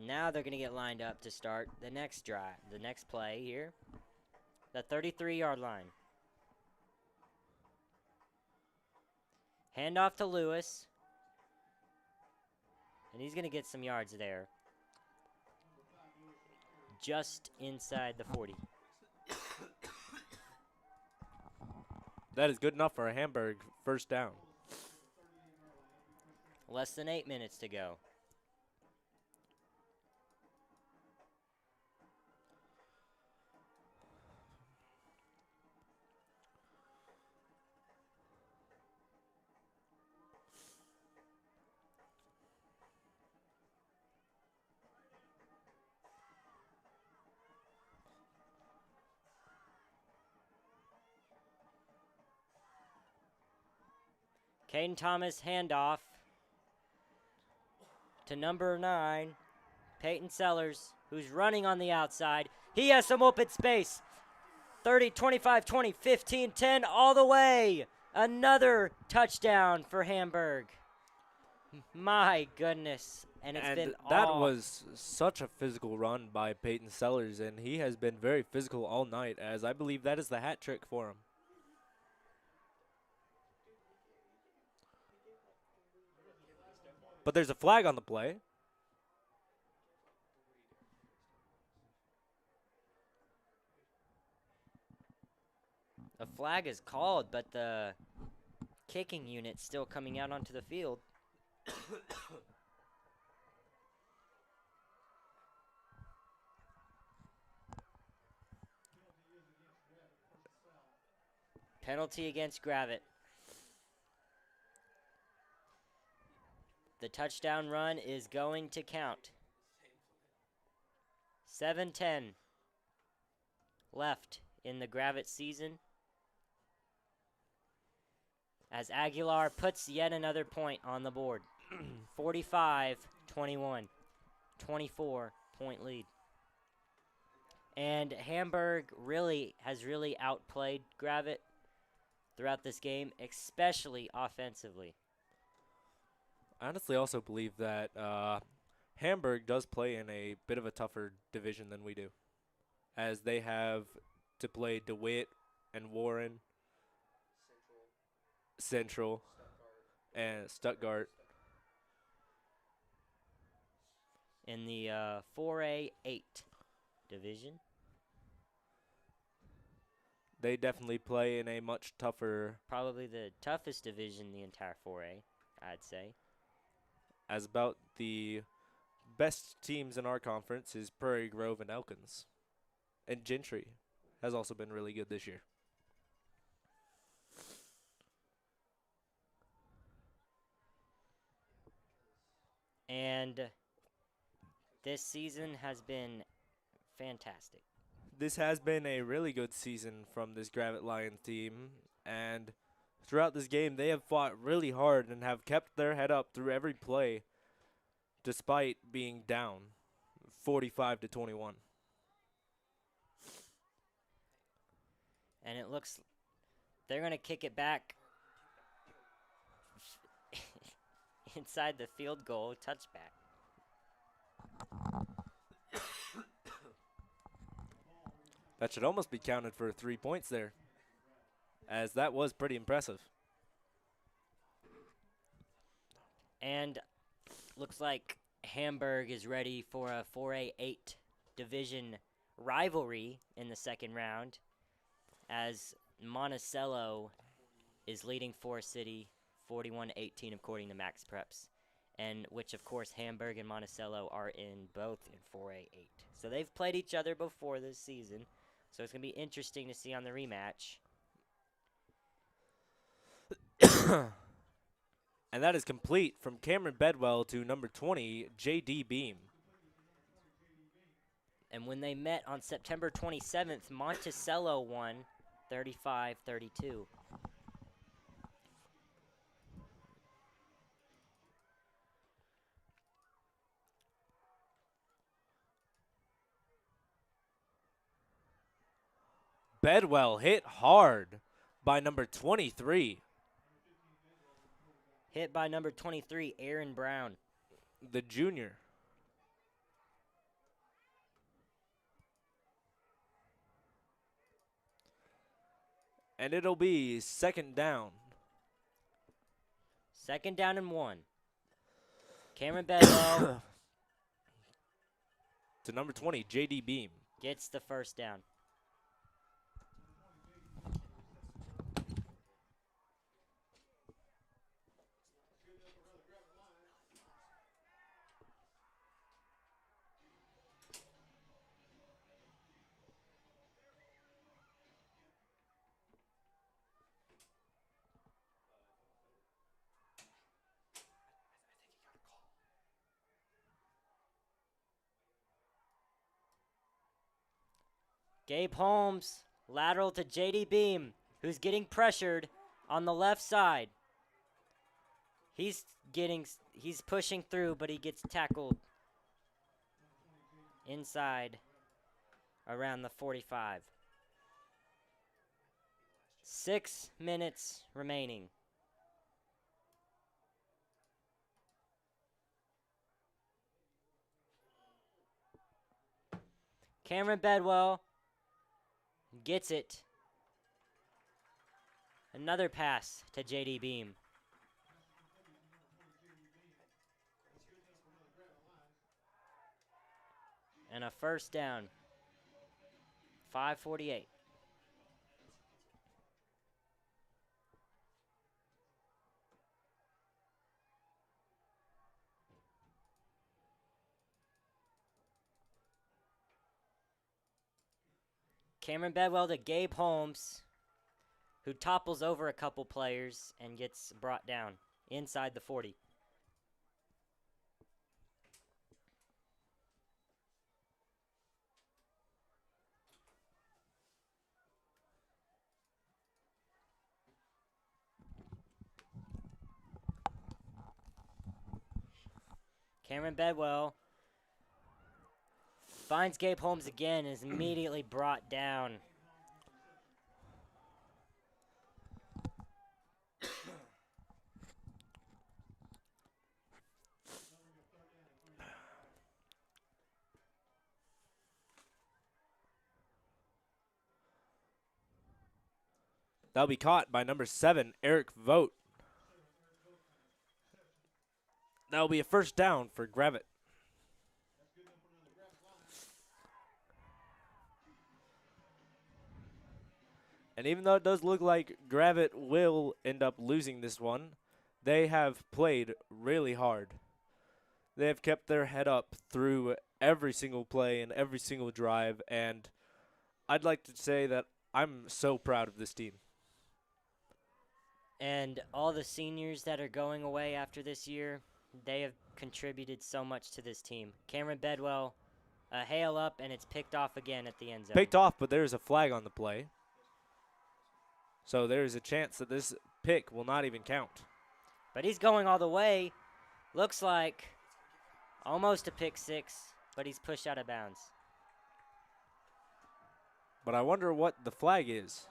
Now they're going to get lined up to start the next drive, the next play here. The 33-yard line. Handoff to Lewis. And he's going to get some yards there. Just inside the 40. That is good enough for a Hamburg first down. Less than 8 minutes to go. Caden Thomas handoff to number 9, Peyton Sellers, who's running on the outside. He has some open space. 30, 25, 20, 15, 10, all the way. Another touchdown for Hamburg. My goodness. And it's been that all was such a physical run by Peyton Sellers, and he has been very physical all night, as I believe that is the hat trick for him. But there's a flag on the play. a flag is called, but the kicking unit's still coming out onto the field. Penalty against Gravette. The touchdown run is going to count. 7:10 left in the Gravette season, as Aguilar puts yet another point on the board. 45-21, 24-point lead. And Hamburg has really outplayed Gravette throughout this game, especially offensively. I honestly also believe that Hamburg does play in a bit of a tougher division than we do, as they have to play DeWitt and Warren, Central, and Stuttgart. In the 4A8 division. They definitely play in a much tougher, Probably the toughest division in the entire 4A, I'd say. as about the best teams in our conference is Prairie Grove and Elkins. And Gentry has also been really good this year. And this season has been fantastic. This has been a really good season from this Gravette Lions team, and throughout this game they have fought really hard and have kept their head up through every play despite being down 45-21. And it looks they're going to kick it back inside the field goal touchback. That should almost be counted for 3 points there, as that was pretty impressive. And looks like Hamburg is ready for a 4A8 division rivalry in the second round, as Monticello is leading Forest City 41-18 according to Max Preps, and which of course Hamburg and Monticello are in both in 4A8. So they've played each other before this season, so it's going to be interesting to see on the rematch. And that is complete from Cameron Bedwell to number 20, J.D. Beam. And when they met on September 27th, Monticello won 35-32. Bedwell hit hard by number 23, Hit by number 23, Aaron Brown. the junior. And it'll be second down. Second down and 1. Cameron Bedwell To number 20, J.D. Beam. gets the first down. Gabe Holmes, lateral to J.D. Beam, who's getting pressured on the left side. He's pushing through, but he gets tackled inside around the 45. 6 minutes remaining. Cameron Bedwell gets it. Another pass to J.D. Beam. And a first down. 5:48. Cameron Bedwell to Gabe Holmes, who topples over a couple players and gets brought down inside the 40. Cameron Bedwell finds Gabe Holmes again and is immediately brought down. That'll be caught by number 7, Eric Vogt. That'll be a first down for Gravette. And even though it does look like Gravette will end up losing this one, they have played really hard. They have kept their head up through every single play and every single drive, and I'd like to say that I'm so proud of this team. And all the seniors that are going away after this year, they have contributed so much to this team. Cameron Bedwell, a hail up, and it's picked off again at the end zone. Picked off, but there's a flag on the play. So there's a chance that this pick will not even count. But he's going all the way. Looks like almost a pick six, but he's pushed out of bounds. But I wonder what the flag is.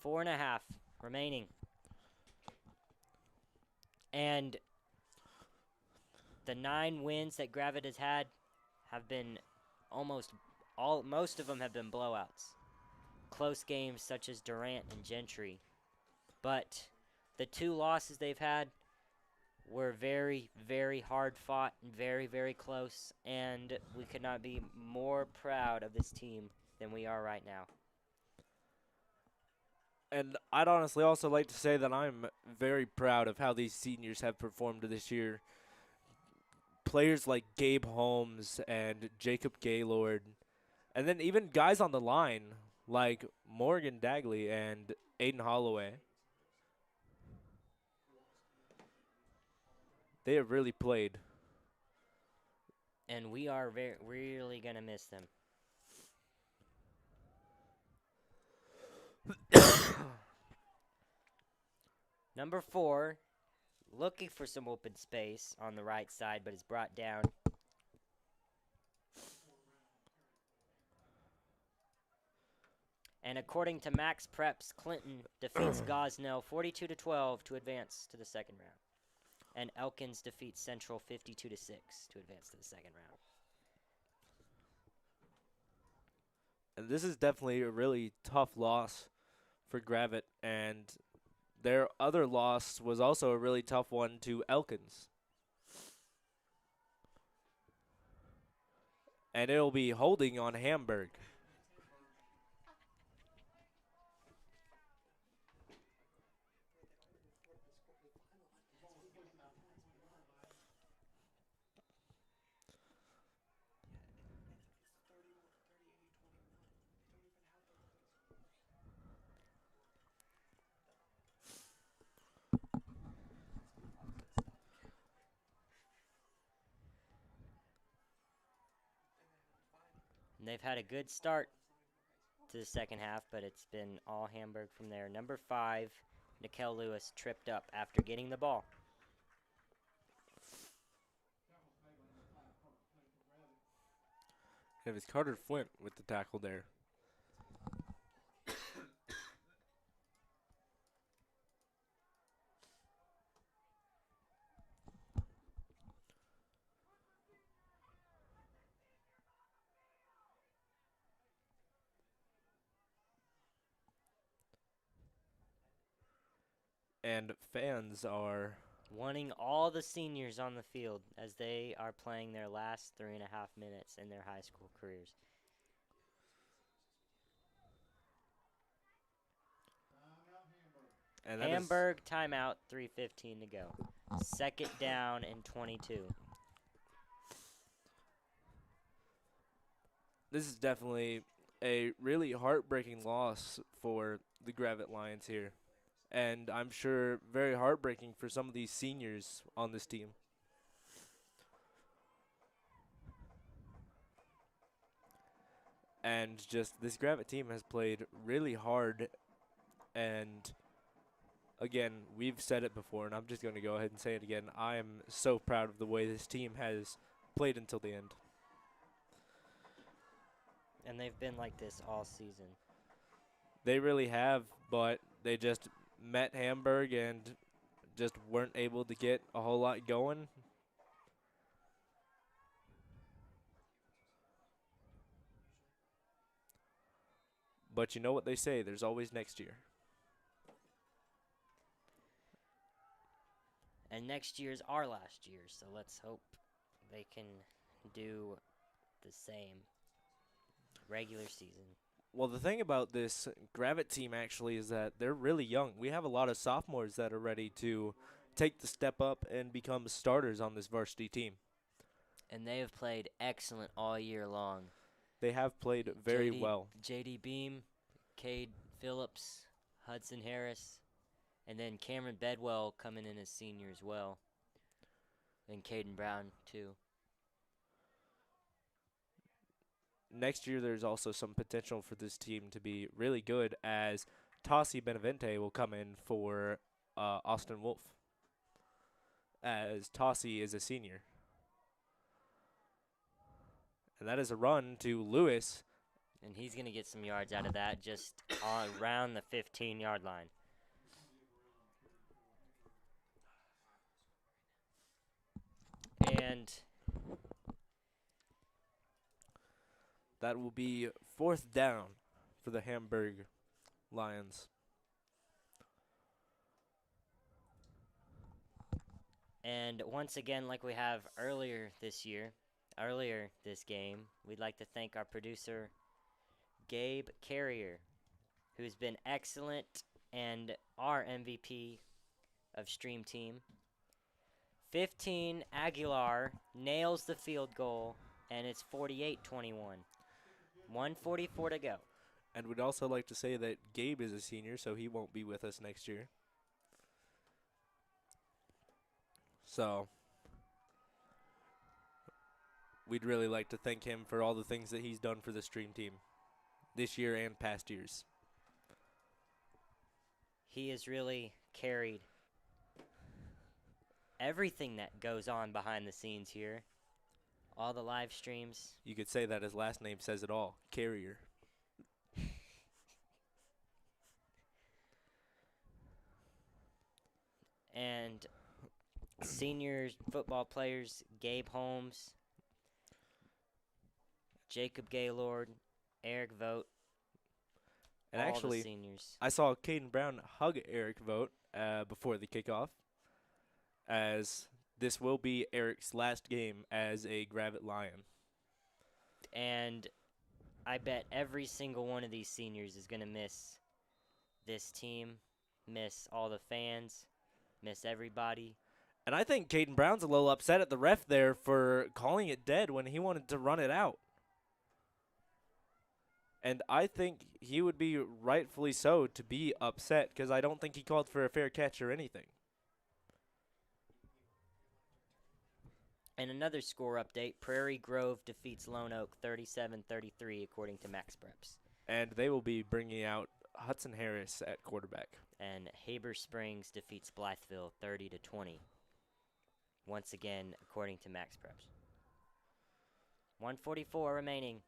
Four and a half remaining. And the 9 wins that Gravette has had have been most of them have been blowouts. Close games such as Durant and Gentry. But the 2 losses they've had were very, very hard fought and very, very close. And we could not be more proud of this team than we are right now. And I'd honestly also like to say that I'm very proud of how these seniors have performed this year. Players like Gabe Holmes and Jacob Gaylord, and then even guys on the line like Morgan Dagley and Aiden Holloway. They have really played. And we are really going to miss them. Number 4, looking for some open space on the right side, but is brought down. And according to Max Preps, Clinton defeats Gosnell 42-12 to advance to the second round. And Elkins defeats Central 52-6 to advance to the second round. And this is definitely a really tough loss for Gravette, and their other loss was also a really tough one to Elkins. And it'll be holding on Hamburg. And they've had a good start to the second half, but it's been all Hamburg from there. Number 5, Nikel Lewis tripped up after getting the ball. It was Carter Flint with the tackle there. And fans are Wanting all the seniors on the field as they are playing their last 3.5 minutes in their high school careers. and that is- Hamburg timeout, 3:15 to go. Second down and 22. this is definitely a really heartbreaking loss for the Gravette Lions here. And I'm sure very heartbreaking for some of these seniors on this team. And just this Gravette team has played really hard. And again, we've said it before, and I'm just going to go ahead and say it again. I am so proud of the way this team has played until the end. And they've been like this all season. They really have, but they just met Hamburg and just weren't able to get a whole lot going. But you know what they say, there's always next year. And next year's our last year, so let's hope they can do the same regular season. Well, the thing about this Gravette team actually is that they're really young. We have a lot of sophomores that are ready to take the step up and become starters on this varsity team. And they have played excellent all year long. They have played very well. J.D. Beam, Cade Phillips, Hudson Harris, and then Cameron Bedwell coming in as senior as well. And Caden Brown, too. Next year, there's also some potential for this team to be really good, as Tassi Benavente will come in for Austin Wolf, as Tassi is a senior. And that is a run to Lewis. And he's going to get some yards out of that, just around the 15-yard line. And That will be 4th down for the Hamburg Lions. And once again, like we have earlier this game, we'd like to thank our producer, Gabe Carrier, who's been excellent and our MVP of Stream Team. 15, Aguilar nails the field goal, and it's 48-21. 1:44 to go. And we'd also like to say that Gabe is a senior, so he won't be with us next year. So we'd really like to thank him for all the things that he's done for the Stream Team this year and past years. He has really carried everything that goes on behind the scenes here. All the live streams. You could say that his last name says it all, Carrier. And senior football players, Gabe Holmes, Jacob Gaylord, Eric Vogt, And all actually, the seniors. I saw Caden Brown hug Eric Vogt before the kickoff, as this will be Eric's last game as a Gravette Lion. And I bet every single one of these seniors is going to miss this team, miss all the fans, miss everybody. And I think Caden Brown's a little upset at the ref there for calling it dead when he wanted to run it out. And I think he would be rightfully so to be upset, because I don't think he called for a fair catch or anything. And another score update, Prairie Grove defeats Lone Oak 37-33 according to Max Preps. And they will be bringing out Hudson Harris at quarterback. And Haber Springs defeats Blytheville 30-20. Once again, according to Max Preps. 1:44 remaining.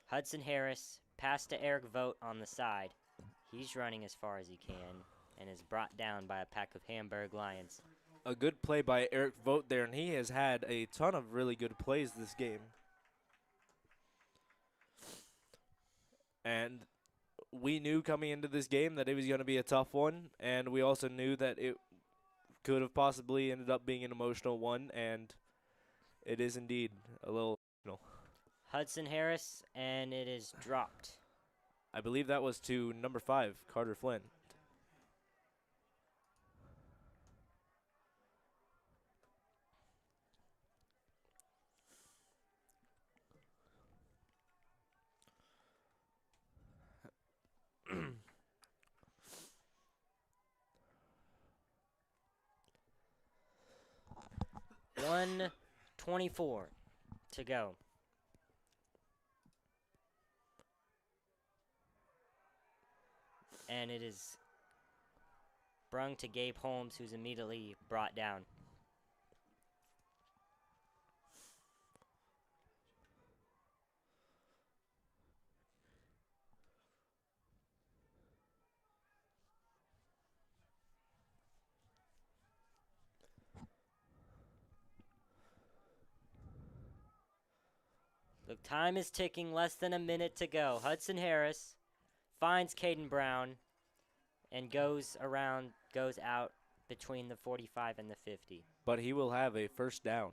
Hudson Harris passed to Eric Vogt on the side. He's running as far as he can and is brought down by a pack of Hamburg Lions. A good play by Eric Vogt there, and he has had a ton of really good plays this game. And we knew coming into this game that it was going to be a tough one, and we also knew that it could have possibly ended up being an emotional one, and it is indeed a little emotional. Hudson Harris, and it is dropped. I believe that was to number 5, Carter Flynn. $1:24 to go. And it is brung to Gabe Holmes, who's immediately brought down. The time is ticking, less than a minute to go. Hudson Harris finds Caden Brown and goes out between the 45 and the 50. But he will have a first down.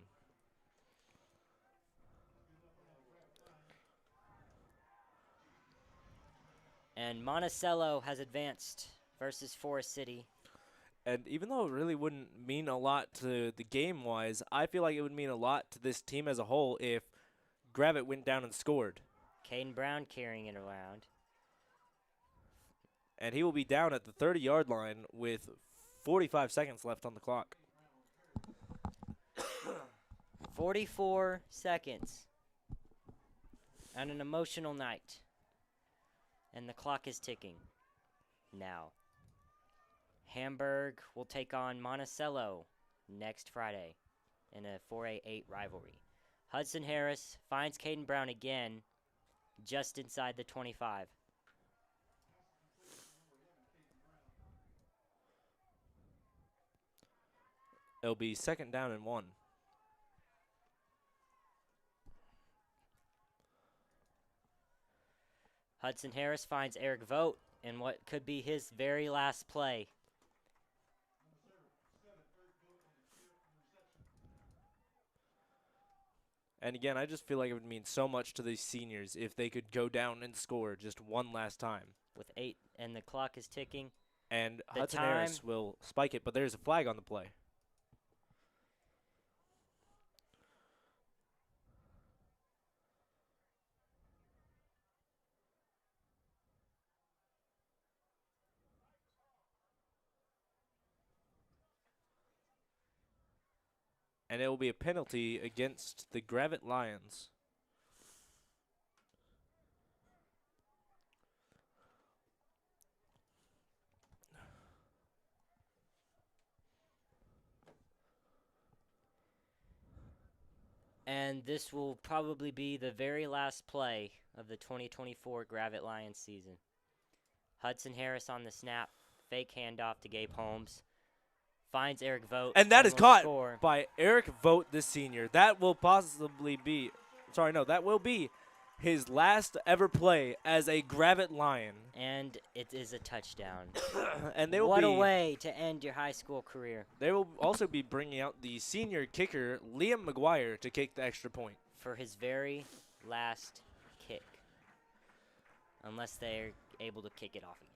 And Monticello has advanced versus Forest City. And even though it really wouldn't mean a lot to the game-wise, I feel like it would mean a lot to this team as a whole if Gravette went down and scored. Caden Brown carrying it around. And he will be down at the 30-yard line with 45 seconds left on the clock. 44 seconds. And an emotional night. And the clock is ticking. Now, Hamburg will take on Monticello next Friday in a 4A8 rivalry. Hudson Harris finds Caden Brown again, just inside the 25. It'll be second down and 1. Hudson Harris finds Eric Vogt in what could be his very last play. And again, I just feel like it would mean so much to these seniors if they could go down and score just one last time. With 8, and the clock is ticking. And The Hudson time- Harris will spike it, but there's a flag on the play. And it will be a penalty against the Gravette Lions. And this will probably be the very last play of the 2024 Gravette Lions season. Hudson Harris on the snap, fake handoff to Gabe Holmes. Finds Eric Vogt. And that is will caught score. by Eric Vogt, the senior. That will possibly be, that will be his last ever play as a Gravette Lion. And it is a touchdown. And they will What be, a way to end your high school career. They will also be bringing out the senior kicker, Liam McGuire, to kick the extra point. For his very last kick. Unless they're able to kick it off again.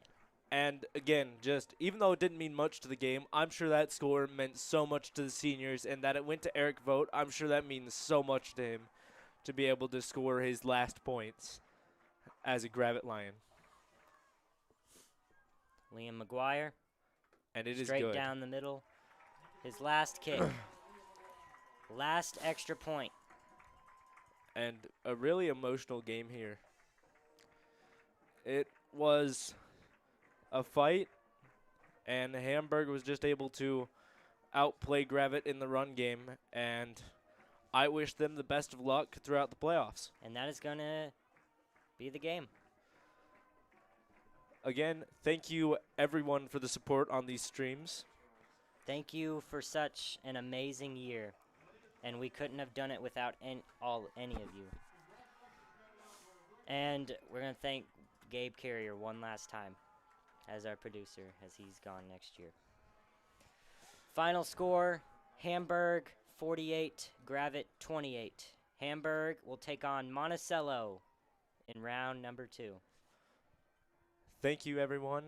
And again, just even though it didn't mean much to the game, I'm sure that score meant so much to the seniors, and that it went to Eric Vogt, I'm sure that means so much to him to be able to score his last points as a Gravette Lion. Liam McGuire. And it is Straight good. down the middle. His last kick. Last extra point. And a really emotional game here. It was a fight, and Hamburg was just able to outplay Gravette in the run game, and I wish them the best of luck throughout the playoffs. And that is going to be the game. Again, thank you everyone for the support on these streams. Thank you for such an amazing year. And we couldn't have done it without any of you. And we're going to thank Gabe Carrier one last time as our producer, as he's gone next year. Final score, Hamburg 48, Gravette 28. Hamburg will take on Monticello in round number 2. Thank you everyone.